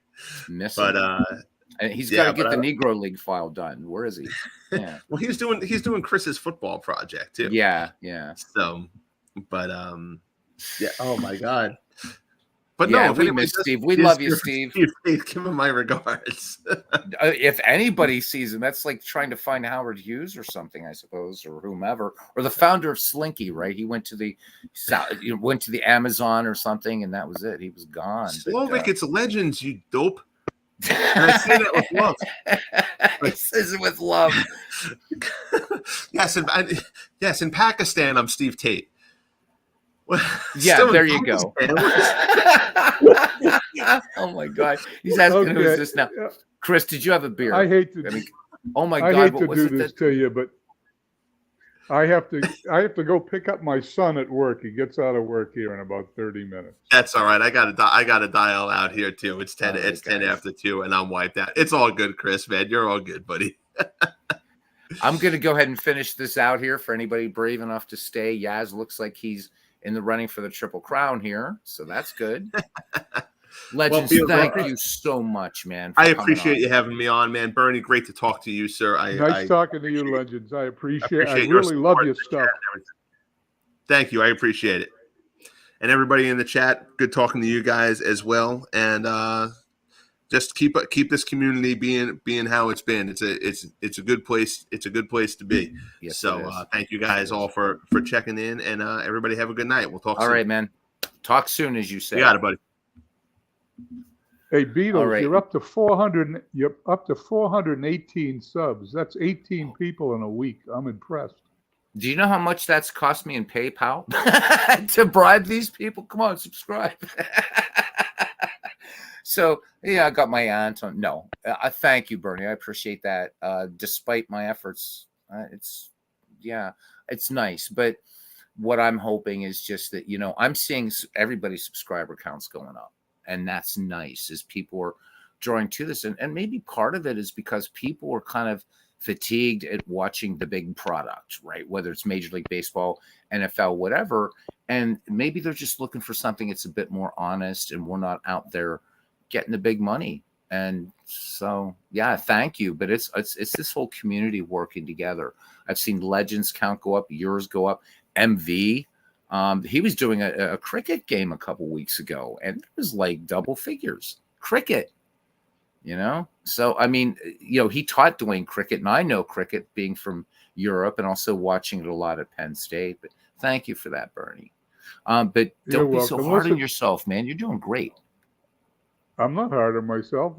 And he's got to get the Negro League file done. Where is he? Yeah. Well, he's doing Chris's football project too. Yeah. So, but yeah. Oh my God. But yeah, no, we miss Steve. We love you, Steve. Give him my regards. If anybody sees him, that's like trying to find Howard Hughes or something, I suppose, or whomever, or the founder of Slinky, right? He went to the Amazon or something, and that was it. He was gone. Slovic, it's legends, you dope. And I say that with love. He says it with love. Yes, in Pakistan, I'm Steve Tate. Well, yeah, there you go. Oh my God, he's asking who's this now. Chris, did you have a beer? I hate to. Oh my God, I hate to do this to you, but I have to go pick up my son at work. He gets out of work here in about 30 minutes. That's all right. I got to dial out here too. It's 10 after 2 and I'm wiped out. It's all good, Chris, man. You're all good, buddy. I'm going to go ahead and finish this out here for anybody brave enough to stay. Yaz looks like he's in the running for the Triple Crown here, so that's good. Legends, thank you so much, man. I appreciate you having me on, man. Bernie, great to talk to you, sir. Nice talking to you, Legends. I really love your stuff. Thank you. I appreciate it. And everybody in the chat, good talking to you guys as well. And just keep this community being how it's been. It's a good place. It's a good place to be. Yes, so thank you guys all for checking in, and everybody have a good night. We'll talk soon. All right, man. Talk soon, as you say. You got it, buddy. Hey, Beatles, right. You're up to 400. You're up to 418 subs. That's 18 people in a week. I'm impressed. Do you know how much that's cost me in PayPal to bribe these people? Come on, subscribe. So yeah, I got my aunt on. No, thank you, Bernie. I appreciate that. Despite my efforts It's nice. But what I'm hoping is just that, I'm seeing everybody's subscriber counts going up, and that's nice as people are drawing to this. And maybe part of it is because people are kind of fatigued at watching the big product, right? Whether it's Major League Baseball, NFL, whatever. And maybe they're just looking for something that's a bit more honest, and we're not out there getting the big money. And so, yeah, thank you. But it's this whole community working together. I've seen Legends count go up, yours go up. MV, he was doing a cricket game a couple weeks ago, and it was like double figures. Cricket, So, I mean, he taught Dwayne cricket, and I know cricket being from Europe and also watching it a lot at Penn State. But thank you for that, Bernie. But don't be so hard on yourself, man. You're doing great. I'm not hard on myself.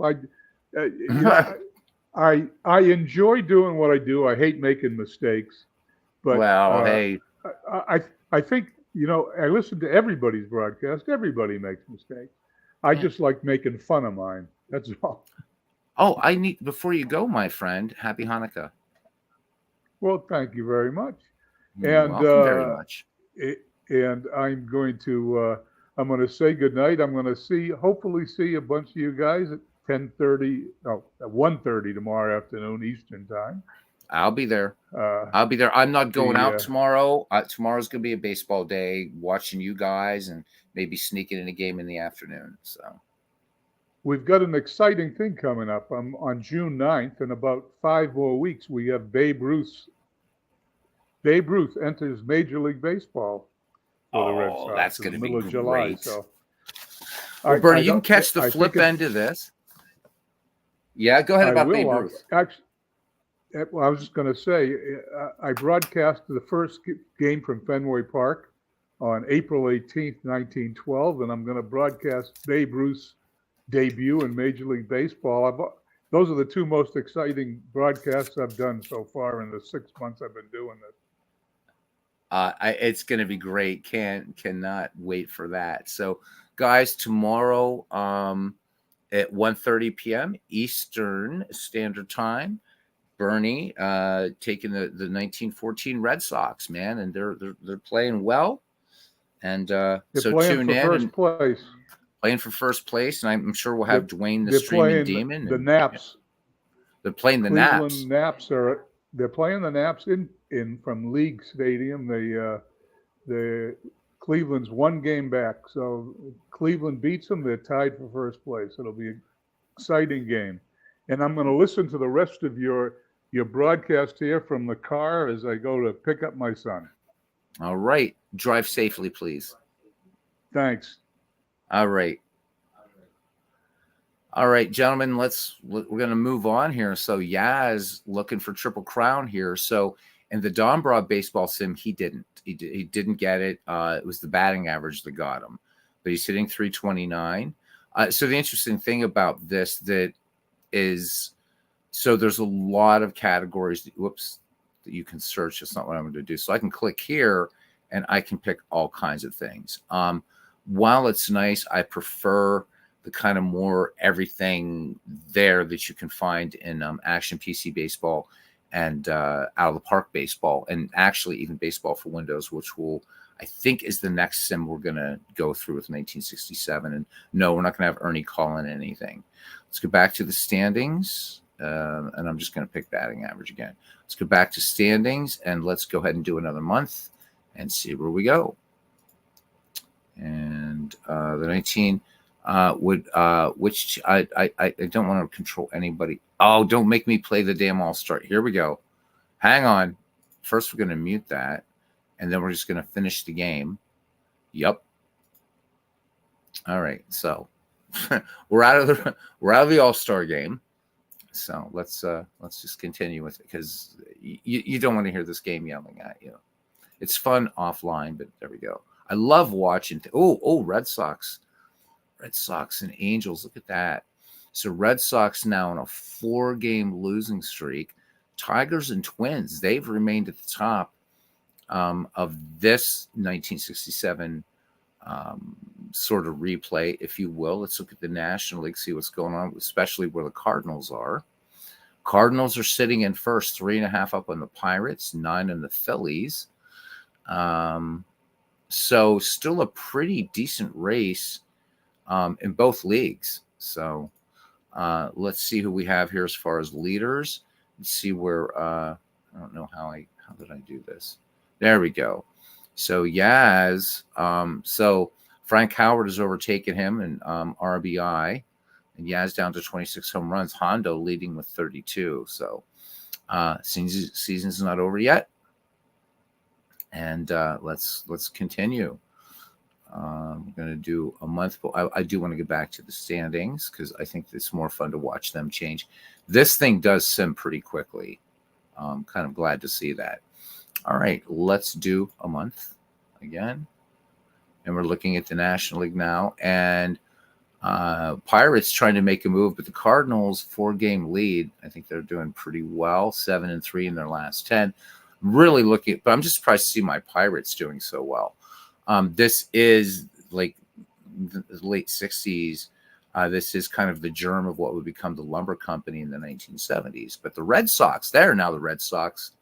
I enjoy doing what I do. I hate making mistakes. But hey. I think, I listen to everybody's broadcast. Everybody makes mistakes. I just like making fun of mine. That's all. Oh, before you go, my friend, happy Hanukkah. Well, thank you very much. You're welcome very much. And I'm going to say goodnight. I'm going to hopefully see a bunch of you guys at 1:30 tomorrow afternoon Eastern time. I'll be there. I'm not going out tomorrow. Tomorrow's going to be a baseball day, watching you guys and maybe sneaking in a game in the afternoon. So we've got an exciting thing coming up on June 9th. In about 5 more weeks, we have Babe Ruth. Babe Ruth enters Major League Baseball for the Red Sox. That's going to be great. July, so. Well, Bernie, you can catch the flip end of this. Yeah, go ahead about Babe Ruth. Actually, well, I was just going to say, I broadcast the first game from Fenway Park on April 18th, 1912, and I'm going to broadcast Babe Ruth's debut in Major League Baseball. Those are the two most exciting broadcasts I've done so far in the 6 months I've been doing this. It's going to be great. Cannot wait for that. So, guys, tomorrow at 1:30 p.m. Eastern Standard Time, Bernie taking the 1914 Red Sox, man, and they're playing well, and so tune in. Playing for first place, and I'm sure we'll have Dwayne the Streaming Demon. The Naps. They're playing the Naps. They're playing the Naps in from League Stadium. The Cleveland's one game back, so Cleveland beats them. They're tied for first place. It'll be an exciting game, and I'm going to listen to the rest of your broadcast here from the car as I go to pick up my son. All right. Drive safely, please. Thanks. All right. All right, gentlemen, we're going to move on here. So Yaz looking for Triple Crown here. So in the Dombrov baseball sim, he didn't get it. It was the batting average that got him, but he's hitting 329. So the interesting thing about this so there's a lot of categories that you can search. That's not what I'm going to do. So I can click here and I can pick all kinds of things. While it's nice, I prefer the kind of more everything there that you can find in Action PC Baseball and Out of the Park Baseball, and actually even Baseball for Windows, which I think is the next sim we're going to go through with 1967. And no, we're not going to have Ernie call in anything. Let's go back to the standings, and I'm just going to pick batting average again. Let's go back to standings, and let's go ahead and do another month and see where we go. And the 19 which I don't want to control anybody. Oh, don't make me play the damn All-Star. Here we go. Hang on. First, we're going to mute that, and then we're just going to finish the game. Yep. All right. So we're out of the All-Star game. So let's just continue with it, because you don't want to hear this game yelling at you. It's fun offline, but there we go. I love watching. Red Sox and Angels. Look at that. So Red Sox now on a 4-game losing streak. Tigers and Twins, they've remained at the top of this 1967 sort of replay, if you will. Let's look at the National League, see what's going on, especially where the Cardinals are. Cardinals are sitting in first, 3.5 up on the Pirates, 9 on the Phillies. So still a pretty decent race in both leagues. So let's see who we have here as far as leaders. Let's see where I don't know how did I do this? There we go. So Yaz, so Frank Howard has overtaken him in RBI, and Yaz down to 26 home runs. Hondo leading with 32. So season's not over yet. And let's continue. I'm going to do a month. I do want to get back to the standings because I think it's more fun to watch them change. This thing does sim pretty quickly. I'm kind of glad to see that. All right, let's do a month again. And we're looking at the National League now. And Pirates trying to make a move, but the Cardinals 4-game lead. I think they're doing pretty well, 7-3 in their last 10. Really looking, but I'm just surprised to see my Pirates doing so well. This is like the late 60s. This is kind of the germ of what would become the lumber company in the 1970s. But the Red Sox, they're now the Red Sox.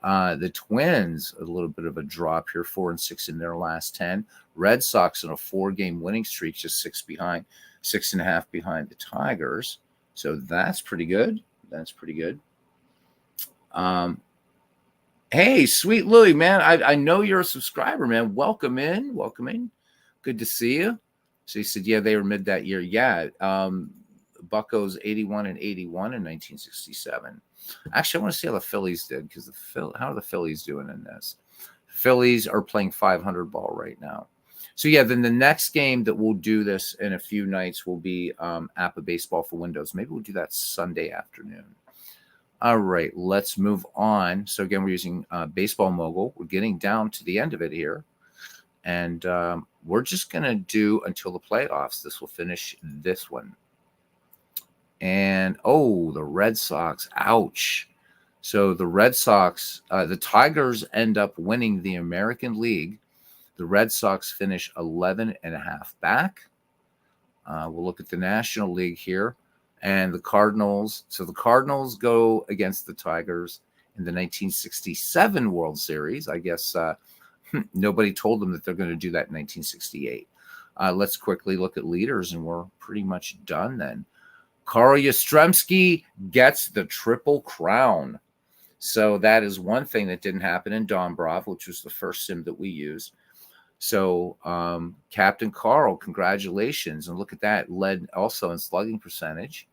The Twins, a little bit of a drop here, 4-6 in their last 10. Red Sox in a 4-game winning streak, just 6.5 behind the Tigers. So that's pretty good. That's pretty good. Hey, Sweet Louie, man, I know you're a subscriber, man. Welcome in. Welcome in. Good to see you. So he said, yeah, they were mid that year. Yeah. Buccos 81 and 81 in 1967. Actually, I want to see how the Phillies did because how are the Phillies doing in this? Phillies are playing 500 ball right now. So yeah, then the next game that we'll do this in a few nights will be APA Baseball for Windows. Maybe we'll do that Sunday afternoon. All right, let's move on. So again, we're using Baseball Mogul. We're getting down to the end of it here. And we're just going to do until the playoffs. This will finish this one. And, the Red Sox. Ouch. So the Red Sox, the Tigers end up winning the American League. The Red Sox finish 11.5 back. We'll look at the National League here. And the Cardinals. So the Cardinals go against the Tigers in the 1967 World Series. I guess nobody told them that they're going to do that in 1968. Let's quickly look at leaders, and we're pretty much done then. Carl Yastrzemski gets the Triple Crown. So that is one thing that didn't happen in Dombrov, which was the first sim that we used. So Captain Carl, congratulations. And look at that, led also in slugging percentage,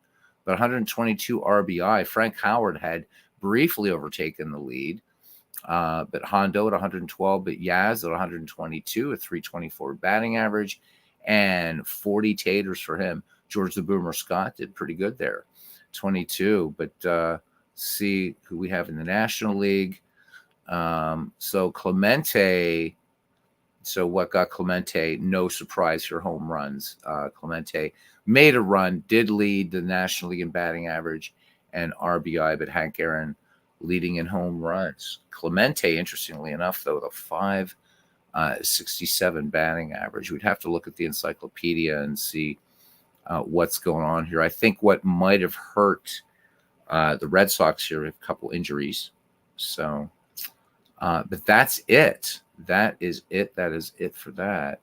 but 122 RBI. Frank Howard had briefly overtaken the lead, but Hondo at 112, but Yaz at 122, a 324 batting average, and 40 taters for him. George the Boomer Scott did pretty good there, 22. But see who we have in the National League. So Clemente. So what got Clemente? No surprise for home runs. Clemente made a run, did lead the National League in batting average and RBI, but Hank Aaron leading in home runs. Clemente, interestingly enough, though, the 567 batting average. We'd have to look at the encyclopedia and see what's going on here. I think what might have hurt the Red Sox here, a couple injuries. So, but that's it. That is it. That is it for that.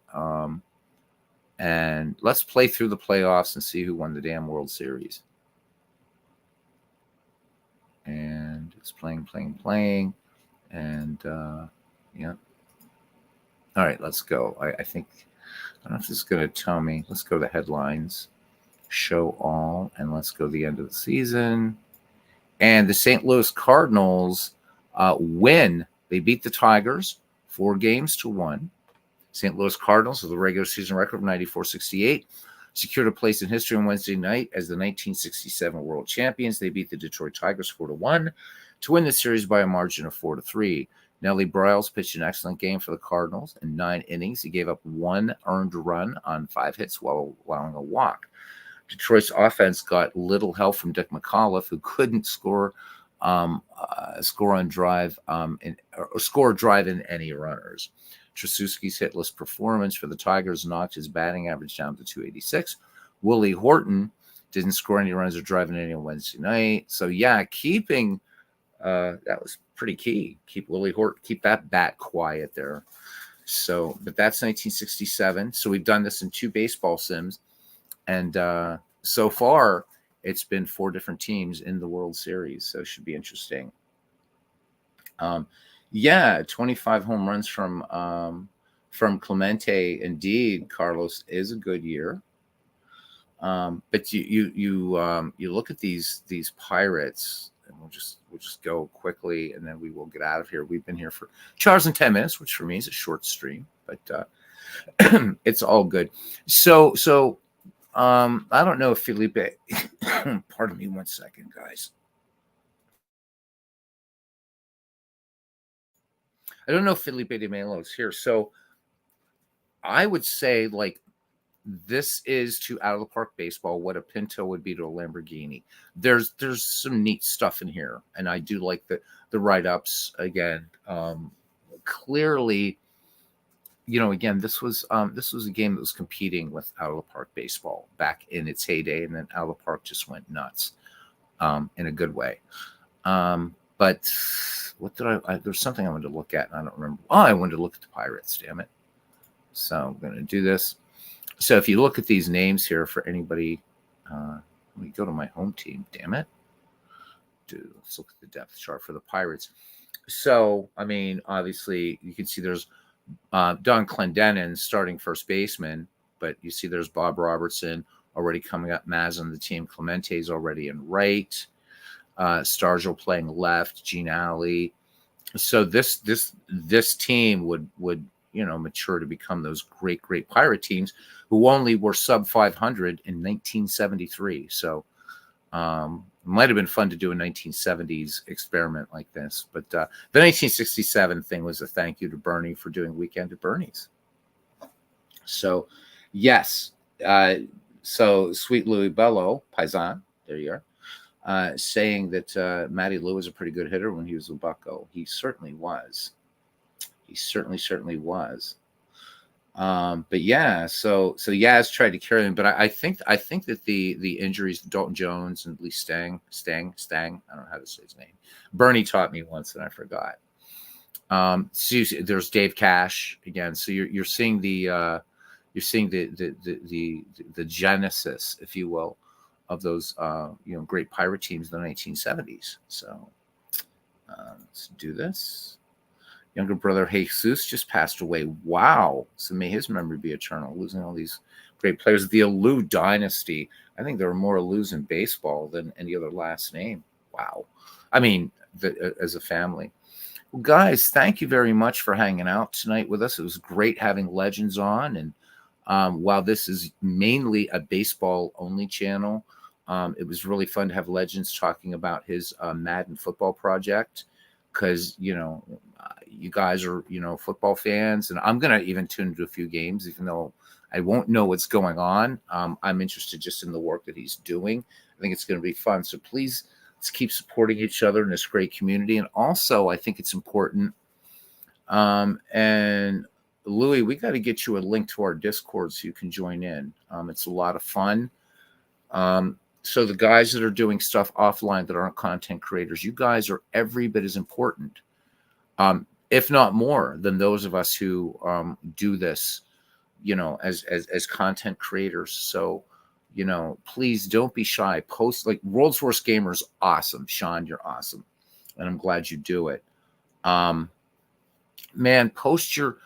And let's play through the playoffs and see who won the damn World Series. And it's playing. And, yeah. All right, let's go. I think, I don't know if this is going to tell me. Let's go to headlines, show all, and let's go to the end of the season. And the St. Louis Cardinals win. They beat the Tigers 4-1. St. Louis Cardinals, with a regular season record of 94-68, secured a place in history on Wednesday night as the 1967 World Champions. They beat the Detroit Tigers 4-1 to win the series by a margin of 4-3. Nellie Briles pitched an excellent game for the Cardinals. In 9 innings, he gave up 1 earned run on 5 hits while allowing a walk. Detroit's offense got little help from Dick McAuliffe, who couldn't score a drive in any runners. Trasuski's hitless performance for the Tigers knocked his batting average down to 286. Willie Horton Didn't score any runs or drive in any on Wednesday night. So yeah, keeping that was pretty key. Keep Willie Hort, keep that bat quiet there. So, but that's 1967. So we've done this in 2 baseball sims, and so far it's been 4 different teams in the World Series. So it should be interesting. Yeah, 25 home runs from Clemente. Indeed, Carlos, is a good year. But you look at these Pirates, and we'll just go quickly, and then we will get out of here. We've been here for 2 hours and 10 minutes, which for me is a short stream, but it's all good. So I don't know if Felipe. Pardon me 1 second, guys. I don't know if Felipe de Melo is here. So I would say, like, this is to out of the park baseball what a Pinto would be to a Lamborghini. There's some neat stuff in here, and I do like the write-ups again. Clearly, again, this was a game that was competing with out of the park baseball back in its heyday, and then out of the park just went nuts in a good way. But what did there's something I wanted to look at, and I don't remember. Oh, I wanted to look at the Pirates, damn it. So I'm going to do this. So if you look at these names here for anybody, let me go to my home team, damn it. Let's look at the depth chart for the Pirates. So, I mean, obviously, you can see there's Don Clendenin starting first baseman, but you see there's Bob Robertson already coming up, Maz on the team, Clemente's already in right, Stargell playing left, Gene Alley. So this team would mature to become those great Pirate teams who only were sub 500 in 1973. So it might have been fun to do a 1970s experiment like this. But the 1967 thing was a thank you to Bernie for doing Weekend at Bernie's. So, yes. So Sweet Louis Bello, Paisan, there you are, saying that Matty Lou was a pretty good hitter when he was a bucko. He certainly was. He certainly was. But yeah, so Yaz tried to carry him, but I think that the injuries, Dalton Jones and Lee Stang, I don't know how to say his name. Bernie taught me once and I forgot. So there's Dave Cash again. So you're seeing the genesis, if you will, of those great Pirate teams in the 1970s. So let's do this. Younger brother Jesus just passed away. Wow. So may his memory be eternal. Losing all these great players. The Alou dynasty. I think there are more Alous in baseball than any other last name. Wow. I mean, as a family. Well, guys, thank you very much for hanging out tonight with us. It was great having Legends on. And while this is mainly a baseball-only channel, it was really fun to have Legends talking about his Madden football project. Because, you guys are, football fans, and I'm going to even tune into a few games, even though I won't know what's going on. I'm interested just in the work that he's doing. I think it's going to be fun. So please, let's keep supporting each other in this great community. And also, I think it's important. And Louis, we got to get you a link to our Discord so you can join in. It's a lot of fun. So the guys that are doing stuff offline that aren't content creators, you guys are every bit as important, if not more, than those of us who do this, as content creators. So, please don't be shy. Post, like World's Worst Gamers, awesome. Sean, you're awesome, and I'm glad you do it. Man, post your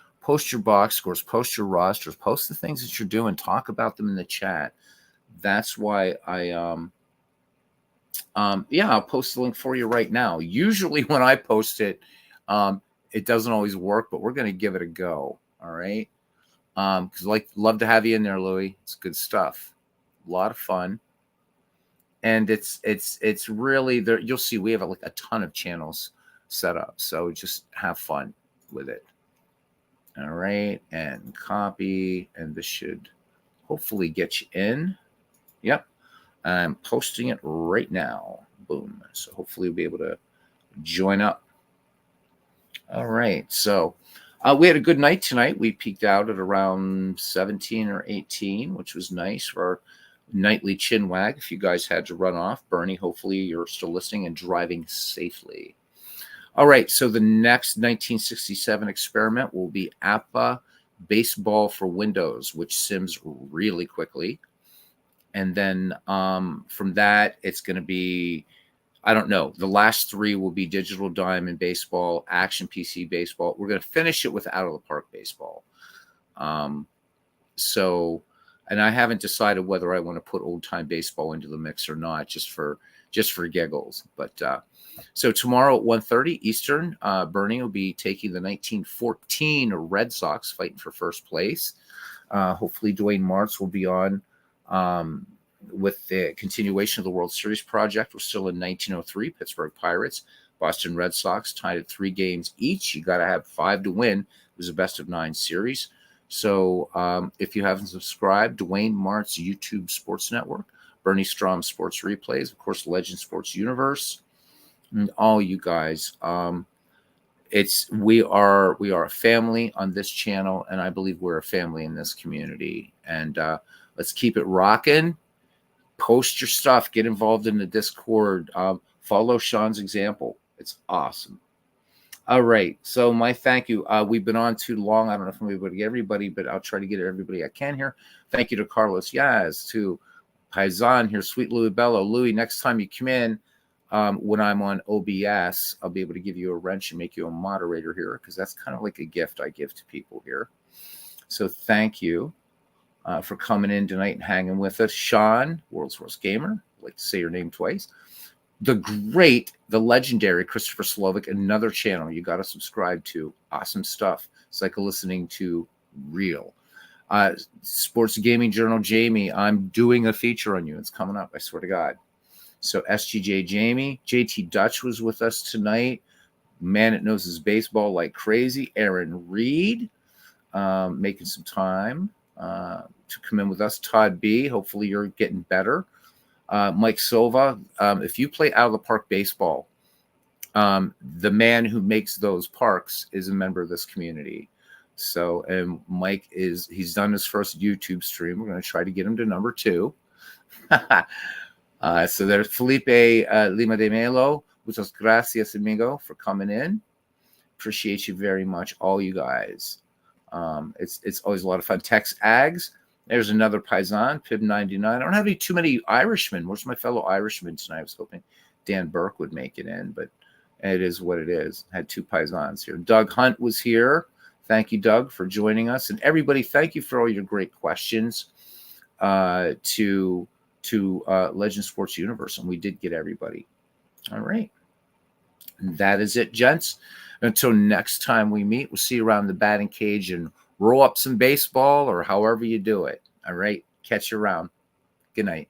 box scores, post your rosters, post the things that you're doing. Talk about them in the chat. That's why I'll post the link for you right now. Usually when I post it, it doesn't always work, but we're going to give it a go. All right. Because love to have you in there, Louis. It's good stuff. A lot of fun. And it's really there. You'll see we have like a ton of channels set up. So just have fun with it. All right. And copy. And this should hopefully get you in. Yep. I'm posting it right now. Boom. So hopefully you'll be able to join up. All right. So we had a good night tonight. We peaked out at around 17 or 18, which was nice for nightly chin wag. If you guys had to run off, Bernie, hopefully you're still listening and driving safely. All right, so the next 1967 experiment will be APA Baseball for Windows, which sims really quickly. And then from that, it's going to be, I don't know, the last three will be Digital Diamond Baseball, Action PC Baseball. We're going to finish it with Out of the Park Baseball. So, and I haven't decided whether I want to put Old Time Baseball into the mix or not, just for giggles. But so tomorrow at 1:30 Eastern, Bernie will be taking the 1914 Red Sox, fighting for first place. Hopefully Dwayne Martz will be on with the continuation of the World Series project. We're still in 1903, Pittsburgh Pirates, Boston Red Sox tied at 3 games each. You got to have 5 to win. It was a best-of-9 series. So if you haven't subscribed, Dwayne Martz YouTube Sports Network, Bernie Strom Sports Replays, of course, Legend Sports Universe, and all you guys. We are a family on this channel, and I believe we're a family in this community. And let's keep it rocking. Post your stuff. Get involved in the Discord. Follow Sean's example. It's awesome. All right. So my thank you. We've been on too long. I don't know if I'm able to get everybody, but I'll try to get everybody I can here. Thank you to Carlos Yaz, to Paisan here, Sweet Louis Bello. Louis, next time you come in, when I'm on OBS, I'll be able to give you a wrench and make you a moderator here, because that's kind of like a gift I give to people here. So thank you for coming in tonight and hanging with us. Sean, World's Worst Gamer, I'd like to say your name twice. The legendary Christopher Slovic, another channel you got to subscribe to. Awesome stuff. It's like listening to real. Sports Gaming Journal Jamie, I'm doing a feature on you. It's coming up, I swear to God. So SGJ Jamie, JT Dutch was with us tonight. Man that knows his baseball like crazy. Aaron Reed, making some time to come in with us. Todd B, hopefully you're getting better. Mike Silva, if you play Out of the Park Baseball, the man who makes those parks is a member of this community. So, and Mike he's done his first YouTube stream. We're going to try to get him to number 2. So there's Felipe Lima de Melo. Muchas gracias, amigo, for coming in. Appreciate you very much, all you guys. It's always a lot of fun. Tex Ags. There's another Paisan, Pib 99. I don't have too many Irishmen. Where's my fellow Irishman tonight? I was hoping Dan Burke would make it in, but it is what it is. I had 2 Paisans here. Doug Hunt was here. Thank you, Doug, for joining us. And everybody, thank you for all your great questions to Legend Sports Universe. And we did get everybody. All right. And that is it, gents. Until next time we meet, we'll see you around the batting cage and roll up some baseball or however you do it. All right. Catch you around. Good night.